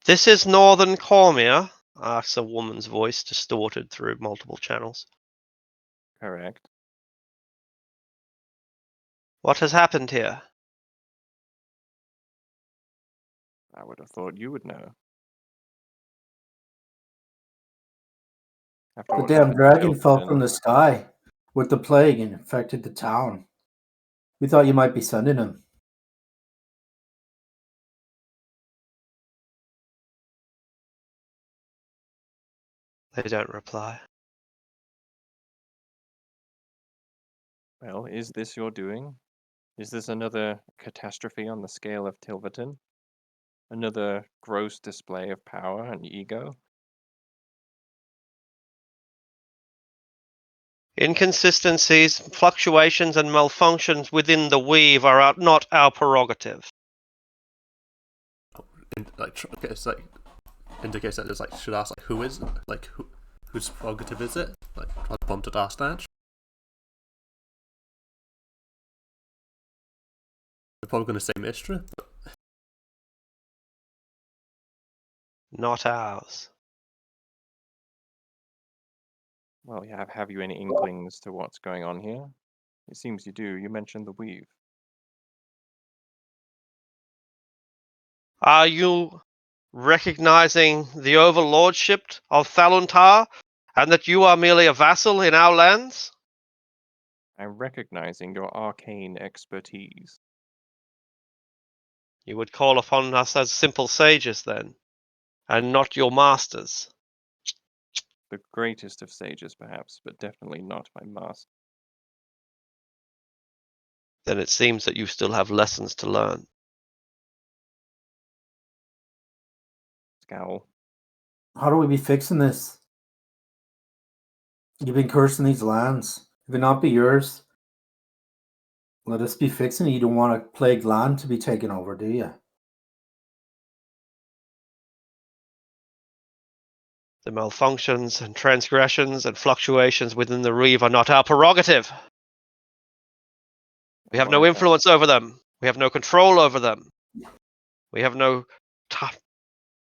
This is Northern Cormia, asks a woman's voice, distorted through multiple channels. Correct. What has happened here? I would have thought you would know. After The what damn happened to dragon fell Ilfriden, from the sky with the plague and infected the town. We thought you might be sending him. They don't reply. Well, is this your doing? Is this another catastrophe on the scale of Tilverton? Another gross display of power and ego? Inconsistencies, fluctuations, and malfunctions within the weave are not our prerogative. It's like indicates that there's should ask who is whose prerogative is it? Try to prompt at our stance. They're probably going to say Mistra. Not ours. Well, have you any inklings to what's going on here? It seems you do. You mentioned the weave. Are you recognizing the overlordship of Thaluntar, and that you are merely a vassal in our lands? I'm recognizing your arcane expertise. You would call upon us as simple sages, then, and not your masters. The greatest of sages, perhaps, but definitely not my master. Then it seems that you still have lessons to learn. Scowl. How do we be fixing this? You've been cursing these lands. If it not be yours, let us be fixing it. You don't want a plagued land to be taken over, do you? The malfunctions and transgressions and fluctuations within the Reeve are not our prerogative. We have Why no is that? influence over them. We have no control over them. We have no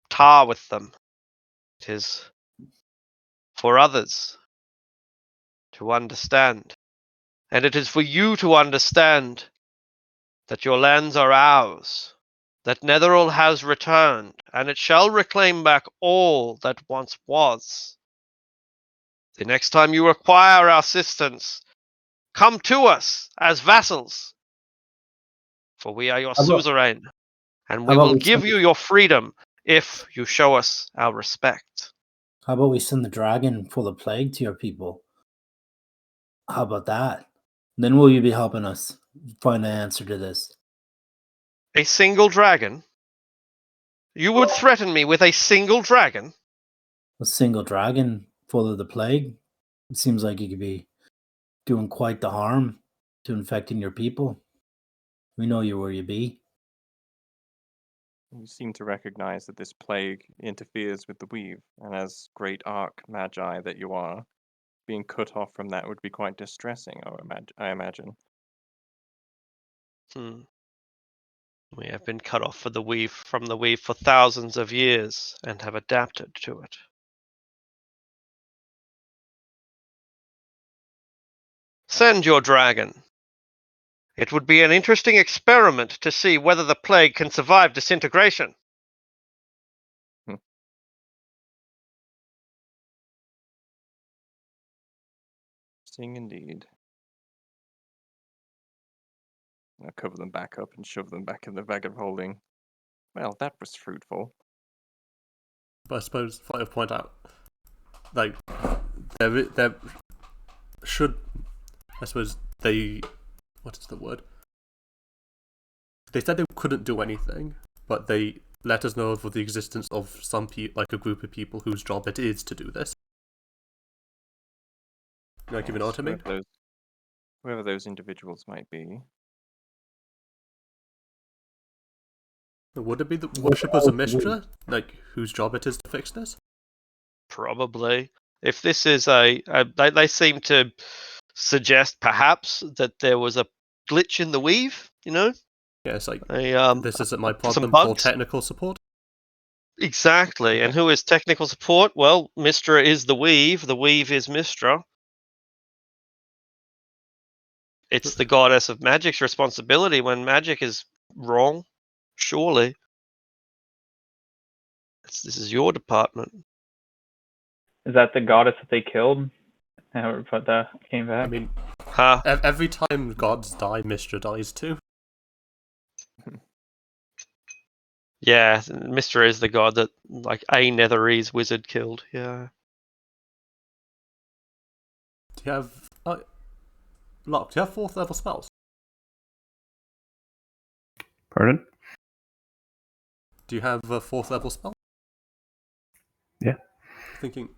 tar with them. It is for others to understand. And it is for you to understand that your lands are ours, that Netheril has returned, and it shall reclaim back all that once was. The next time you require our assistance, come to us as vassals, for we are your suzerain, and we will give you your freedom if you show us our respect. How about we send the dragon full of plague to your people? How about that? Then will you be helping us find the answer to this? A single dragon? You would threaten me with a single dragon? A single dragon full of the plague? It seems like you could be doing quite the harm to infecting your people. We know you where you be. You seem to recognize that this plague interferes with the weave, and as great arc magi that you are, being cut off from that would be quite distressing, I imagine. We have been cut off from the weave for thousands of years and have adapted to it. Send your dragon. It would be an interesting experiment to see whether the plague can survive disintegration. Interesting indeed. I'll cover them back up and shove them back in the bag of holding. Well, that was fruitful. But I suppose, if I point out, there should, I suppose what is the word? They said they couldn't do anything, but they let us know of the existence of some a group of people whose job it is to do this. Like, you know what I mean? Whoever those individuals might be. Would it be the worshippers of Mistra, whose job it is to fix this? Probably. If this is they seem to suggest perhaps that there was a glitch in the weave, Yeah, it's this isn't my problem, call technical support. Exactly. And who is technical support? Well, Mistra is the weave is Mistra. It's the goddess of magic's responsibility when magic is wrong, surely. This is your department. Is that the goddess that they killed? But that came back. I mean, every time gods die, Mistra dies too. Yeah, Mistra is the god that a Netherese wizard killed. Yeah. Do you have? Locke, do you have 4th level spells? Pardon? Do you have a 4th level spell? Yeah. Thinking,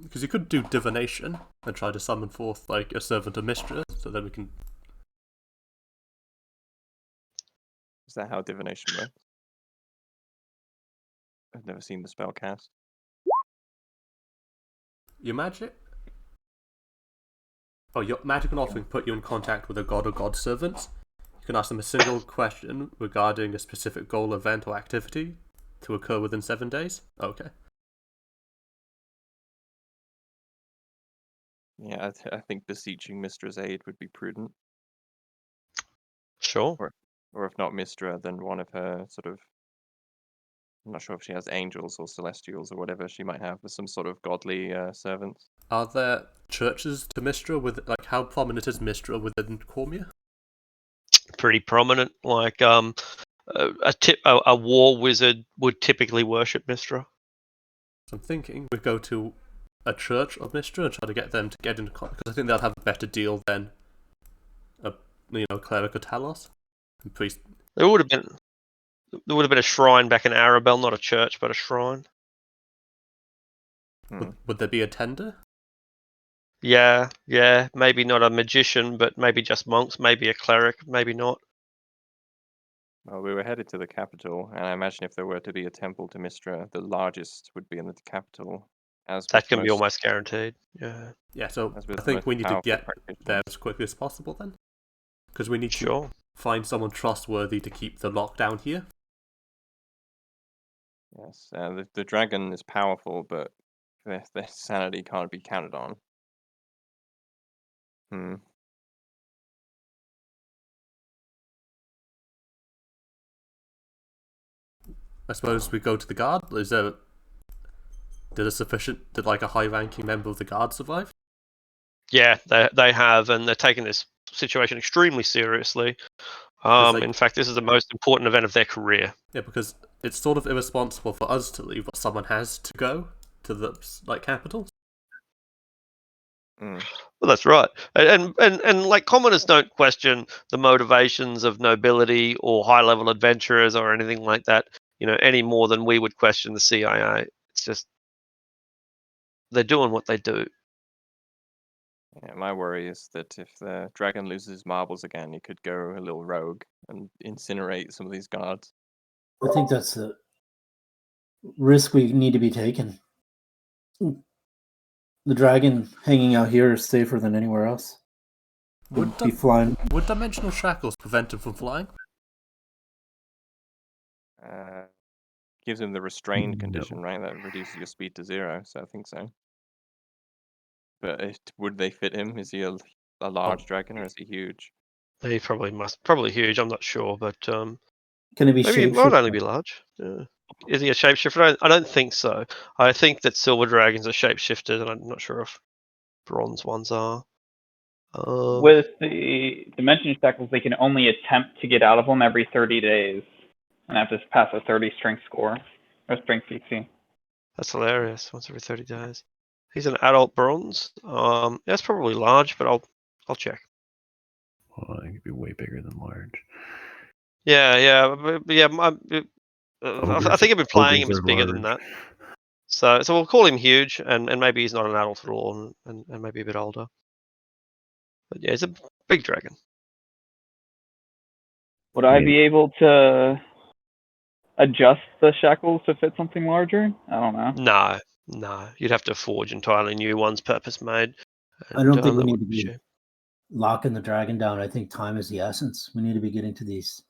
because you could do divination and try to summon forth like a servant of mistress, so then we can. Is that how divination works? I've never seen the spell cast. Your magic. Oh, your magic can often put you in contact with a god or god servants. You can ask them a single question regarding a specific goal, event, or activity to occur within 7 days. Okay. Yeah, I think beseeching Mistra's aid would be prudent. Sure. Or if not Mistra, then one of her sort of. I'm not sure if she has angels or celestials or whatever she might have, but some sort of godly servants. Are there churches to Mistra with how prominent is Mistra within Cormier? Pretty prominent. Like a war wizard would typically worship Mistra. So I'm thinking we go to a church of Mistra and try to get them to get into contact, because I think they'll have a better deal than a cleric or Talos. And priest. There would have been a shrine back in Arabelle, not a church, but a shrine. Would there be a tender? Yeah. Maybe not a magician, but maybe just monks. Maybe a cleric. Maybe not. Well, we were headed to the capital, and I imagine if there were to be a temple to Mistra, the largest would be in the capital. That can be almost guaranteed. Yeah. Yeah, so as with I think we need to get there practitioners. as quickly as possible then. Because we need Sure. to find someone trustworthy to keep the lockdown here. Yes, the dragon is powerful, but their sanity can't be counted on. I suppose we go to the guard. Did a high-ranking member of the guard survive? Yeah, they have, and they're taking this situation extremely seriously. In fact, this is the most important event of their career. Yeah, because it's sort of irresponsible for us to leave, but someone has to go to the capital. Well, that's right, and like commoners don't question the motivations of nobility or high-level adventurers or anything like that, any more than we would question the CIA. It's just they're doing what they do. Yeah, my worry is that if the dragon loses marbles again, he could go a little rogue and incinerate some of these guards. I think that's the risk we need to be taking. The dragon hanging out here is safer than anywhere else. Would be flying. Would dimensional shackles prevent him from flying? Gives him the restrained condition, right? That reduces your speed to 0, so I think so. But would they fit him? Is he a large dragon, or is he huge? He probably huge. I'm not sure, but Can it be maybe it might only be large. Yeah. Is he a shapeshifter? I don't think so. I think that silver dragons are shapeshifters, and I'm not sure if bronze ones are. With the dimension shackles, they can only attempt to get out of them every 30 days, and have to pass a 30 strength score or strength DC. That's hilarious. Once every 30 days. He's an adult bronze. That's probably large, but I'll check. Well, it could be way bigger than large. Yeah. I think I've been playing him as bigger than that. So we'll call him huge, and maybe he's not an adult at all, and maybe a bit older. But yeah, he's a big dragon. Would I be able to adjust the shackles to fit something larger? I don't know. No. You'd have to forge entirely new ones, purpose made. I don't think we need to be locking the dragon down. I think time is the essence. We need to be getting to these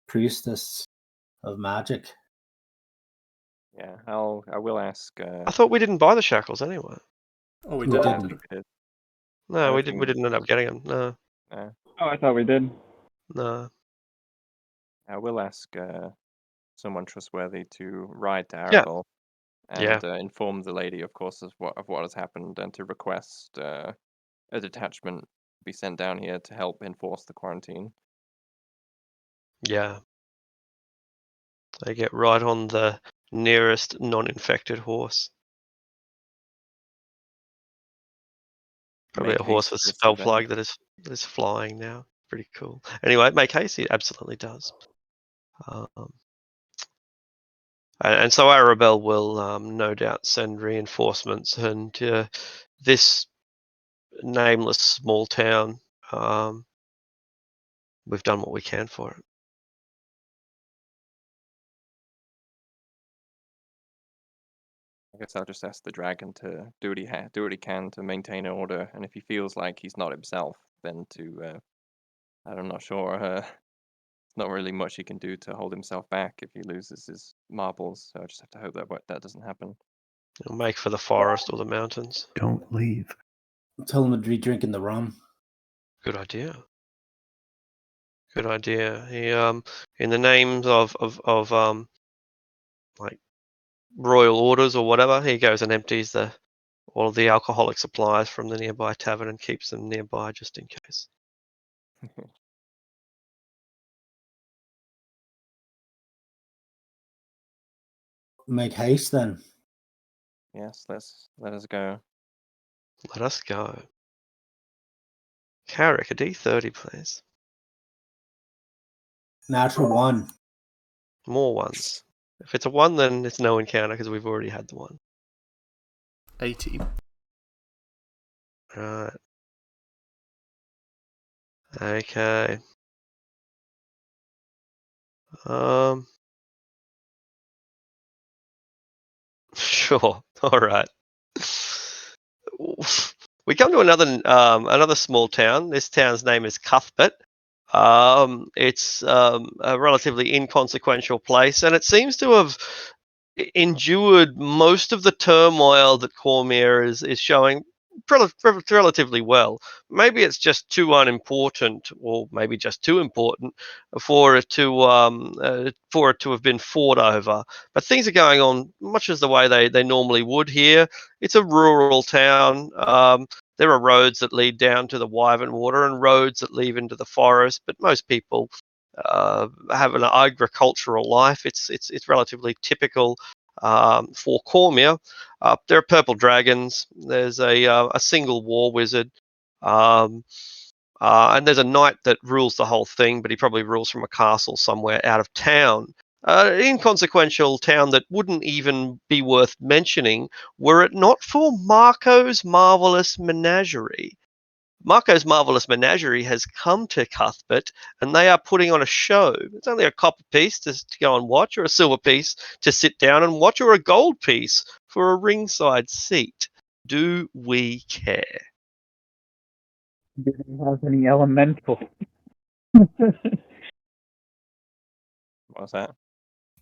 priestess of magic. Yeah, I will ask. I thought we didn't buy the shackles anyway. Oh, we did. No, we didn't end up getting them. No. Oh, I thought we did. No. I will ask someone trustworthy to ride to Arabelle and inform the lady, of course, of what has happened, and to request a detachment be sent down here to help enforce the quarantine. Yeah. They get right on the nearest non-infected horse. Probably make a horse haste with this spell event. plug that is flying now. Pretty cool. Anyway, make haste. It absolutely does. And so Arabelle will no doubt send reinforcements, and this nameless small town, we've done what we can for it. I guess I'll just ask the dragon to do what he can to maintain order, and if he feels like he's not himself, then I'm not sure. Not really much he can do to hold himself back if he loses his marbles. So I just have to hope that doesn't happen. He'll make for the forest or the mountains. Don't leave. Tell him to be drinking the rum. Good idea. Good idea. He in the names of like royal orders or whatever, he goes and empties all of the alcoholic supplies from the nearby tavern and keeps them nearby just in case. Make haste then. Yes, let us go. Let us go. Carrick, a D30, please. Natural 1. More ones. If it's a 1, then it's no encounter because we've already had the 1. 18. Right. Okay. Sure. All right. We come to another small town. This town's name is Cuthbert. It's a relatively inconsequential place, and it seems to have endured most of the turmoil that Cormier is showing relatively well. Maybe it's just too unimportant, or maybe just too important for it to have been fought over. But things are going on much as the way they normally would here. It's a rural town. There are roads that lead down to the Wyvern Water and roads that lead into the forest, but most people have an agricultural life. It's relatively typical for Cormier. There are purple dragons. There's a single war wizard, and there's a knight that rules the whole thing, but he probably rules from a castle somewhere out of town. Inconsequential town that wouldn't even be worth mentioning were it not for Marco's Marvelous Menagerie. Marco's Marvelous Menagerie has come to Cuthbert, and they are putting on a show. It's only a copper piece to go and watch, or a silver piece to sit down and watch, or a gold piece for a ringside seat. Do we care? Do they have any elemental? What's that?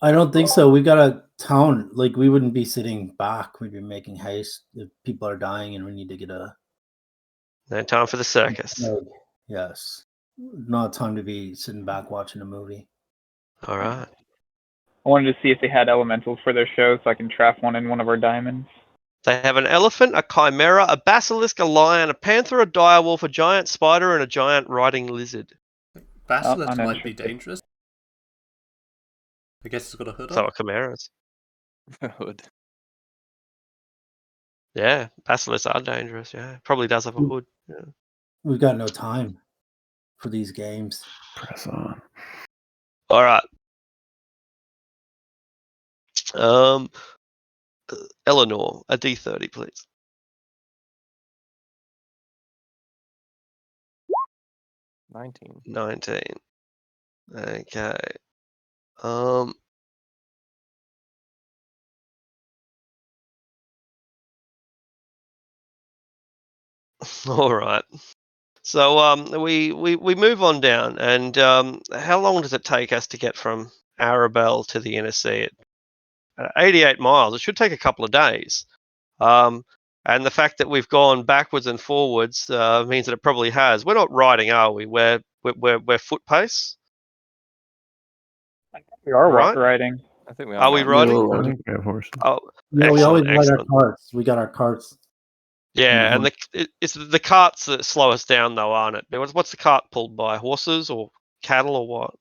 I don't think so. We got a town. Like, we wouldn't be sitting back. We'd be making haste if people are dying and we need to get a. No time for the circus. Like, yes. Not time to be sitting back watching a movie. All right. I wanted to see if they had elementals for their show so I can trap one in one of our diamonds. They have an elephant, a chimera, a basilisk, a lion, a panther, a direwolf, a giant spider, and a giant riding lizard. Basilisk might be uninterested. dangerous. I guess it's got a hood So on. are chimeras. Hood. Yeah, basilisks are dangerous. Yeah, probably does have a hood. Yeah. We've got no time for these games. Press on. All right. Eleanor, a D30, please. 19. 19. Okay. All right. So we move on down, and how long does it take us to get from Arabelle to the inner sea? 88 miles. It should take a couple of days. And the fact that we've gone backwards and forwards means that it probably has. We're not riding, are we? We're foot pace. We are Right? riding. I think we Are we riding? I think we have horses. Oh, Yeah, we always excellent, ride our excellent. carts. We got our carts. Yeah, and it's the carts that slow us down, though, aren't it? What's the cart pulled by? Horses or cattle or what?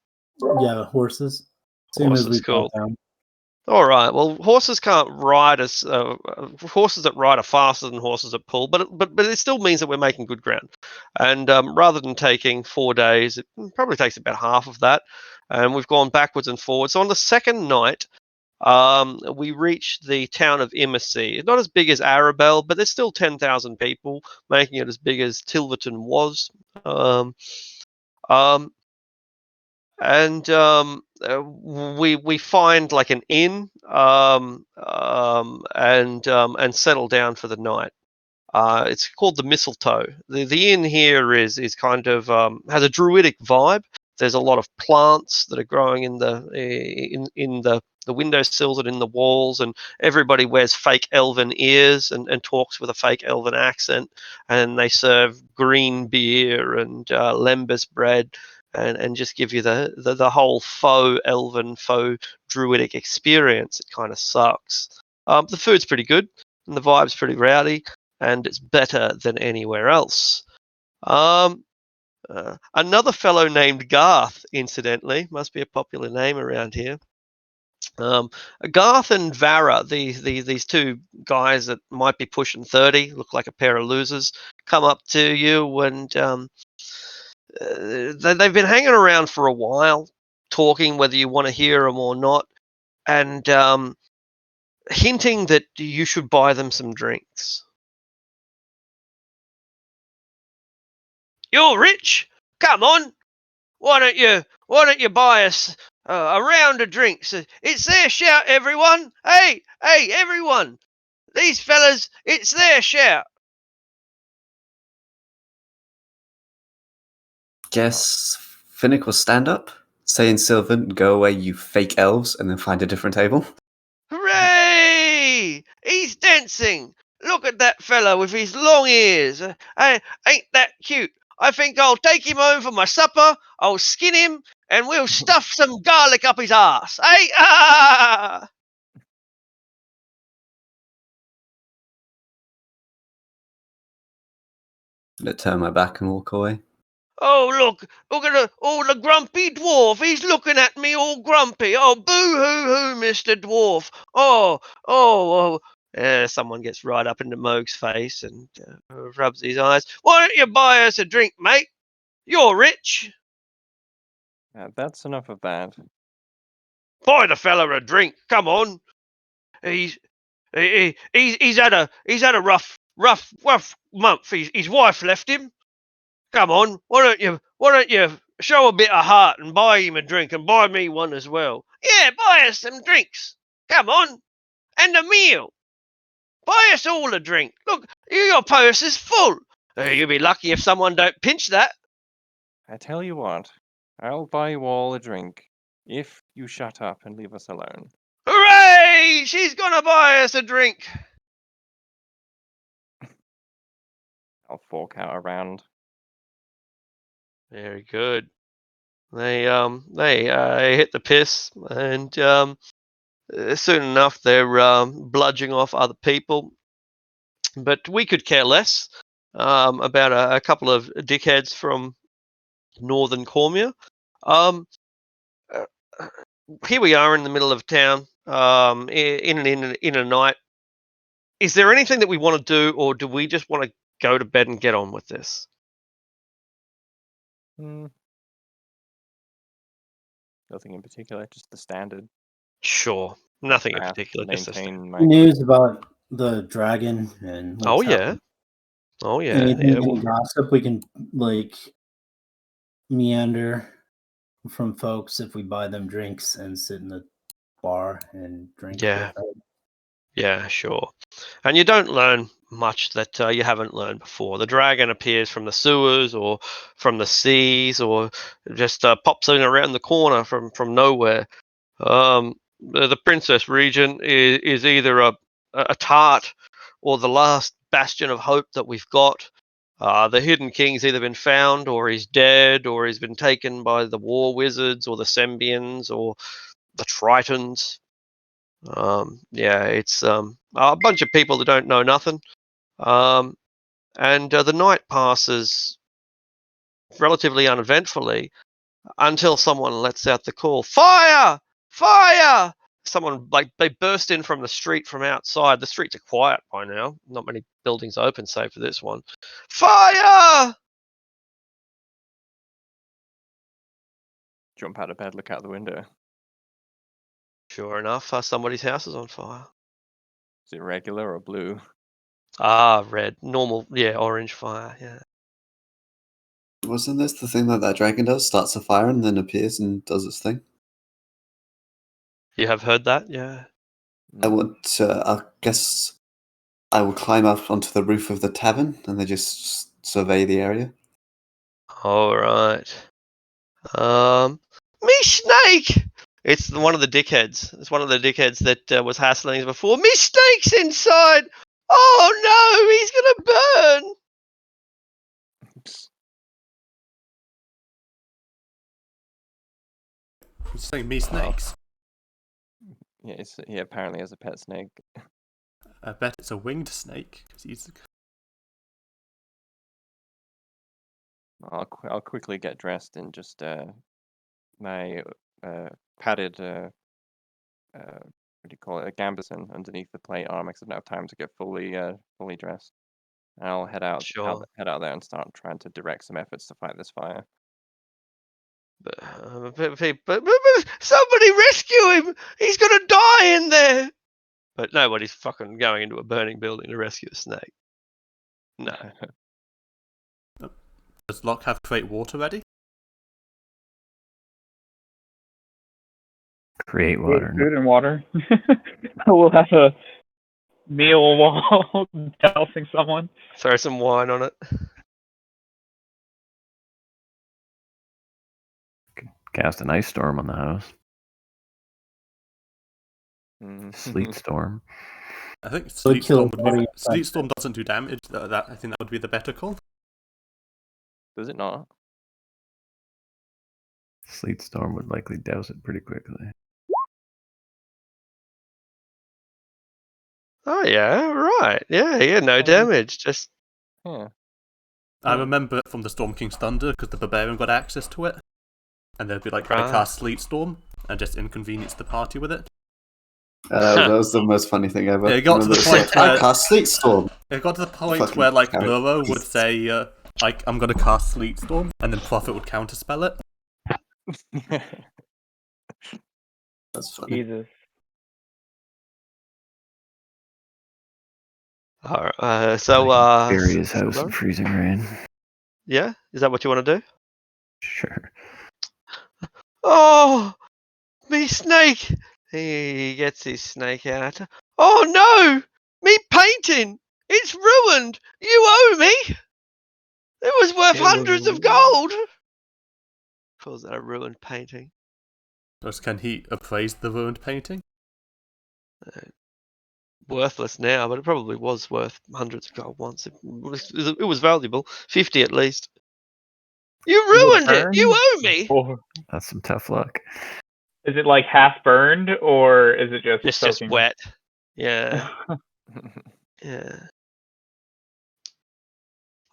Yeah, horses. Same as we Horses, cool. brought down. All right. Well, horses can't ride as horses that ride are faster than horses that pull, but it still means that we're making good ground. And rather than taking 4 days, it probably takes about half of that. And we've gone backwards and forwards. So on the second night, we reached the town of Imersea. Not as big as Arabelle, but there's still 10,000 people, making it as big as Tilverton was. Um, um, and we find like an inn and settle down for the night. It's called the Mistletoe. The inn here is kind of has a druidic vibe. There's a lot of plants that are growing in the windowsills and in the walls, and everybody wears fake elven ears and talks with a fake elven accent, and they serve green beer and lembas bread, and just give you the whole faux elven, faux druidic experience. It kind of sucks. The food's pretty good, and the vibe's pretty rowdy, and it's better than anywhere else. Another fellow named Garth, incidentally, must be a popular name around here. Garth and Vara, these two guys that might be pushing 30, look like a pair of losers, come up to you, and they've been hanging around for a while, talking whether you want to hear them or not, and hinting that you should buy them some drinks. You're rich? Come on. Why don't you buy us a round of drinks? It's their shout, everyone. Hey, everyone. These fellas, it's their shout. Guess Finnick will stand up, say in Sylvan, "Go away, you fake elves," and then find a different table. Hooray! He's dancing. Look at that fella with his long ears. Ain't that cute? I think I'll take him home for my supper. I'll skin him, and we'll stuff some garlic up his ass. Hey, ah! I turn my back and walk away. Oh, look at the grumpy dwarf. He's looking at me all grumpy. Oh, boo-hoo-hoo, Mr. Dwarf. Oh. Someone gets right up into Moog's face and rubs his eyes. Why don't you buy us a drink, mate? You're rich. That's enough of that. Buy the fella a drink. Come on. He's had a rough month. His wife left him. Come on, why don't you show a bit of heart and buy him a drink and buy me one as well? Yeah, buy us some drinks. Come on, and a meal. Buy us all a drink. Look, your purse is full. You'll be lucky if someone don't pinch that. I tell you what, I'll buy you all a drink if you shut up and leave us alone. Hooray! She's gonna buy us a drink. I'll fork out around. Very good. They hit the piss, and soon enough they're bludging off other people. But we could care less about a couple of dickheads from northern Cormier. Here we are in the middle of town, in a night. Is there anything that we want to do, or do we just want to go to bed and get on with this? Nothing in particular, just the standard. Sure, nothing in particular. Just Maintain my News about the dragon and Oh what's yeah, happening. oh yeah. Any gossip we can like meander from folks if we buy them drinks and sit in the bar and drink. Yeah. with them. Yeah, sure. And you don't learn much that you haven't learned before. The dragon appears from the sewers or from the seas, or just pops in around the corner from nowhere. The Princess region is either a tart or the last bastion of hope that we've got. The Hidden King's either been found, or he's dead, or he's been taken by the War Wizards, or the Sembians, or the Tritons. It's a bunch of people that don't know nothing. And the night passes relatively uneventfully until someone lets out the call, "Fire! Fire! someone like they burst in from the street from outside. The streets are quiet by now. Not many buildings open save for this one. Fire! Jump out of bed, look out the window. Sure enough, somebody's house is on fire. Is it regular or blue? Ah, red. Normal, yeah, orange fire, yeah. Wasn't this the thing that that dragon does? Starts a fire and then appears and does its thing? You have heard that, yeah. I guess I will climb up onto the roof of the tavern and then just survey the area. All right. Me snake! It's one of the dickheads. It's one of the dickheads that was hassling us before. Me snake's inside! Oh no, he's gonna burn! You're saying me snakes? Yeah, he apparently has a pet snake. I bet it's a winged snake. 'Cause he's... I'll quickly get dressed in just my padded what do you call it, a gambeson underneath the plate armor, because I don't have time to get fully dressed. And I'll head out there and start trying to direct some efforts to fight this fire. But somebody rescue him! He's gonna die in there! But nobody's fucking going into a burning building to rescue a snake. No. Does Locke have create water ready? Create water. Food and water. We'll have a meal while dousing someone. Throw some wine on it. Cast an ice storm on the house. Sleet storm. I think sleet storm doesn't do damage. I think that would be the better call. Does it not? Sleet storm would likely douse it pretty quickly. Oh yeah, right. Yeah, no damage. Just yeah. I remember it from the Storm King's Thunder because the Barbarian got access to it. And they'd be like, I cast Sleet Storm and just inconvenience the party with it. That was the most funny thing ever. It got to the point where I cast Sleet Storm. It got to the point where like Bluro would say, I'm gonna cast Sleet Storm, and then Prophet would counterspell it. That's funny. Jesus. Alright, bury his house in freezing rain. Yeah? Is that what you want to do? Sure. Oh, me snake! He gets his snake out. Oh no! Me painting! It's ruined! You owe me! It was worth hundreds of gold! Calls that a ruined painting. Just can he appraise the ruined painting? Worthless now, but it probably was worth hundreds of gold once. It was valuable. 50 at least. You ruined it! You owe me! Or That's some tough luck. is it like half burned, or is it just It's soaking? just wet. Yeah. Yeah.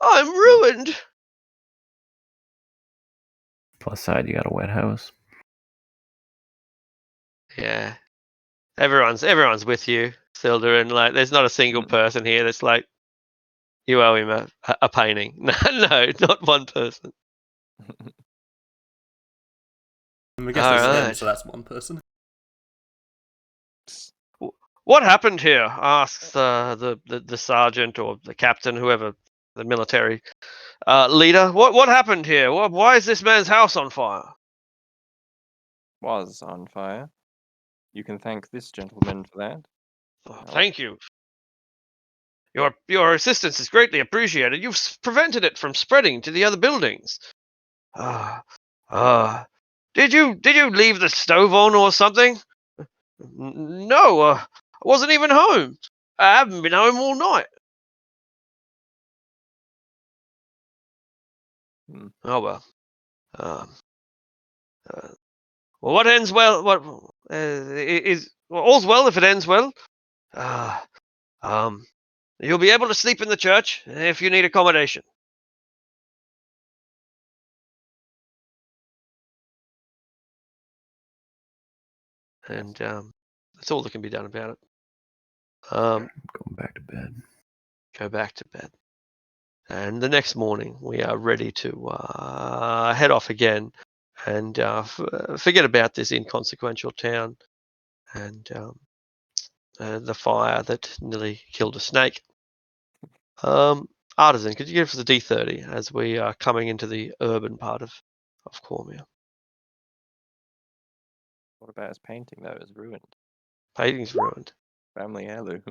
I'm ruined! Plus side, you got a wet house. Yeah. Everyone's with you, Silder, and like there's not a single person here that's like you owe him a painting. No, not one person. I guess it's him, so that's one person. What happened here? Asks the sergeant or the captain, whoever, the military leader. What happened here? Why is this man's house on fire? Was on fire. You can thank this gentleman for that. Oh, thank you. Your assistance is greatly appreciated. You've prevented it from spreading to the other buildings. Did you leave the stove on or something? No, I wasn't even home. I haven't been home all night. Oh well. Well, what ends well? What is all's well if it ends well. You'll be able to sleep in the church if you need accommodation. And That's all that can be done about it. Going back to bed. Go back to bed. And the next morning, we are ready to head off again and forget about this inconsequential town and the fire that nearly killed a snake. Artisan, could you give us a D30 as we are coming into the urban part of Cormier? What about his painting, though? It's ruined. Painting's ruined. Family heirloom.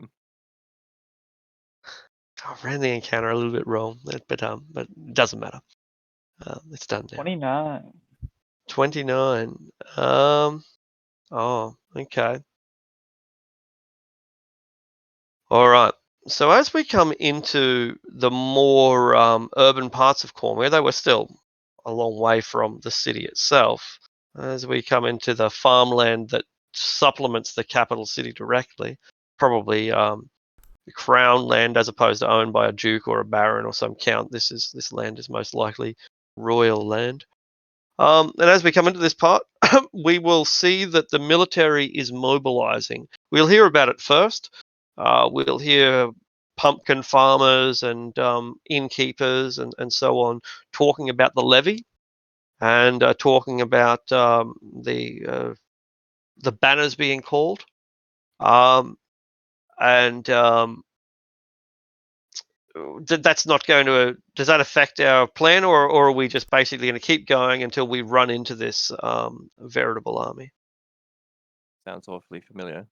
I ran the encounter a little bit wrong, but it doesn't matter. It's done now. 29. 29. Oh, okay. All right. So as we come into the more urban parts of Cornwall, they were still a long way from the city itself. As we come into the farmland that supplements the capital city directly, probably crown land as opposed to owned by a duke or a baron or some count. This land is most likely royal land. And as we come into this part, we will see that the military is mobilizing. We'll hear about it first. We'll hear pumpkin farmers and innkeepers and so on talking about the levy and talking about the banners being called. That's not going to. Does that affect our plan, or are we just basically going to keep going until we run into this veritable army? Sounds awfully familiar.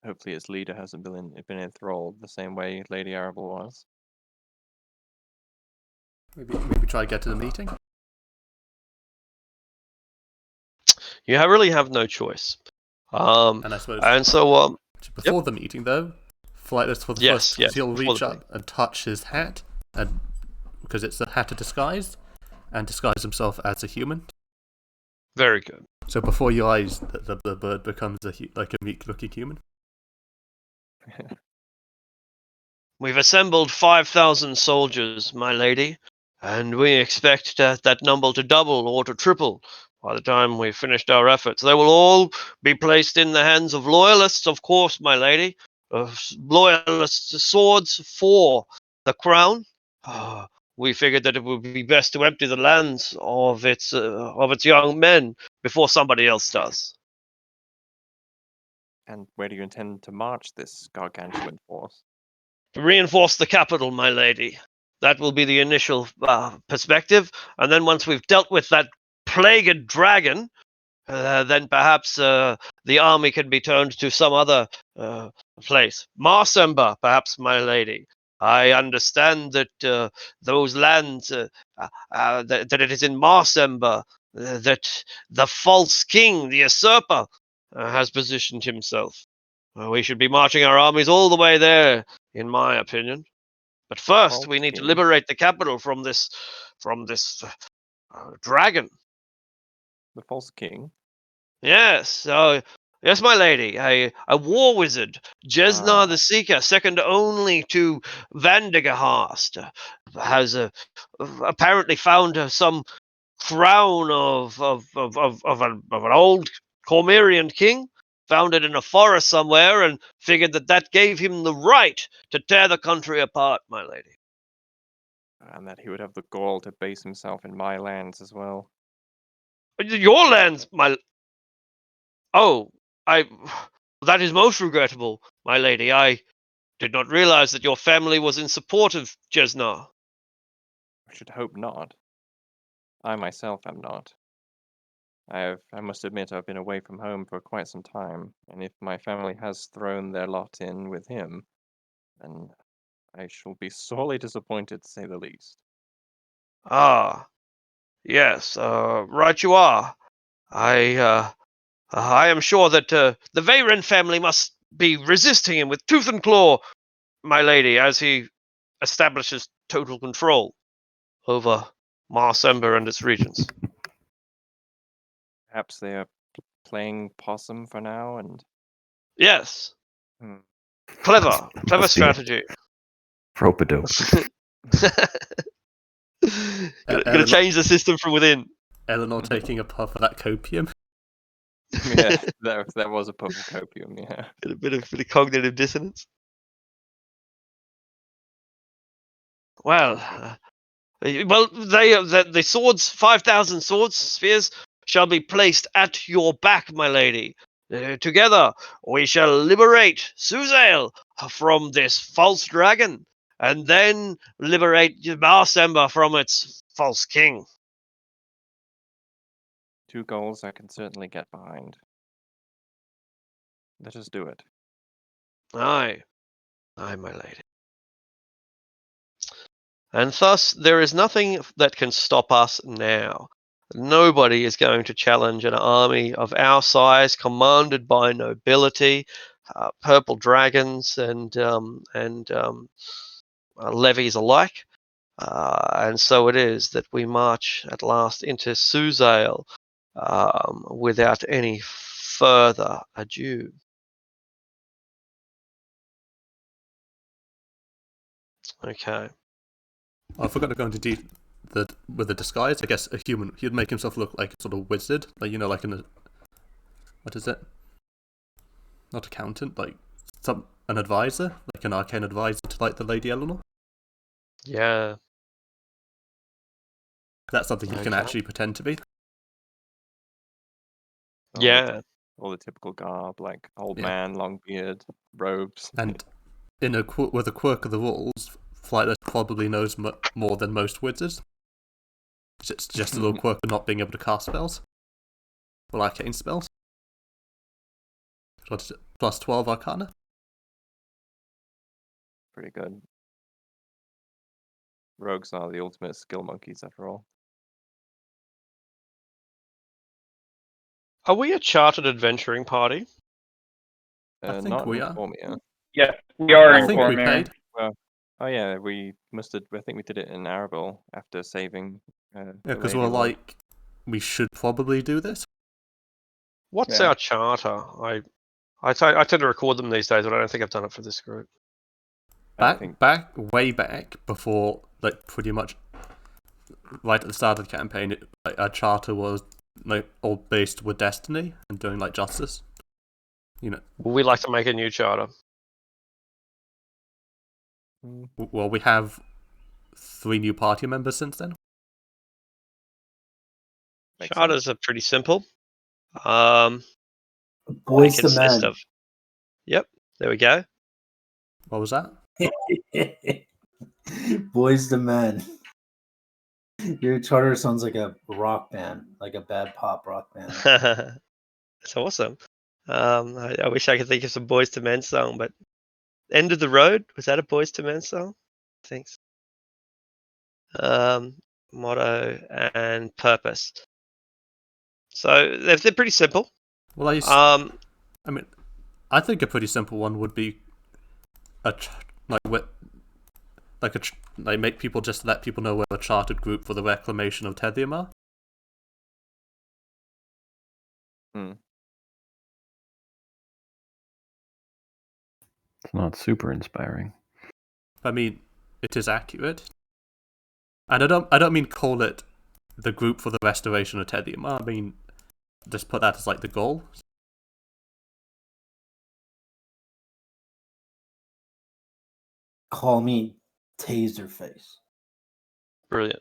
Hopefully its leader hasn't been enthralled the same way Lady Arable was. Maybe try to get to the meeting. You really have no choice. And I suppose. And so before the meeting, though, Flightless for the first, because he'll reach up and touch his hat, and because it's a hat of disguise, and disguise himself as a human. Very good. So before your eyes, the bird becomes like a meek-looking human. We've assembled 5,000 soldiers, my lady, and we expect that number to double or to triple by the time we've finished our efforts. They will all be placed in the hands of loyalists, of course, my lady. Loyalist swords for the crown. We figured that it would be best to empty the lands of its young men before somebody else does. And where do you intend to march this gargantuan force? To reinforce the capital, my lady. That will be the initial perspective, and then once we've dealt with that plagued dragon, then perhaps the army can be turned to some other place. Marsemba, perhaps, my lady. I understand that those lands, that it is in Marsemba that the false king, the usurper, has positioned himself. We should be marching our armies all the way there, in my opinion. But first, we need to liberate the capital from this dragon. The false king? Yes, yes, my lady. A war wizard, Jesnar the Seeker, second only to Vandegahast, has apparently found some crown of an old Cormyrean king, found it in a forest somewhere, and figured that gave him the right to tear the country apart, my lady. And that he would have the gall to base himself in my lands as well. Your lands, my... Oh, that is most regrettable, my lady. I did not realize that your family was in support of Jesnar. I should hope not. I myself am not. I must admit I've been away from home for quite some time, and if my family has thrown their lot in with him, then I shall be sorely disappointed, to say the least. Ah, yes, right you are. I am sure that the Veyron family must be resisting him with tooth and claw, my lady, as he establishes total control over Marsemba and its regions. Perhaps they are playing possum for now, and... Yes. Clever strategy. Rope-a-dope. Gonna change the system from within. Eleanor taking a puff of that copium. Yeah, that was a puff of copium. Yeah. A bit of cognitive dissonance. Well, the swords, 5,000 swords, spheres, shall be placed at your back, my lady. Together, we shall liberate Suzail from this false dragon, and then liberate Marsemba from its false king. 2 goals I can certainly get behind. Let us do it. Aye, my lady. And thus, there is nothing that can stop us now. Nobody is going to challenge an army of our size, commanded by nobility, purple dragons, and levies alike. And so it is that we march at last into Suzail without any further ado. Okay. I forgot to go into with the disguise. I guess a human, he'd make himself look like a sort of wizard, like like in a, what is it? Not accountant, like an advisor, like an arcane advisor to like the Lady Eleanor. Yeah. That's something he can actually pretend to be. Yeah. All the typical garb, like old Yeah. man, long beard, robes. And with a quirk of the rules, Flightless probably knows more than most wizards. It's just a little quirk of not being able to cast spells. Or arcane spells. What is it? Plus 12 Arcana? Pretty good. Rogues are the ultimate skill monkeys, after all. Are we a chartered adventuring party? I think Not we in are. Formia. Yes, we are I in think we Cormier. paid. Well, oh yeah, we must have. I think we did it in Arable after saving. Yeah, because we're like, we should probably do this. What's our charter? I tend to record them these days, but I don't think I've done it for this group. Way back before, like pretty much right at the start of the campaign, our charter was like all based with destiny and doing like justice. We'd like to make a new charter. Well, we have 3 new party members since then. Charters are pretty simple. Boys to men. Yep, there we go. What was that? Boys to men. Your charter sounds like a rock band, like a bad pop rock band. That's awesome. I wish I could think of some Boys to Men song, but End of the Road, was that a Boys to Men song? Thanks. Motto and purpose. So they're pretty simple. Well, I mean, I think a pretty simple one would be make people just let people know we're a chartered group for the reclamation of Tediamar. It's not super inspiring. I mean, it is accurate. And I don't mean call it the group for the restoration of Tediamar. I mean, just put that as like the goal. Call me Taserface. Brilliant.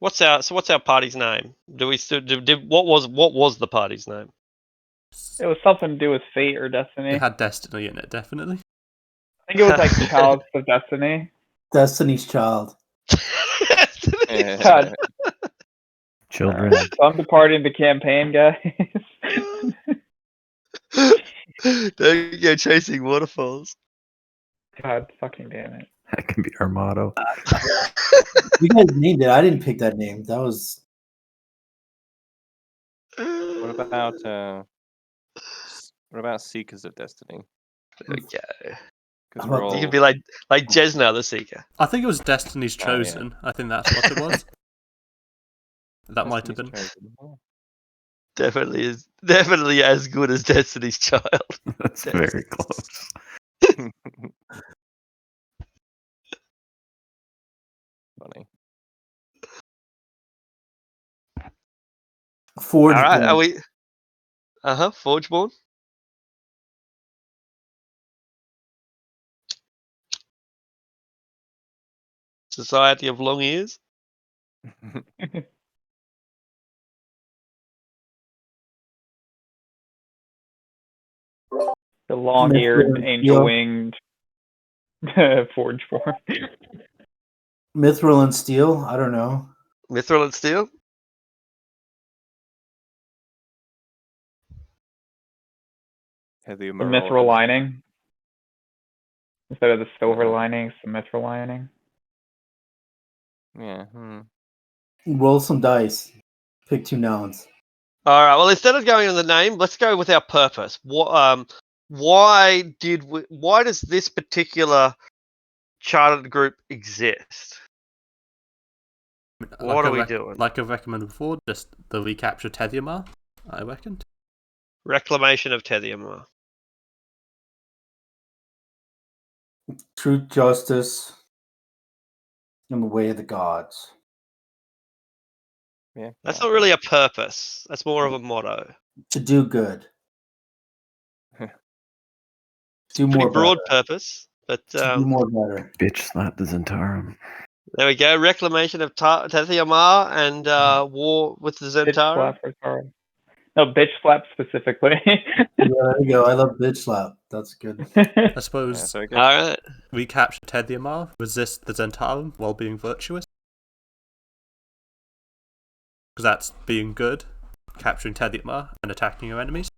What's our party's name? Do we still what was the party's name? It was something to do with fate or destiny. It had destiny in it, definitely. I think it was like Child's of Destiny. Destiny's Child. God. Children. Time to party in the campaign, guys. Don't go chasing waterfalls. God fucking damn it. That can be our motto. You guys named it. I didn't pick that name. That was. What about Seekers of Destiny? Okay. You could be like Jesna the Seeker. I think it was Destiny's Chosen. I think that's what it was. That might have been. Definitely as good as Destiny's Child. That's very close. Funny. Forge. All right, are we? Forgeborn. Society of Long Ears. The long-eared, Mithril and angel-winged forge form. Mithril and steel. I don't know. Mithril and steel. The mithril lining. Instead of the silver lining, it's the mithril lining. Yeah. Roll some dice. Pick 2 nouns. All right. Well, instead of going on the name, let's go with our purpose. What? Why does this particular chartered group exist? What are we doing? Like I recommended before, just the recapture Tediamar, I reckoned. Reclamation of Tediamar. Truth, justice, and the way of the gods. Yeah. That's not really a purpose. That's more of a motto. To do good. Do Pretty more broad better. purpose, but Do more better. Bitch slap the Zentarum. there we go. Reclamation of Tediamar and war with the Bitch Zentarum. slap or no, bitch slap specifically. Yeah, there you go. I love bitch slap. That's good. I suppose All right. recapture Tediamar, resist the Zentarum while being virtuous. Because that's being good, capturing Tediamar and attacking your enemies.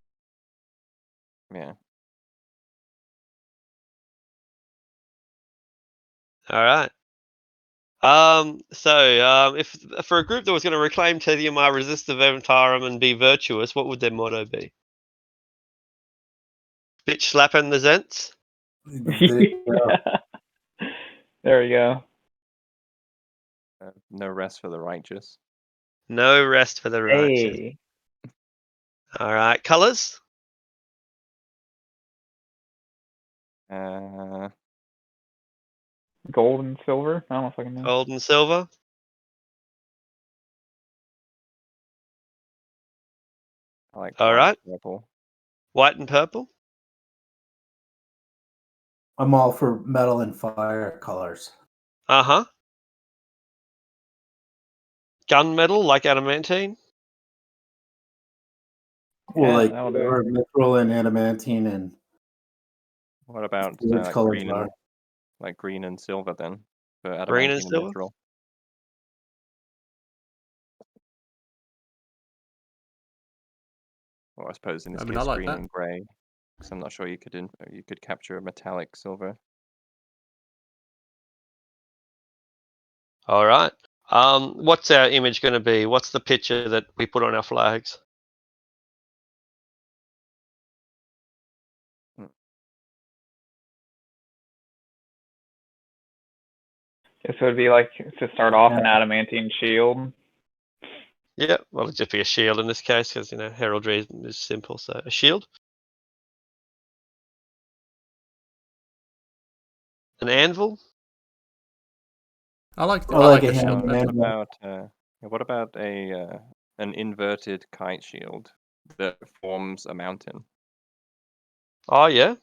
Yeah. All right. If for a group that was going to reclaim Tediamar, resist the Zentarum, and be virtuous, what would their motto be? Bitch slapping the Zents? There we go. No rest for the righteous. No rest for the righteous. Hey. All right. Colors? Gold and silver? I don't know if I can know. Gold and silver. I like All right. purple. White and purple. I'm all for metal and fire colors. Uh-huh. Gunmetal, like adamantine. Well, Yeah, like that'll do. or mithril and adamantine and What about which colors green are. and green and silver then? For Green and adamantine silver? mithril. Or I suppose in this I case like green that. and grey. Because I'm not sure you could capture a metallic silver. All right. What's our image going to be? What's the picture that we put on our flags? Guess it would be like to start off an adamantine shield. Yeah, well, it'd just be a shield in this case because heraldry is simple. So a shield, an anvil. I like a the shield better. What about an inverted kite shield that forms a mountain? Oh yeah.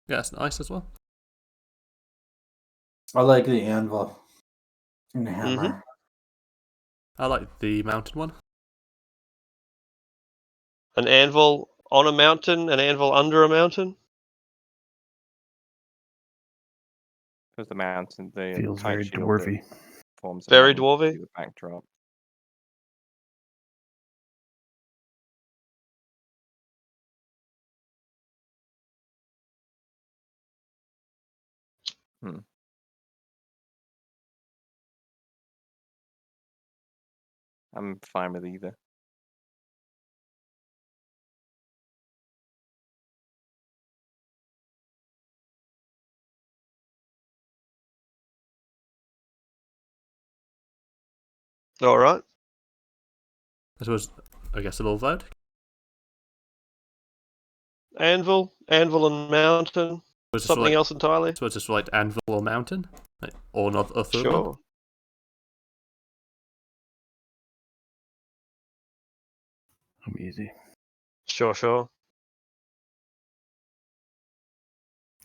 Yeah, it's nice as well. I like the anvil and the hammer. I like the mountain one. An anvil on a mountain, an anvil under a mountain. Because the mountain, the Feels kite very shield dwarvy. forms a Very mountain dwarvy. to the backdrop. I'm fine with either. All right. I guess it'll vote. Anvil and mountain. Something else entirely. So it's just like anvil or mountain, or not a third one. Sure. I'm easy. Sure.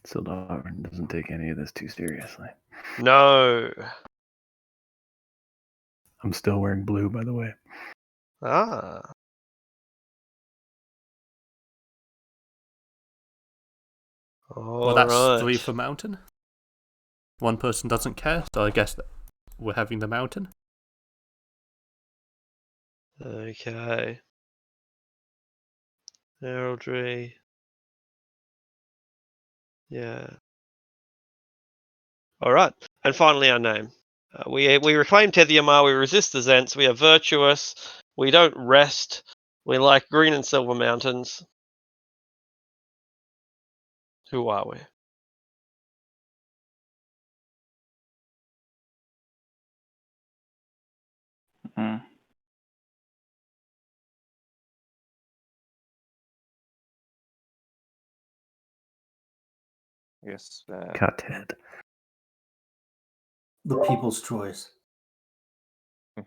Sildar doesn't take any of this too seriously. No. I'm still wearing blue, by the way. Ah. Well, that's All 3 right. for mountain. One person doesn't care, so I guess we're having the mountain. Okay. Heraldry. Yeah. All right. And finally, our name. We reclaim Tethyammar. We resist the Zents. We are virtuous. We don't rest. We like green and silver mountains. Who are we? Mm. I guess. Cuthead. The people's choice. I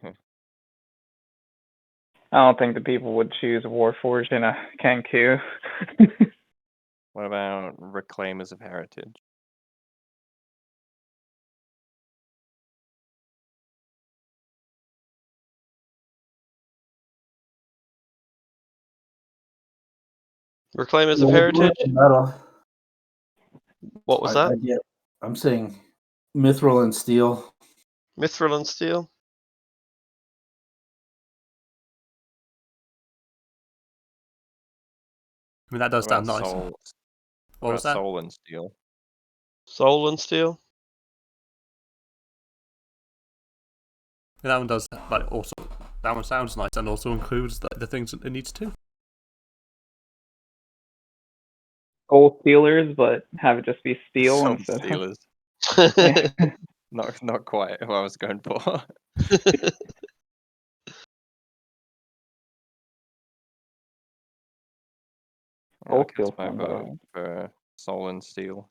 don't think the people would choose Warforged in a Kenku. What about Reclaimers of Heritage? Reclaimers of Heritage. Metal. What was that? I'm saying Mithril and Steel. Mithril and Steel. I mean, that does What about sound nice. Soul? What was that? Soul and Steel? Soul and Steel. Yeah, that one does, but also that one sounds nice and also includes the things that it needs to. Gold Stealers, but have it just be steel Soul instead. Steelers. Yeah. Not quite who I was going for. I'll Gold cast Steel's my fun, vote for Soul and Steel.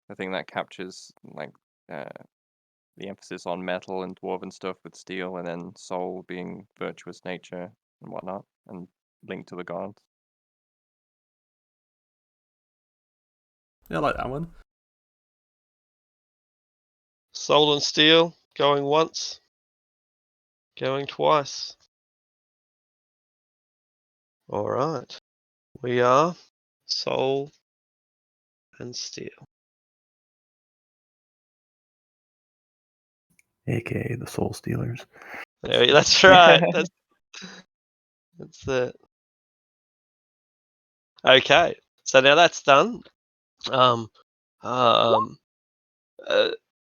I think that captures like the emphasis on metal and dwarven stuff with steel, and then soul being virtuous nature and whatnot, and linked to the gods. Yeah, I like that one. Soul and Steel. Going once. Going twice. All right. We are Soul and Steel. AKA the Soul Stealers. That's right. That's it. Okay. So now that's done.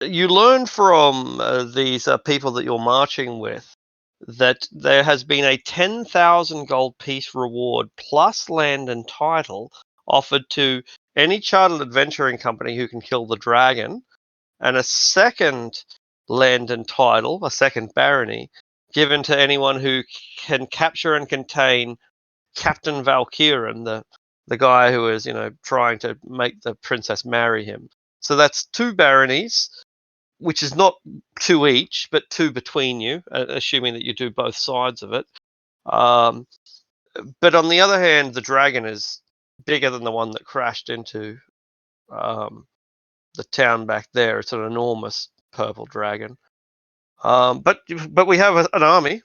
You learn from these people that you're marching with that there has been a 10,000 gold piece reward plus land and title offered to any chartered adventuring company who can kill the dragon, and a second land and title, a second barony, given to anyone who can capture and contain Captain Valkyran, the guy who is, trying to make the princess marry him. So that's 2 baronies, which is not 2 each, but 2 between you, assuming that you do both sides of it. But on the other hand, the dragon is bigger than the one that crashed into the town back there. It's an enormous purple dragon. But we have an army,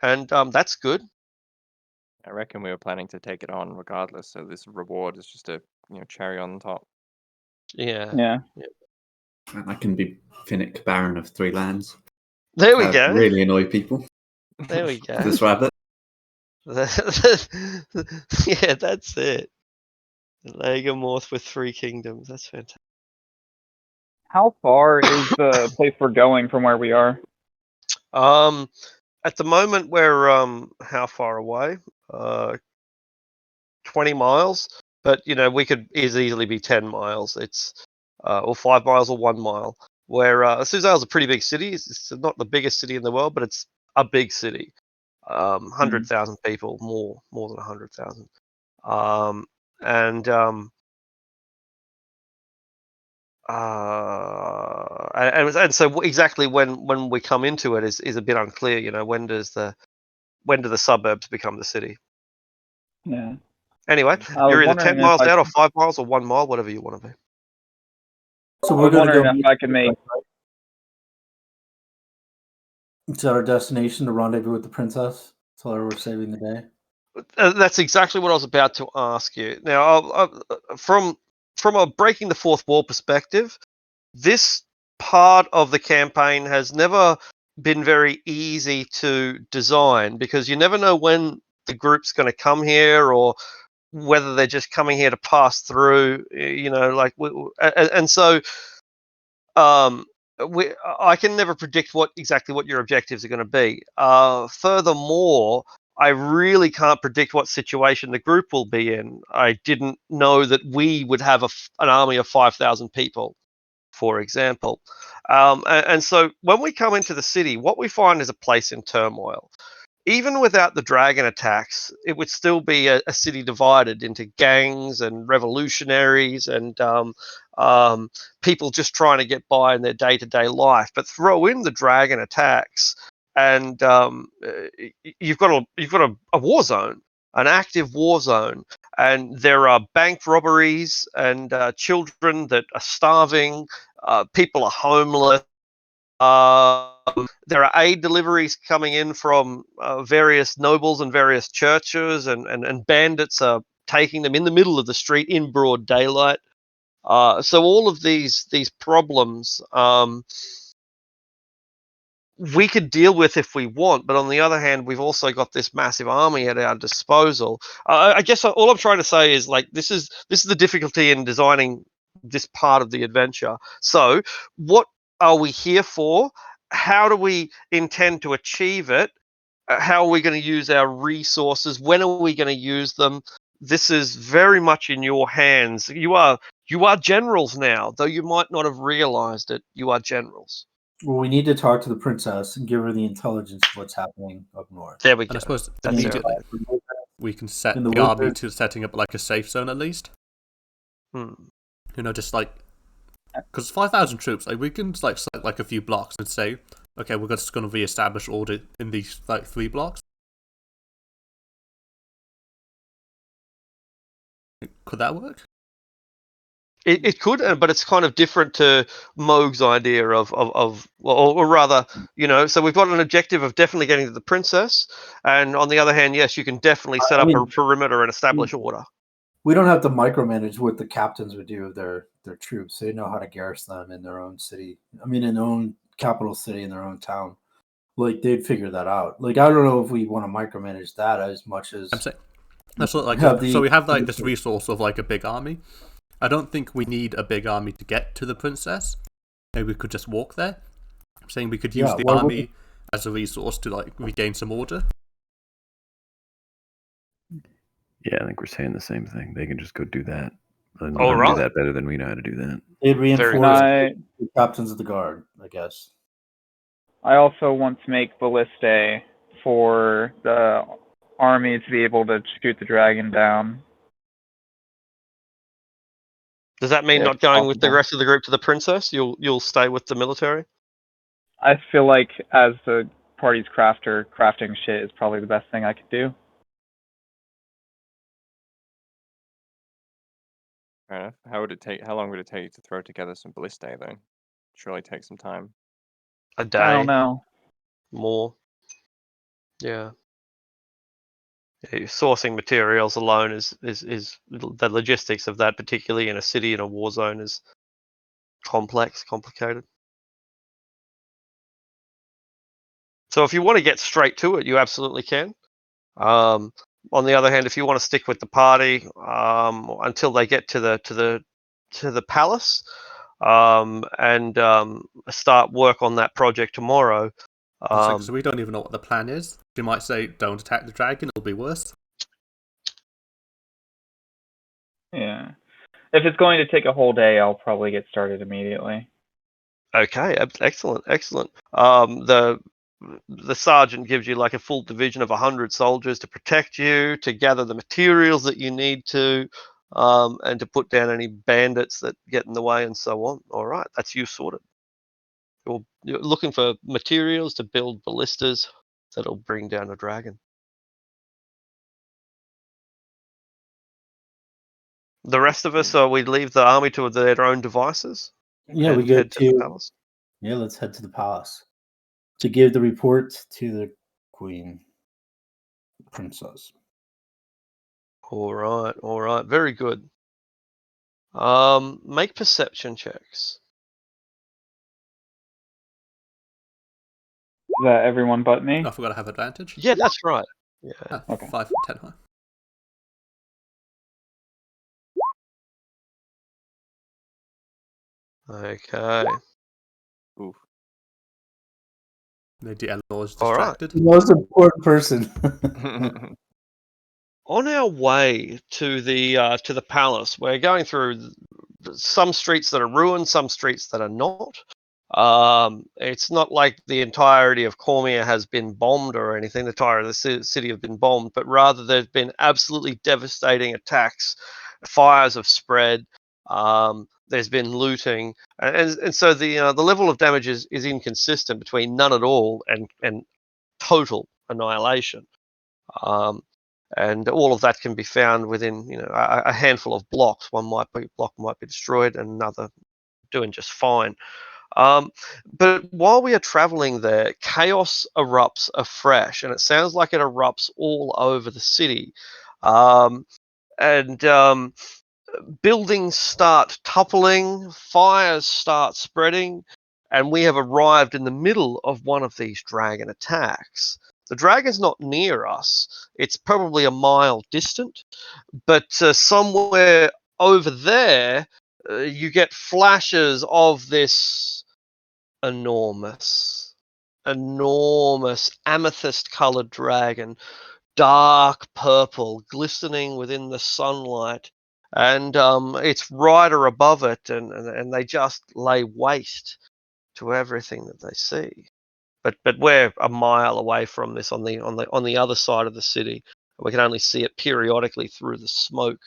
and that's good. I reckon we were planning to take it on regardless, so this reward is just a cherry on top. Yeah. Yeah. And I can be Finnick, Baron of 3 lands. There we go. Really annoy people. There we go. This rabbit. Yeah, that's it. Legamorth with 3 kingdoms. That's fantastic. How far is the place we're going from where we are? At the moment we're how far away? 20 miles, but we could easily be 10 miles. It's or 5 miles or 1 mile. Where Suzail's a pretty big city. It's not the biggest city in the world, but it's a big city. 100,000 people, more than 100,000. And so exactly when we come into it is a bit unclear. When do the suburbs become the city? Yeah. Anyway, I was you're either wondering 10 if miles I out or could, 5 miles or 1 mile, whatever you want to be. So I we're was going to wondering go. if I could make. Is that our destination to rendezvous with the princess? Tell her we're saving the day. That's exactly what I was about to ask you. Now, from a breaking the fourth wall perspective, this part of the campaign has never been very easy to design because you never know when the group's going to come here or whether they're just coming here to pass through. And so I can never predict exactly what your objectives are going to be. Furthermore, I really can't predict what situation the group will be in. I didn't know that we would have an army of 5,000 people, for example. And so when we come into the city, what we find is a place in turmoil. Even without the dragon attacks, it would still be a city divided into gangs and revolutionaries and people just trying to get by in their day-to-day life. But throw in the dragon attacks, and you've got a war zone, an active war zone, and there are bank robberies and children that are starving. People are homeless. There are aid deliveries coming in from various nobles and various churches, and bandits are taking them in the middle of the street in broad daylight. So all of these problems we could deal with if we want, but on the other hand, we've also got this massive army at our disposal. I guess all I'm trying to say is like this is the difficulty in designing this part of the adventure. So, what are we here for? How do we intend to achieve it? How are we going to use our resources? When are we going to use them? This is very much in your hands. You are generals now, though you might not have realized it. You are generals. Well, we need to talk to the princess and give her the intelligence of what's happening up north. There we go. And I suppose That's immediately we can set In the the army woods. to setting up like a safe zone at least. Just like because 5,000 troops, like we can like select like a few blocks and say, okay, we're just going to re-establish order in these like 3 blocks. Could that work? It could, but it's kind of different to Moog's idea or rather, so we've got an objective of definitely getting to the princess, and on the other hand, yes, you can definitely set up a perimeter and establish order. We don't have to micromanage what the captains would do of their troops. They know how to garrison them in their own city. I mean, in their own capital city, in their own town. Like they'd figure that out. Like I don't know if we want to micromanage that as much as I'm saying that's what, like so we have like this resource of like a big army. I don't think we need a big army to get to the princess. Maybe we could just walk there. I'm saying we could use the army as a resource to like regain some order. Yeah, I think we're saying the same thing. They can just go do that. And All right. do that better than we know how to do that. They'd reinforce the captains of the guard, I guess. I also want to make ballistae for the army to be able to shoot the dragon down. Does that mean not going with the rest of the group to the princess? You'll stay with the military? I feel like as the party's crafting shit is probably the best thing I could do. Fair enough. How long would it take to throw together some ballistae though? Surely take some time. A day. I don't know. More. Yeah. Sourcing materials alone is the logistics of that, particularly in a city in a war zone, is complicated. So if you want to get straight to it, you absolutely can. On the other hand, if you want to stick with the party until they get to the palace and start work on that project tomorrow. So we don't even know what the plan is. You might say, "Don't attack the dragon; it'll be worse." Yeah. If it's going to take a whole day, I'll probably get started immediately. Okay, excellent. The sergeant gives you like a full division of 100 soldiers to protect you, to gather the materials that you need to, and to put down any bandits that get in the way and so on. All right, that's you sorted. You're looking for materials to build ballistas that'll bring down a dragon. The rest of us, we leave the army to their own devices. Yeah, we and go head to the to. palace. Yeah, let's head to the palace to give the report to the queen princess. All right, very good. Make perception checks. Is that everyone but me? I forgot I have advantage. Yeah, that's right. Yeah. Okay. 5, 10 high. Okay. Oof. Lady Eleanor's All right. distracted. The most important person. On our way to the palace, we're going through some streets that are ruined, some streets that are not. It's not like the entirety of Cormier has been bombed or anything. The entire of the city have been bombed, but rather there's been absolutely devastating attacks. Fires have spread. There's been looting, and so the level of damage is inconsistent between none at all and total annihilation. And all of that can be found within a handful of blocks. One block might be destroyed, and another doing just fine. But while we are traveling there, chaos erupts afresh, and it sounds like it erupts all over the city. And buildings start toppling, fires start spreading, and we have arrived in the middle of one of these dragon attacks. The dragon's not near us, it's probably a mile distant, but somewhere over there, you get flashes of this enormous, enormous amethyst colored dragon, dark purple, glistening within the sunlight. And it's rider above it, and they just lay waste to everything that they see. But we're a mile away from this on the other side of the city. We can only see it periodically through the smoke,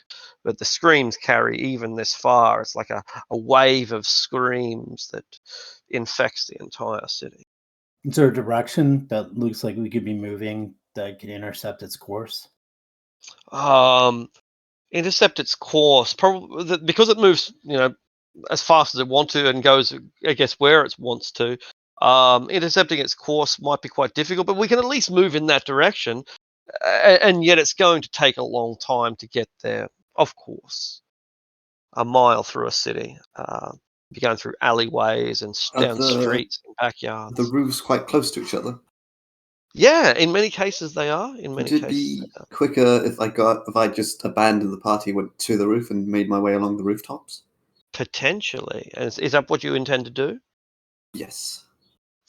but the screams carry even this far. It's like a wave of screams that infects the entire city. Is there a direction that looks like we could be moving that could intercept its course? Intercept its course, probably because it moves, as fast as it wants to and goes, I guess, where it wants to. Intercepting its course might be quite difficult, but we can at least move in that direction. And yet, it's going to take a long time to get there. Of course, a mile through a city, you're going through alleyways and down streets and backyards. The roofs quite close to each other. Yeah, in many cases they are. Would it be quicker if I just abandoned the party, went to the roof, and made my way along the rooftops? Potentially. Is that what you intend to do? Yes.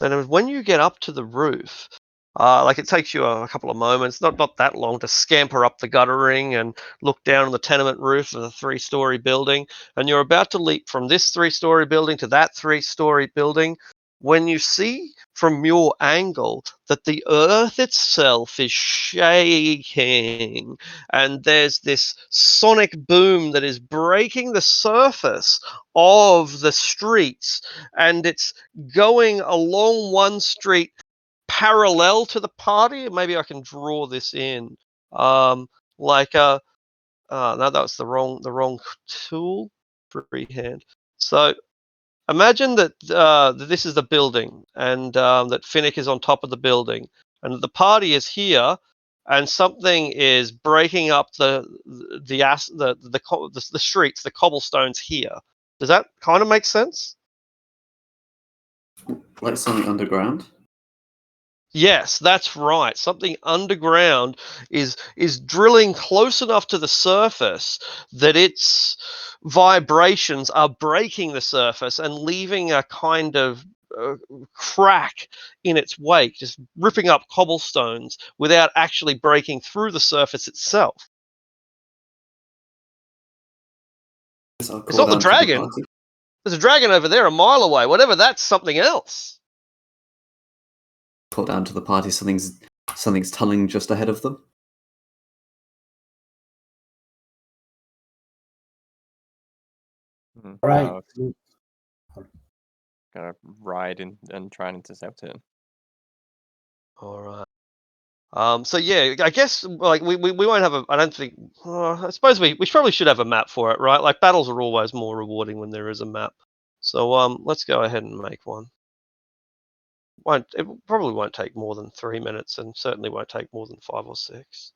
Then when you get up to the roof, like it takes you a couple of moments, not that long, to scamper up the guttering and look down on the tenement roof of the 3-story building, and you're about to leap from this 3-story building to that 3-story building, when you see from your angle that the earth itself is shaking, and there's this sonic boom that is breaking the surface of the streets, and it's going along one street parallel to the party. Maybe I can draw this in. No, that's the wrong tool. Freehand. So imagine that this is the building, and that Finnick is on top of the building, and the party is here, and something is breaking up the streets, the cobblestones here. Does that kind of make sense? Like something underground? Yes, that's right. Something underground is drilling close enough to the surface that its vibrations are breaking the surface and leaving a kind of crack in its wake, just ripping up cobblestones without actually breaking through the surface itself. Yes, I'll It's call not the down to the dragon. party. There's a dragon over there a mile away. Whatever, that's something else. Call down to the party. Something's tunneling just ahead of them. Right. Gonna ride in and try and intercept it. All right. So yeah, I guess like we won't have a. I don't think. I suppose we probably should have a map for it, right? Like battles are always more rewarding when there is a map. So let's go ahead and make one. It probably won't take more than 3 minutes, and certainly won't take more than 5 or 6.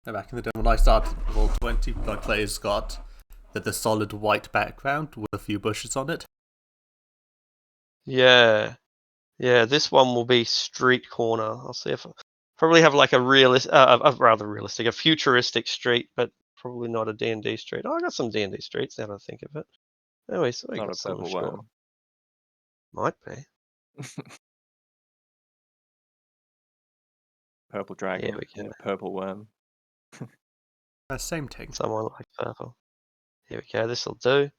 Back in the day when I started with Roll20, my players got the solid white background with a few bushes on it. Yeah, this one will be street corner. I'll see if probably have like a rather realistic, a futuristic street, but probably not a D&D street. Oh, I got some D&D streets now that I think of it. Anyway, so we Not got a some purple sure. worm. Might be. Purple dragon. Here we go. Purple worm. Same thing. Someone like purple. Here we go. This will do.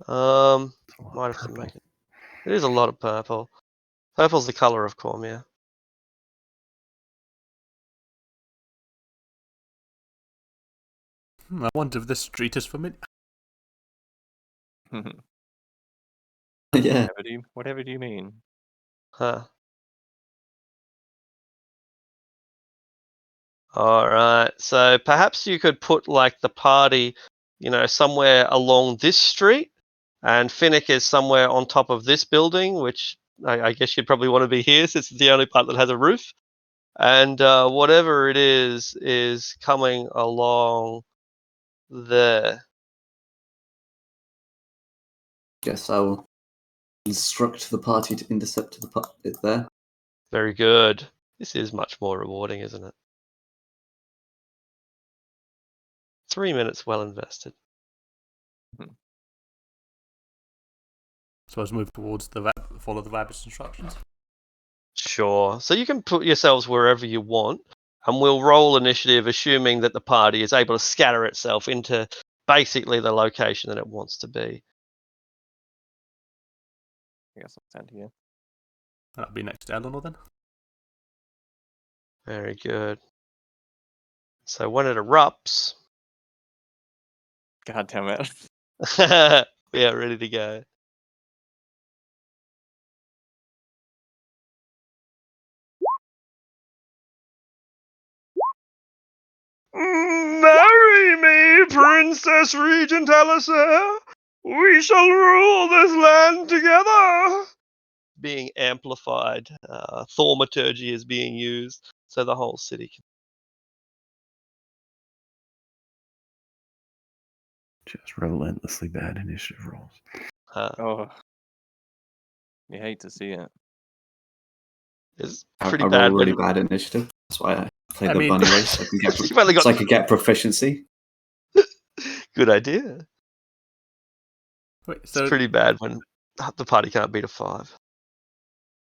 Might have to make it. It is a lot of purple. Purple's the color of Cormier. I wonder if this street is familiar. Yeah. Whatever do you mean? Huh. All right. So perhaps you could put like the party, somewhere along this street, and Finnick is somewhere on top of this building, which I guess you'd probably want to be here since it's the only part that has a roof. And whatever it is coming along there. Guess I will instruct the party to intercept it there. Very good. This is much more rewarding, isn't it? 3 minutes well invested. So let's move towards follow the rabbit's instructions. Sure. So you can put yourselves wherever you want, and we'll roll initiative assuming that the party is able to scatter itself into basically the location that it wants to be. I guess I'll stand here. That'll be next to Eleanor then. Very good. So when it erupts, God damn it. we are ready to go. Marry me, Princess Regent Alistair. We shall rule this land together. Being amplified, thaumaturgy is being used, so the whole city can. Just relentlessly bad initiative rolls. Oh, you hate to see it. It's I pretty roll bad. really bad initiative. That's why I play the bunny race. So I can get, You've only got... so I could get proficiency. Good idea. Wait, so it's pretty bad when the party can't beat a 5.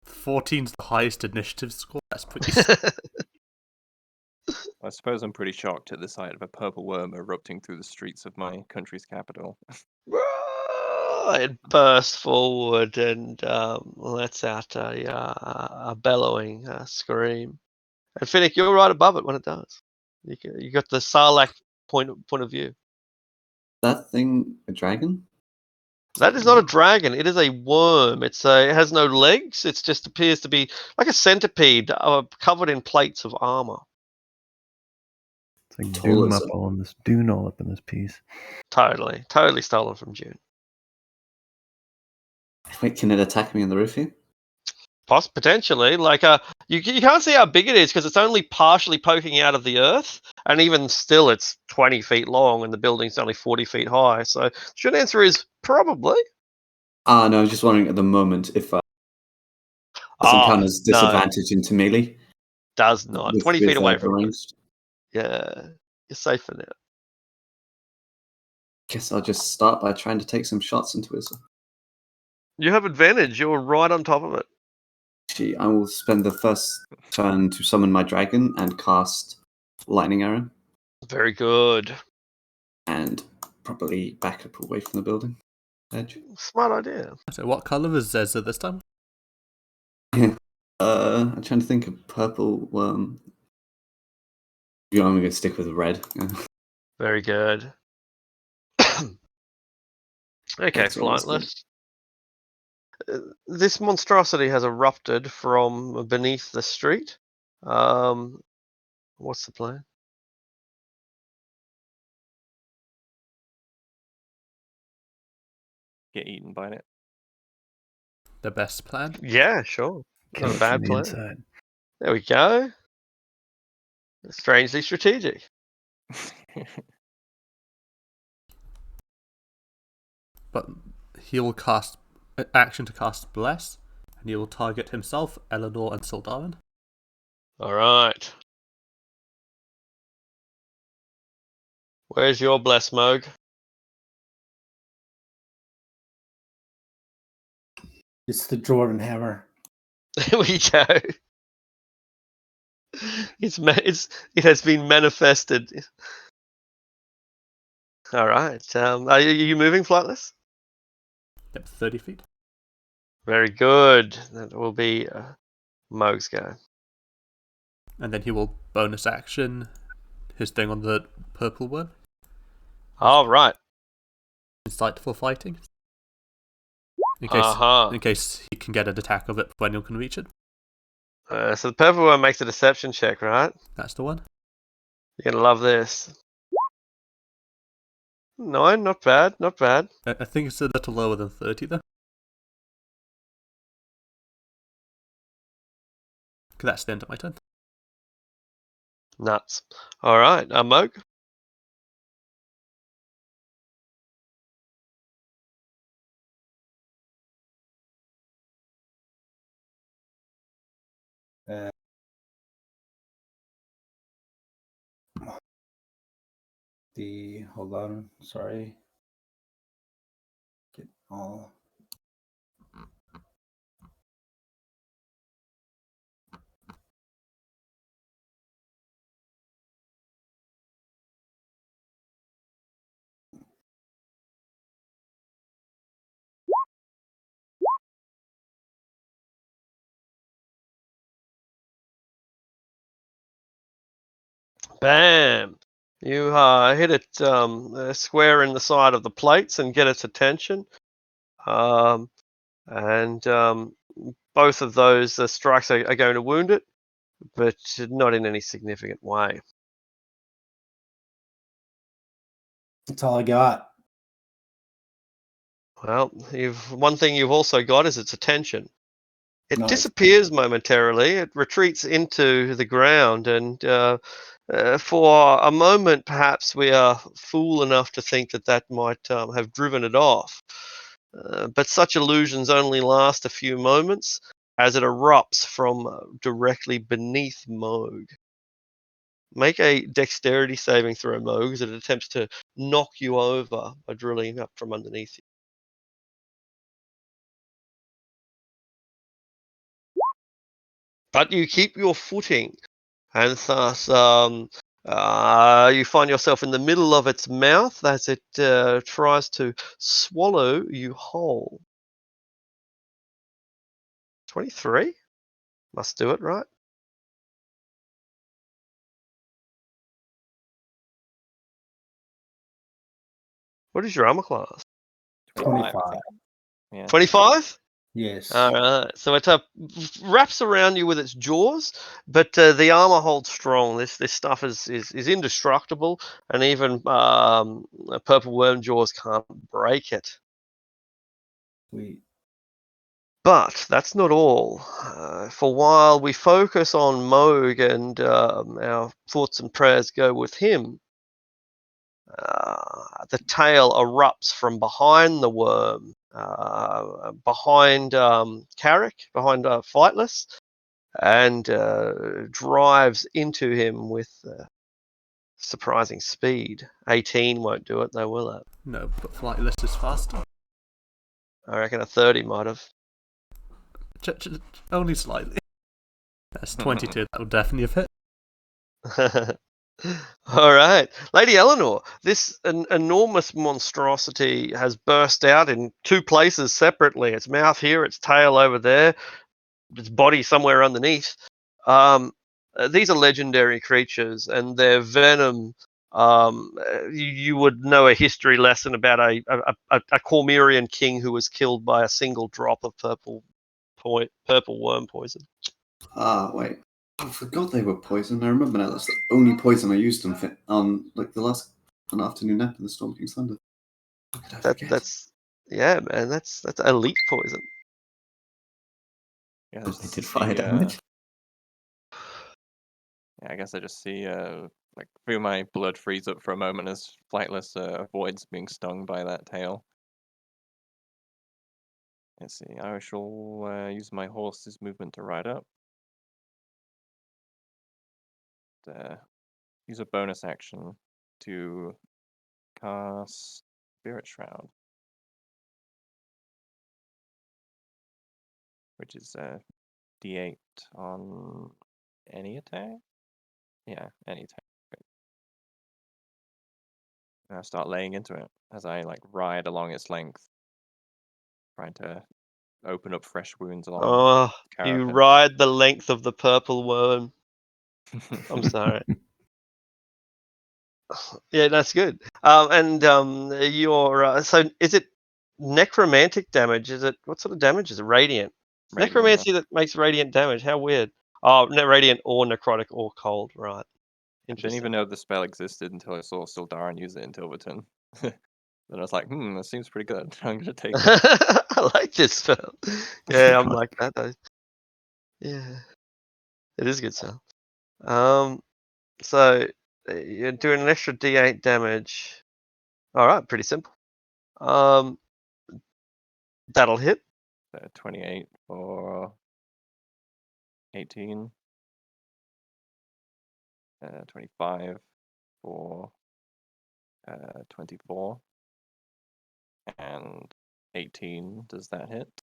14's the highest initiative score. That's pretty. I suppose I'm pretty shocked at the sight of a purple worm erupting through the streets of my country's capital. It bursts forward and lets out a bellowing scream. And Finnick, you're right above it when it does. You got the Sarlacc point of view. That thing a dragon? That is not a dragon. It is a worm. It has no legs. It just appears to be like a centipede covered in plates of armor. It's like Dune all up in this piece. Totally stolen from June. Wait, can it attack me on the roof here? Potentially, like you can't see how big it is because it's only partially poking out of the earth, and even still, it's 20 feet long, and the building's only 40 feet high. So, the short answer is probably. No, I was just wondering at the moment if this encounters disadvantage into melee. Does not. 20 feet away from ranged. Yeah, you're safe for now. Guess I'll just start by trying to take some shots into it. You have advantage. You're right on top of it. I will spend the first turn to summon my dragon and cast lightning arrow. Very good. And probably back up away from the building edge. Smart idea. So what colour is Zeza this time? I'm trying to think of purple worm. I'm going to stick with red. Very good. Okay, flightless. This monstrosity has erupted from beneath the street, What's the plan? Get eaten by it. The best plan? Yeah, sure. Kill Not a it from bad the plan. inside. There we go. Strangely strategic. But he will cast action to cast Bless, and he will target himself, Eleanor, and Sildarin. All right. Where's your bless, Moog? It's the Jordan hammer. There we go. It has been manifested. All right. Are you moving, Flightless? Yep, 30 feet. Very good. That will be Moog's go. And then he will bonus action his thing on the purple one. All right. Insightful fighting. In case he can get an attack of it before anyone can reach it. So the purple one makes a deception check, right? That's the one. You're gonna love this. 9, not bad, not bad. I think it's a little lower than 30 though. Okay, that's the end of my turn. Nuts. All right, Moog. Hold on, sorry. Get all. Bam! You hit it square in the side of the plates and get its attention. And both of those strikes are going to wound it, but not in any significant way. That's all I got. Well, one thing you've also got is its attention. It Nice. disappears momentarily. It retreats into the ground, and for a moment, perhaps we are fool enough to think that might have driven it off. But such illusions only last a few moments, as it erupts from directly beneath Moog. Make a dexterity saving throw, Moog, as it attempts to knock you over by drilling up from underneath you. But you keep your footing, and thus you find yourself in the middle of its mouth as it tries to swallow you whole. 23? Must do it, right? What is your armor class? 25. Yeah. 25? Yes. All right. So it wraps around you with its jaws, but the armor holds strong. This stuff is indestructible, and even purple worm jaws can't break it. Sweet. But that's not all. For while we focus on Moog and our thoughts and prayers go with him, the tail erupts from behind the worm, behind Carrick, behind Flightless, and drives into him with surprising speed. 18 won't do it, though, will it? No, but Flightless is faster. I reckon a 30 might have. Only slightly. That's 22. That would definitely have hit. All right. Lady Eleanor, this enormous monstrosity has burst out in two places separately. Its mouth here, its tail over there, its body somewhere underneath. These are legendary creatures, and their venom, you would know a history lesson about a Cormyrean king who was killed by a single drop of purple worm poison. Wait. I forgot they were poison. I remember now. That's the only poison I used on like the last afternoon nap in the Storm King's Thunder. How could I forget? That's yeah, man. That's elite poison. Yeah, I They just did fire see, damage. Yeah, I guess I just see, like, feel my blood freeze up for a moment as Flightless avoids being stung by that tail. Let's see, I shall use my horse's movement to ride up. Use a bonus action to cast Spirit Shroud, which is D8 on any attack? Yeah, any attack. And I start laying into it as I like ride along its length, trying to open up fresh wounds along Oh, the you carapace. ride the length of the purple worm. I'm sorry. Yeah, that's good. You're so is it necromantic damage? Is it what sort of damage is it? Radiant. It's Radiant, yeah. necromancy that makes radiant damage. How weird. Oh, no, radiant or necrotic or cold. Right. I didn't Interesting. even know the spell existed until I saw Sildarin use it in Tilverton. Then I was like, that seems pretty good. I'm gonna take it. I like this spell. Yeah, I'm like that though. Yeah, it is a good spell. So you're doing an extra D8 damage. All right, pretty simple. That'll hit. 28 for 18. 25 for 24. And 18, does that hit?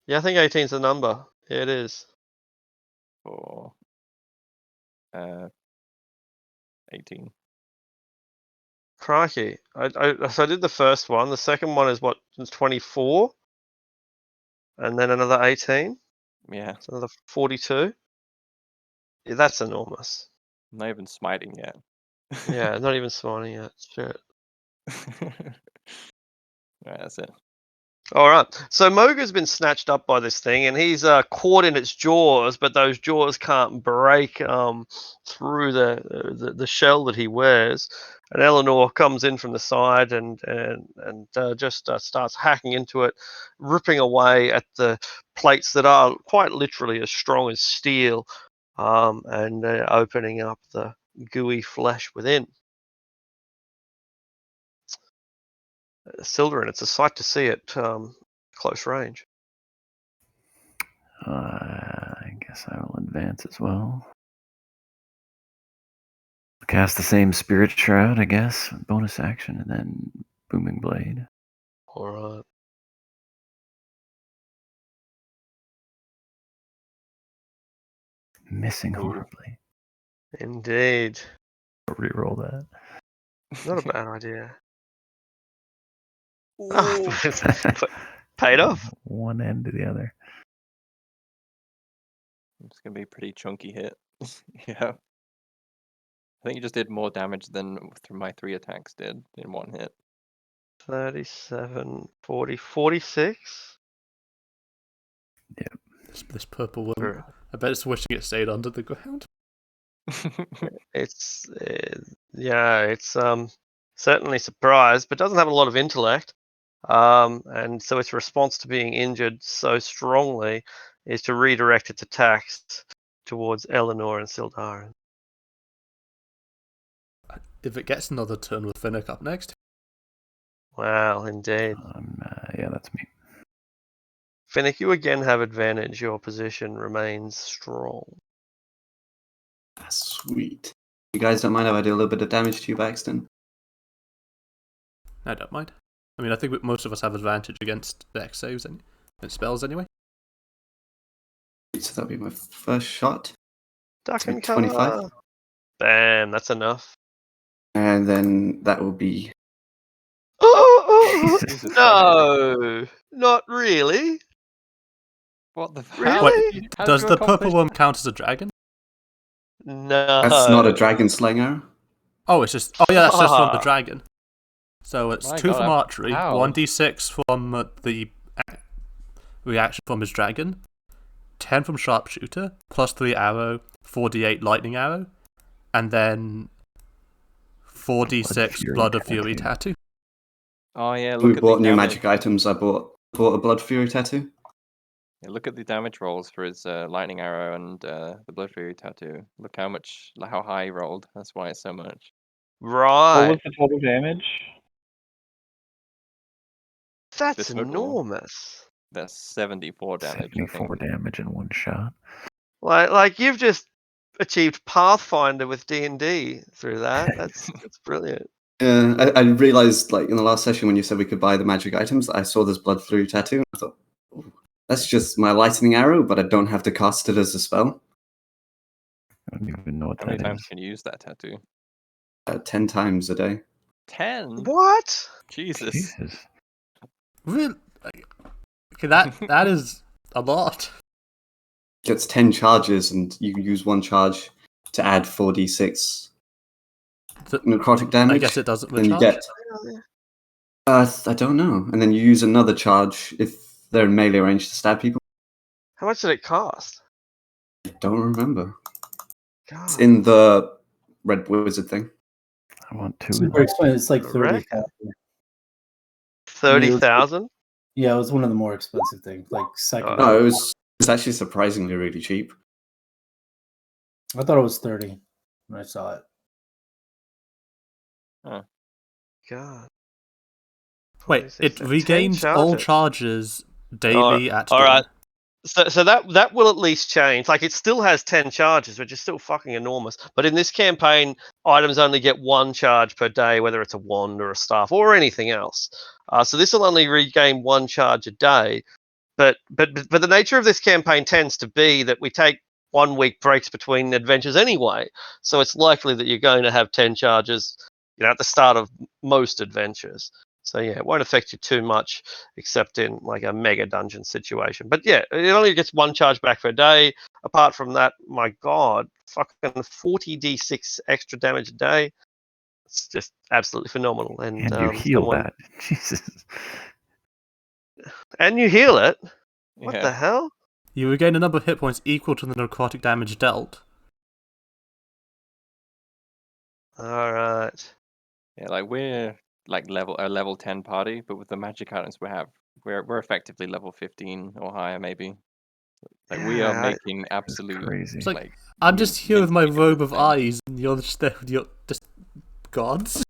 Yeah, I think 18's the number. Yeah, it is. For 18. Crikey. So I did the first one. The second one is what? 24? And then another 18? Yeah, So another 42? Yeah, that's enormous. I'm not even smiting yet. Yeah, not even smiling yet. Shit. Alright, that's it. All right. So Moga's been snatched up by this thing, and he's caught in its jaws, but those jaws can't break through the shell that he wears. And Eleanor comes in from the side and just starts hacking into it, ripping away at the plates that are quite literally as strong as steel, and opening up the gooey flesh within. Sildarin, it's a sight to see at close range. I guess I will advance as well. Cast the same Spirit Shroud, I guess. Bonus action, and then Booming Blade. All right. Missing horribly. Indeed. I'll reroll that. Not a bad idea. Oh, paid off. One end to the other. It's gonna be a pretty chunky hit. Yeah. I think you just did more damage than my 3 attacks did in one hit. 37, 40, 46. Yep. This purple one. I bet it's wishing it stayed under the ground. It's it's certainly surprised, but doesn't have a lot of intellect. And so its response to being injured so strongly is to redirect its attacks towards Eleanor and Sildarin. If it gets another turn with Finnick up next. Wow, indeed. Yeah, that's me. Finnick, you again have advantage. Your position remains strong. Sweet. You guys don't mind if I do a little bit of damage to you, Baxton? I don't mind. I mean, I think most of us have advantage against dex saves and spells anyway. So that'll be my first shot. Duck and 25. cover. Bam, that's enough. And then that will be... Oh, Jesus no, not really. What the Really? Wait, does the purple worm count as a dragon? No. That's not a dragon slaying arrow. Oh, it's just. Oh, yeah, that's just from the dragon. So it's My 2 God, from archery, how? 1d6 from the reaction from his dragon, 10 from sharpshooter, plus 3 arrow, 4d8 lightning arrow, and then 4d6 blood of fury tattoo. Oh yeah, We look at bought the new damage. magic items. I bought a blood fury tattoo. Yeah, look at the damage rolls for his lightning arrow and the blood fury tattoo. Look how high he rolled. That's why it's so much. What Right. was the total damage? That's The total? enormous. That's 74 damage. I think. 74 damage in one shot. Like you've just achieved Pathfinder with D&D through that. That's brilliant. I realized, like, in the last session when you said we could buy the magic items, I saw this blood fury tattoo. And I thought, "Ooh, that's just my lightning arrow, but I don't have to cast it as a spell." I don't even know what How many that times is. can you use that tattoo? 10 times a day. 10? What? Jesus. Jesus. Really? Okay, that is a lot. Gets 10 charges, and you can use one charge to add 4d6 necrotic damage. I guess it doesn't Then you recharge. get. I don't know. And then you use another charge if they're in melee range to stab people. How much did it cost? I don't remember. God. It's in the Red Wizard thing. I want two. Super expensive. It's like Correct. 30,000. 30,000? Yeah, it was one of the more expensive things. Like second. No, it was actually surprisingly really cheap. I thought it was 30 when I saw it. God. Wait, 46, it 10 regains all charges. charges daily at All dawn. right. So that will at least change. Like, it still has 10 charges, which is still fucking enormous. But in this campaign, items only get 1 charge per day, whether it's a wand or a staff or anything else. So this will only regain 1 charge a day. But the nature of this campaign tends to be that we take 1 week breaks between adventures anyway. So it's likely that you're going to have 10 charges, at the start of most adventures. So yeah, it won't affect you too much, except in like a mega dungeon situation. But yeah, it only gets 1 charge back per day. Apart from that, my god, fucking 40d6 extra damage a day. It's just absolutely phenomenal. And you heal that. Jesus. And you heal it. What Yeah. the hell? You regain a number of hit points equal to the necrotic damage dealt. All right. Yeah, like we're like a level 10 party, but with the magic items we're effectively level 15 or higher maybe. Like we are making absolute crazy. It's like I'm just here with my robe of eyes, and you're just gods.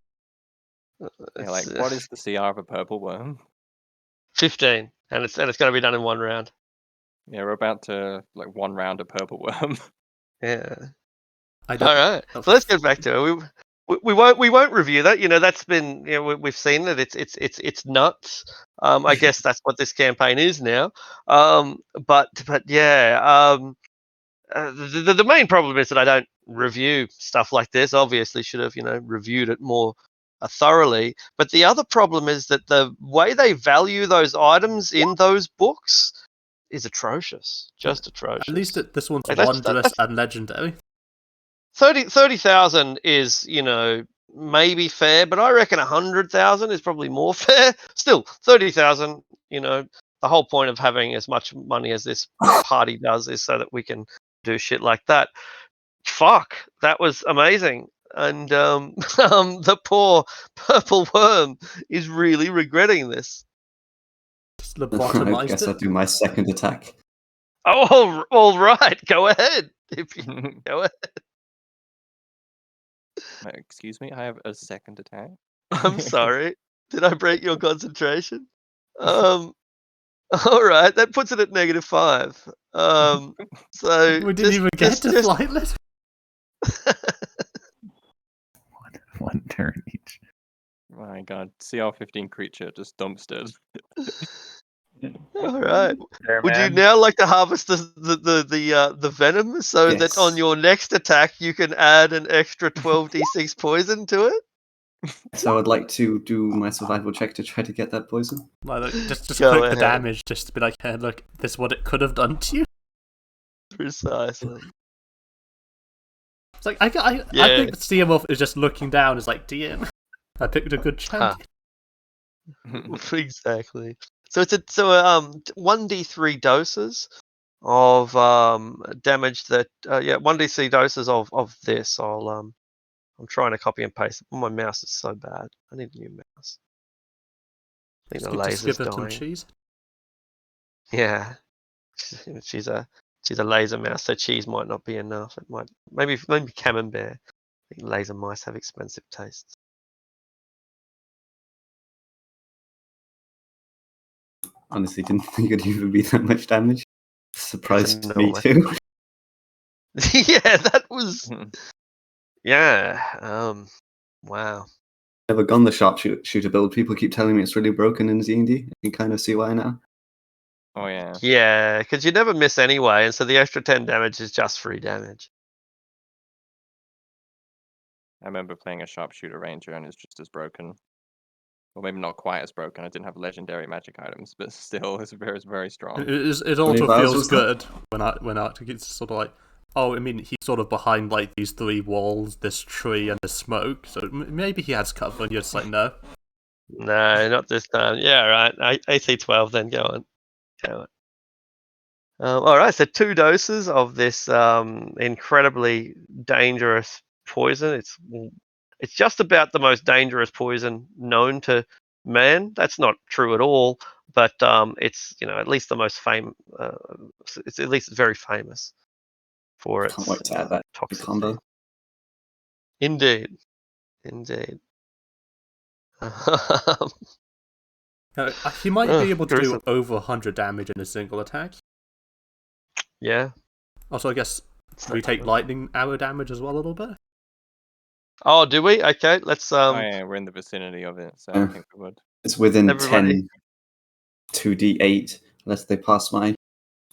Yeah, like what is the CR of a purple worm? 15, and it's going to be done in 1 round. Yeah, we're about to like 1 round of purple worm. Yeah. I don't. All right. So let's get back to it. We won't review that. That's been we've seen that it's nuts. I guess that's what this campaign is now. But yeah. The main problem is that I don't review stuff like this. Obviously, should have reviewed it more thoroughly. But the other problem is that the way they value those items in those books is atrocious. Just atrocious. At least this one's Like, wondrous and legendary. 30,000 is, maybe fair, but I reckon 100,000 is probably more fair. Still, 30,000, the whole point of having as much money as this party does is so that we can do shit like that. Fuck, that was amazing. And the poor purple worm is really regretting this. Just I lobotomized guess it. I'll do my second attack. Oh, all right. Go ahead. Go ahead. Excuse me, I have a second attack. I'm sorry. Did I break your concentration? All right, that puts it at -5. So We didn't even get to flightless. One turn each. My god, CR15 creature just dumpstered. All right. There, Would you man. now like to harvest the venom so that on Yes. your next attack you can add an extra 12d6 poison to it? So I would like to do my survival check to try to get that poison. Like, just Go click ahead. the damage, just to be like, hey, look, this is what it could have done to you. Precisely. It's like I think CMO is just looking down. Is like, DM, I picked a good champion. Exactly. So it's 1d3 doses. of damage that 1d6 doses of this. I'm trying to copy and paste it. My mouse is so bad. I need a new mouse. I think the Just laser's give him some dying. cheese. Yeah, she's a laser mouse, so cheese might not be enough. It might maybe camembert. I think laser mice have expensive tastes. Honestly, didn't think it'd even be that much damage. Surprised me enormous. too. Yeah, that was. Yeah. Wow. Never gone the sharpshooter build. People keep telling me it's really broken in D&D. I can kind of see why now. Oh yeah. Yeah, because you never miss anyway, and so the extra 10 damage is just free damage. I remember playing a sharpshooter ranger and it's just as broken. Or maybe not quite as broken. I didn't have legendary magic items, but still, it's very strong. It also feels good when Arctic gets sort of like, oh, I mean, he's sort of behind like these 3 walls, this tree, and the smoke. So maybe he has cover, and you're just like, no. No, not this time. Yeah, right. AC 12, then go on. All right, so 2 doses of this incredibly dangerous poison. It's just about the most dangerous poison known to man. That's not true at all, but it's at least the most famous. It's at least very famous for its Can't wait to add that toxicity. combo. Indeed. He might be able to do over 100 damage in a single attack. Yeah. Also, I guess we take lightning arrow damage as well a little bit. Oh, do we? Okay, let's. Oh yeah, we're in the vicinity of it, so I think we would. It's within Everybody. 10 2d8, unless they pass my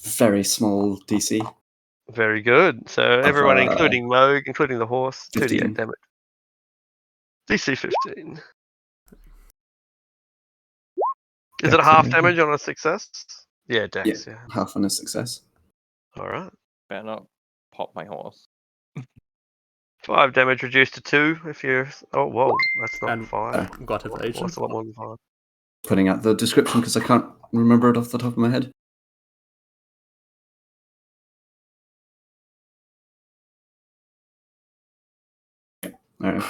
very small DC. Very good. So everyone, including Moog, including the horse, 2d8 damage. DC 15. Is it a half damage on a success? Yeah, Dex. Yeah. Half on a success. All right. Better not pop my horse. 5 damage reduced to 2 if you're. Oh, whoa, that's not And 5. got evasion. That's a lot more than 5. Putting out the description because I can't remember it off the top of my head. All right.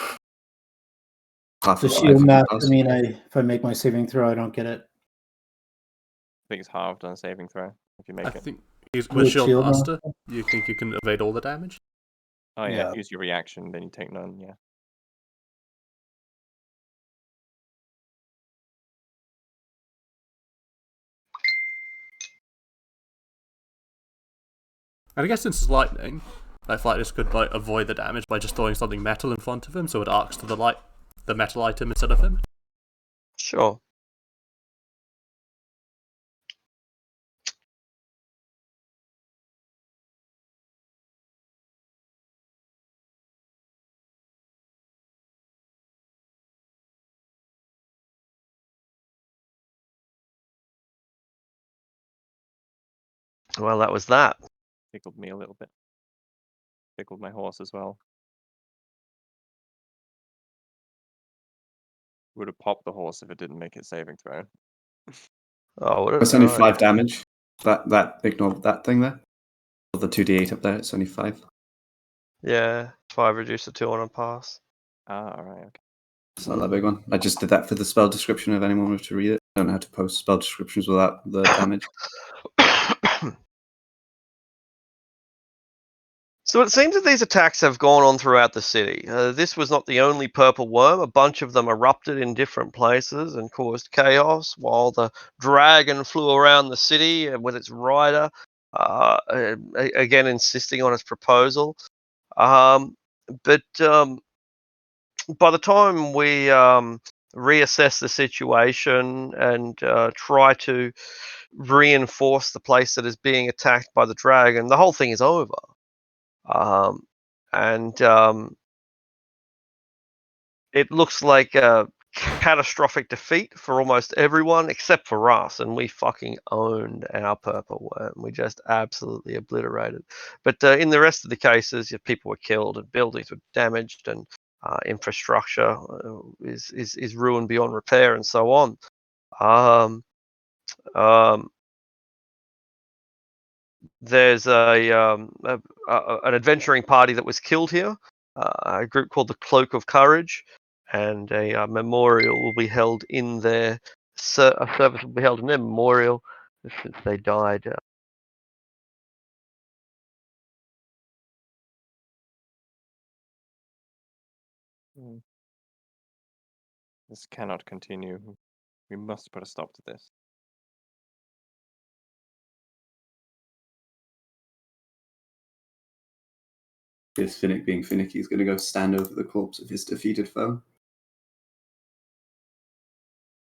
Half The of shield 5. math, I mean, if I make my saving throw, I don't get it. I think it's halved on a saving throw if you make it. I think with Shield Master, you think you can evade all the damage? Oh yeah, use your reaction, then you take none, yeah. And I guess since it's lightning, Flightless could avoid the damage by just throwing something metal in front of him, so it arcs to the metal item instead of him. Sure. Well, that was that. Tickled me a little bit. Tickled my horse as well. Would have popped the horse if it didn't make its saving throw. Oh, it's only 5 damage. That ignore that thing there. The 2d8 up there, it's only 5. Yeah, 5 reduced to 2 on a pass. Ah, alright, okay. It's not that big one. I just did that for the spell description if anyone wants to read it. I don't know how to post spell descriptions without the damage. So it seems that these attacks have gone on throughout the city. This was not the only purple worm. A bunch of them erupted in different places and caused chaos, while the dragon flew around the city with its rider, again insisting on its proposal. But by the time we reassess the situation and try to reinforce the place that is being attacked by the dragon, the whole thing is over. It looks like a catastrophic defeat for almost everyone except for us, and we fucking owned our purple worm. We just absolutely obliterated. But in the rest of the cases, people were killed and buildings were damaged and infrastructure is ruined beyond repair and so on. there's an adventuring party that was killed here, a group called the Cloak of Courage, and a memorial will be held in their a service will be held in their memorial since they died. This cannot continue. We must put a stop to this. This Finnick being finicky is going to go stand over the corpse of his defeated foe.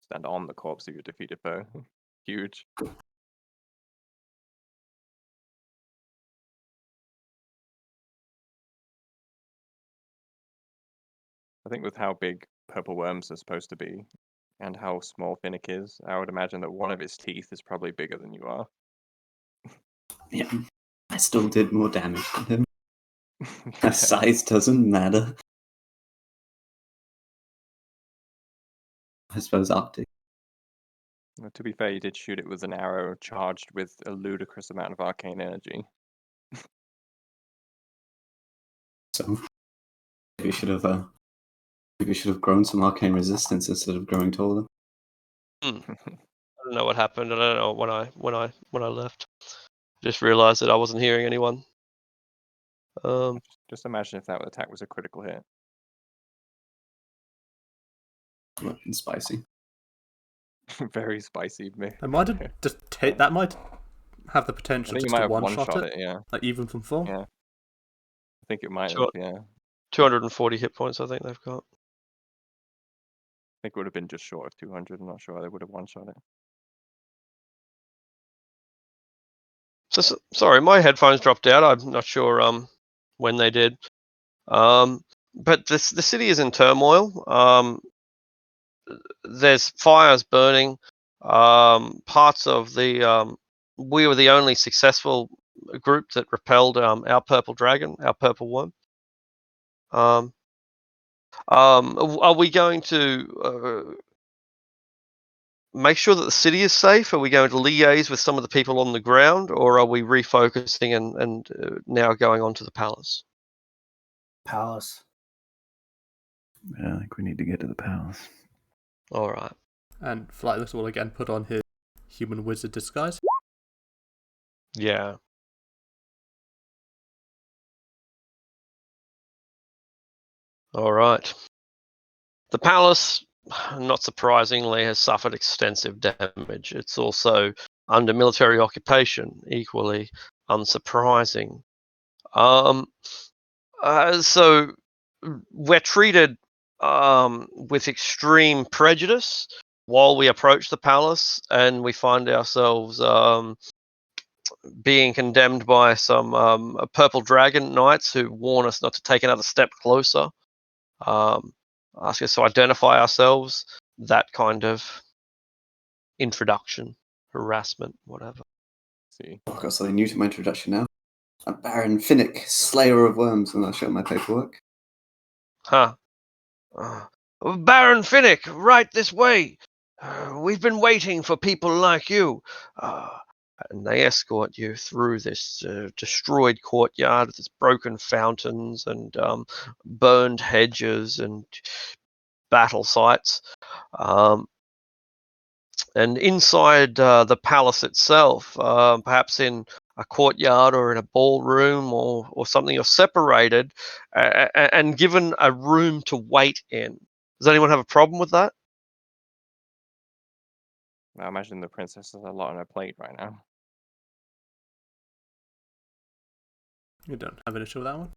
Stand on the corpse of your defeated foe. Huge. I think with how big purple worms are supposed to be, and how small Finnick is, I would imagine that one of its teeth is probably bigger than you are. Yeah, I still did more damage than him. That size doesn't matter. I suppose optic. Well, to be fair, you did shoot it with an arrow charged with a ludicrous amount of arcane energy. So maybe we should have grown some arcane resistance instead of growing taller. I don't know what happened. I don't know when I left. Just realised that I wasn't hearing anyone. Just imagine if that attack was a critical hit. And spicy. Very spicy. That might have that might have the potential I think just you might to have one-shot it, yeah. like even from 4. Yeah. I think it might Sure. have, yeah. 240 hit points, I think they've got. I think it would have been just short of 200. I'm not sure they would have one-shot it. So sorry, my headphones dropped out. I'm not sure when they did. But the city is in turmoil. There's fires burning. Parts of the we were the only successful group that repelled our purple dragon, our purple worm. Are we going to make sure that the city is safe? Are we going to liaise with some of the people on the ground, or are we refocusing and now going on to the palace? Palace. Yeah, I think we need to get to the palace. All right. And Flightless will again put on his human wizard disguise. Yeah. All right. The palace, not surprisingly, has suffered extensive damage. It's also under military occupation, equally unsurprising. So we're treated with extreme prejudice while we approach the palace, and we find ourselves being condemned by some purple dragon knights who warn us not to take another step closer. Ask us to identify ourselves, that kind of introduction, harassment, whatever. See. Oh, I've got something new to my introduction now. I'm Baron Finnick, Slayer of Worms, and I'll show my paperwork. Huh. Baron Finnick, right this way. We've been waiting for people like you. And they escort you through this destroyed courtyard with its broken fountains and burned hedges and battle sites. And inside the palace itself, perhaps in a courtyard or in a ballroom or something, you're separated and given a room to wait in. Does anyone have a problem with that? I imagine the princess has a lot on her plate right now. You don't have an issue with that one?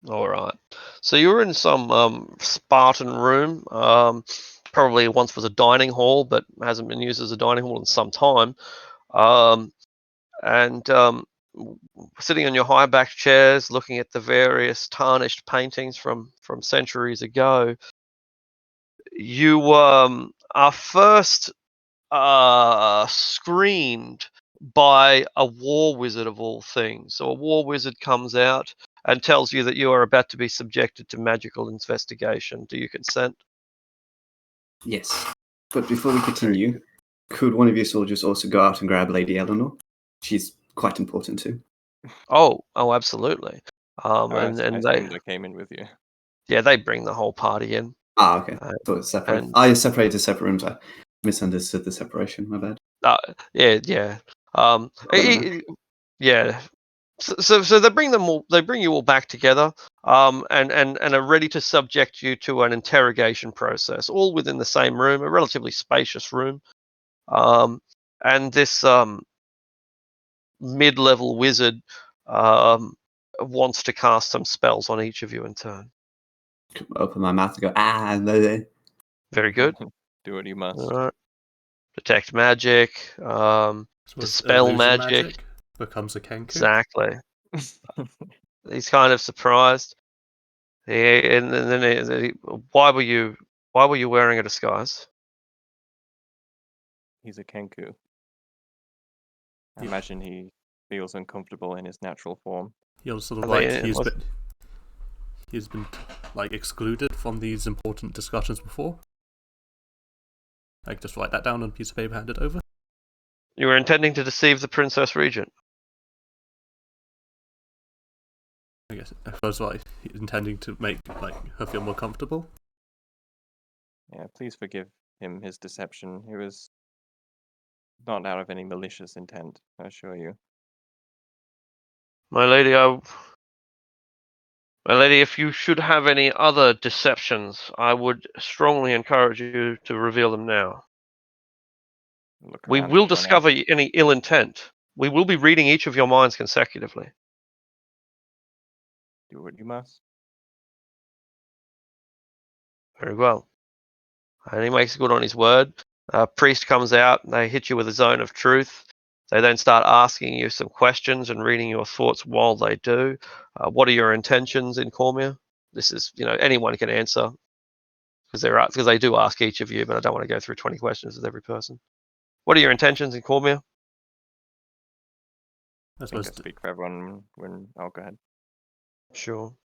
All right. So you're in some Spartan room. Probably once was a dining hall, but hasn't been used as a dining hall in some time. And sitting on your high back chairs, looking at the various tarnished paintings from centuries ago, you are first screamed by a war wizard of all things. So a war wizard comes out and tells you that you are about to be subjected to magical investigation. Do you consent? Yes. But before we continue, could one of your soldiers also go out and grab Lady Eleanor? She's quite important too. Oh, absolutely. I And they, assumed I came in with you. yeah, they bring the whole party in. Okay. Uh, So it's separate. and I separated separate rooms. I misunderstood the separation. My bad. yeah. Yeah. So they bring them all. They bring you all back together. And are ready to subject you to an interrogation process, all within the same room, a relatively spacious room. And this mid-level wizard wants to cast some spells on each of you in turn. Open my mouth and go, no. Very good. Do what you must. All right. Detect magic. Dispel illusion magic. becomes a Kenku. Exactly. He's kind of surprised. And then why were you wearing a disguise? He's a Kenku. I imagine he feels uncomfortable in his natural form. He'll sort of Are like they- he's been like excluded from these important discussions before. Like, just write that down on a piece of paper, hand it over. You were intending to deceive the Princess Regent. I guess I suppose like intending to make like her feel more comfortable. Yeah, please forgive him his deception. It was not out of any malicious intent, I assure you. My lady, if you should have any other deceptions, I would strongly encourage you to reveal them now. Look We around will everyone discover else. any ill intent. We will be reading each of your minds consecutively. Do what you must. Very well. And he makes good on his word. A priest comes out, and they hit you with a zone of truth. They then start asking you some questions and reading your thoughts while they do. What are your intentions in Cormier? This is, anyone can answer because they do ask each of you, but I don't want to go through 20 questions with every person. What are your intentions in Cormier? I I think I suppose speak for everyone when... Oh, go ahead. Sure.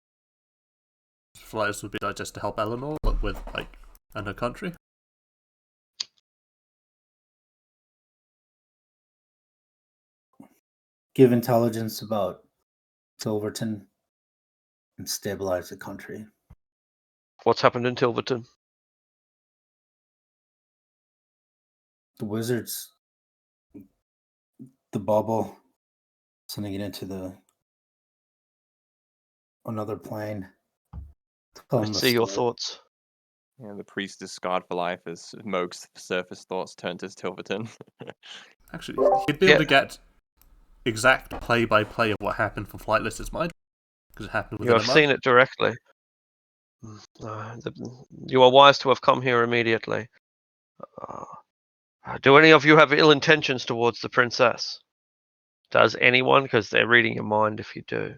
flights would be like just to help Eleanor with like and her country. Give intelligence about Silverton and stabilize the country. What's happened in Tilverton? The wizards, the bubble, sending it into another plane. Tell them Let's the see your story. thoughts. Yeah, the priest is scarred for life as Moog's surface thoughts turn to Tilverton. Actually, he'd be able to get exact play-by-play of what happened from Flightless's mind because it happened You within a have month. seen it directly. You are wise to have come here immediately. Do any of you have ill intentions towards the princess? Does anyone? Because they're reading your mind if you do.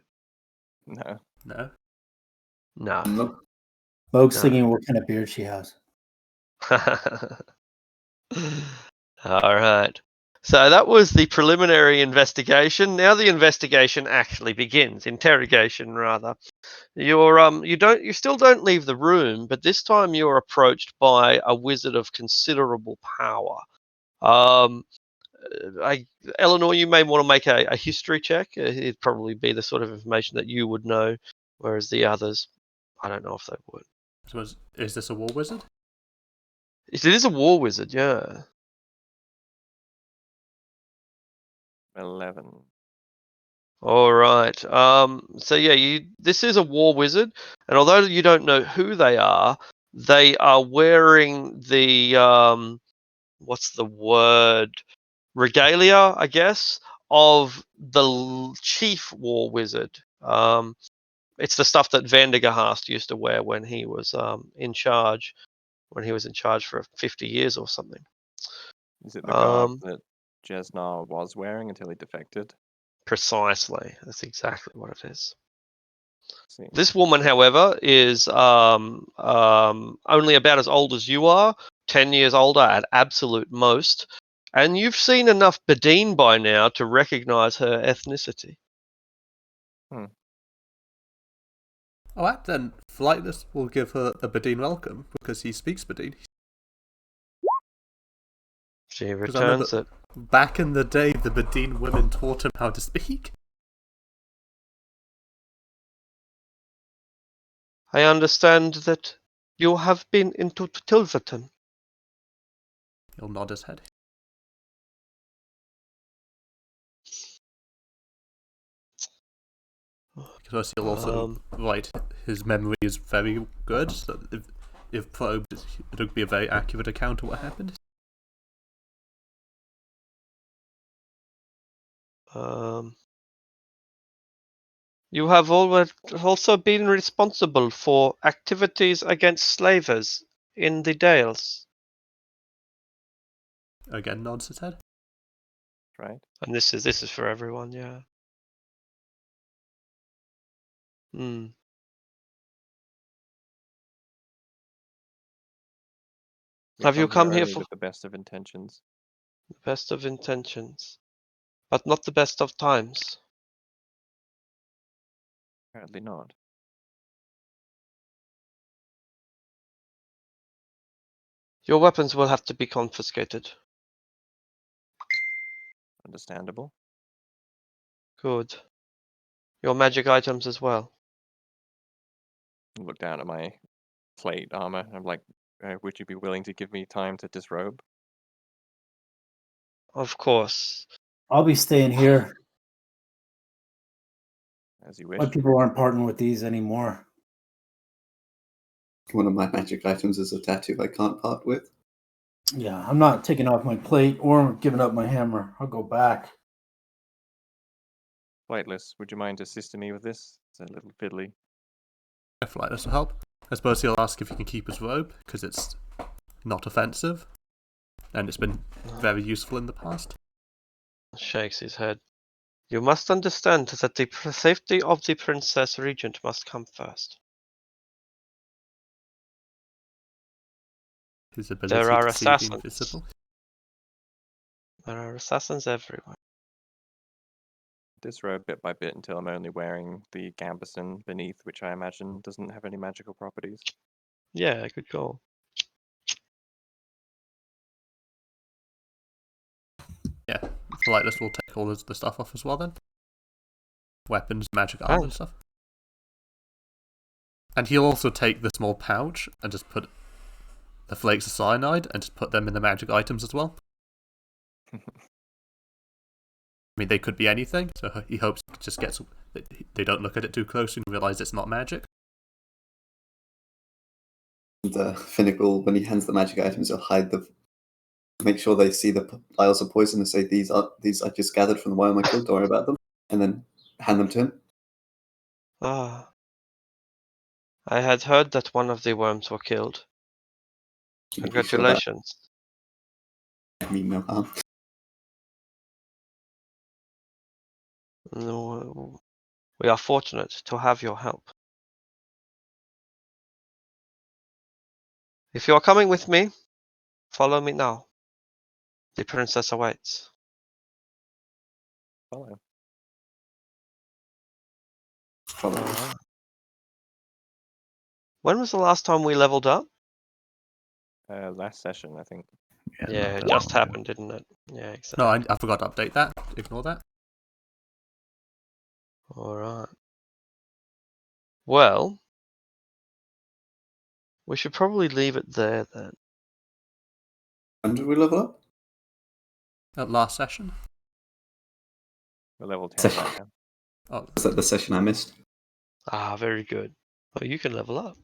No. No. No. Nope. Moog's No. thinking what kind of beard she has. All right. So that was the preliminary investigation. Now the investigation actually begins. Interrogation, rather. You still don't leave the room, but this time you're approached by a wizard of considerable power. Eleanor, you may want to make a history check. It'd probably be the sort of information that you would know, whereas the others, I don't know if they would. I suppose, is this a war wizard? It is a war wizard, yeah. 11. All right. So yeah, this is a war wizard, and although you don't know who they are wearing the what's the word? Regalia, I guess, of the chief war wizard. It's the stuff that Vandergast used to wear when he was in charge, for 50 years or something. Is it the garb that Jesnar was wearing until he defected? Precisely. That's exactly what it is. See. This woman, however, is only about as old as you are, 10 years older at absolute most, and you've seen enough Badine by now to recognize her ethnicity. Alright, then Flightless will give her a Badine welcome because he speaks Badine. She returns it. Back in the day, the Bedine women taught him how to speak. I understand that you have been into Tilverton. He'll nod his head. Because he'll also write his memory is very good, so if probed, it'll be a very accurate account of what happened. You have also been responsible for activities against slavers in the Dales. Again, nods his head. Right. And this is for everyone, yeah. Have you come here for with the best of intentions? the best of intentions, but not the best of times? Apparently not. Your weapons will have to be confiscated. Understandable. Good. Your magic items as well. Look down at my plate armor. I'm like, would you be willing to give me time to disrobe? Of course. I'll be staying here. As you wish. My people aren't parting with these anymore. One of my magic items is a tattoo I can't part with. Yeah, I'm not taking off my plate or giving up my hammer. I'll go back. Flightless, would you mind assisting me with this? It's a little fiddly. If Flightless will help. I suppose he'll ask if he can keep his robe, because it's not offensive. And it's been very useful in the past. Shakes his head. You must understand that the safety of the Princess Regent must come first. His ability There are to see the assassins. invisible. There are assassins everywhere. Disrobe bit by bit until I'm only wearing the gambeson beneath, which I imagine doesn't have any magical properties. Yeah, good call. Yeah, Flightless will take all the stuff off as well then. Weapons, magic armor and stuff. And he'll also take the small pouch and just put the flakes of cyanide and just put them in the magic items as well. I mean, they could be anything, so he hopes it just gets they don't look at it too closely and realize it's not magic. The Finical, when he hands the magic items, he'll hide make sure they see the vials of poison and say, these I just gathered from the wild my kill, don't worry about them, and then hand them to him. Ah. I had heard that one of the worms were killed. Congratulations. I mean no harm. No, we are fortunate to have your help. If you are coming with me, follow me now. The princess awaits. Follow. Alright. When was the last time we leveled up? Last session, I think. Yeah, it just happened, didn't it? Yeah, exactly. No, I forgot to update that. Ignore that. Alright. Well, we should probably leave it there then. When did we level up? At last session. We're level 10 right now. Oh, Was that the session I missed? Ah, very good. Oh, you can level up.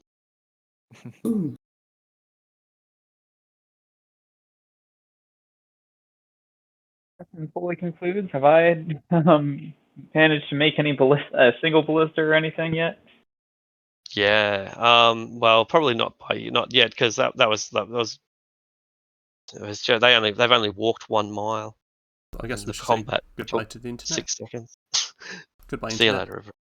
Ooh. Fully concludes. Have I managed to make any single ballista or anything yet? Yeah. Well, probably not yet, because they've only walked 1 mile. I guess The we should combat say goodbye took to the internet. 6 seconds. Goodbye, See you internet. later, everyone.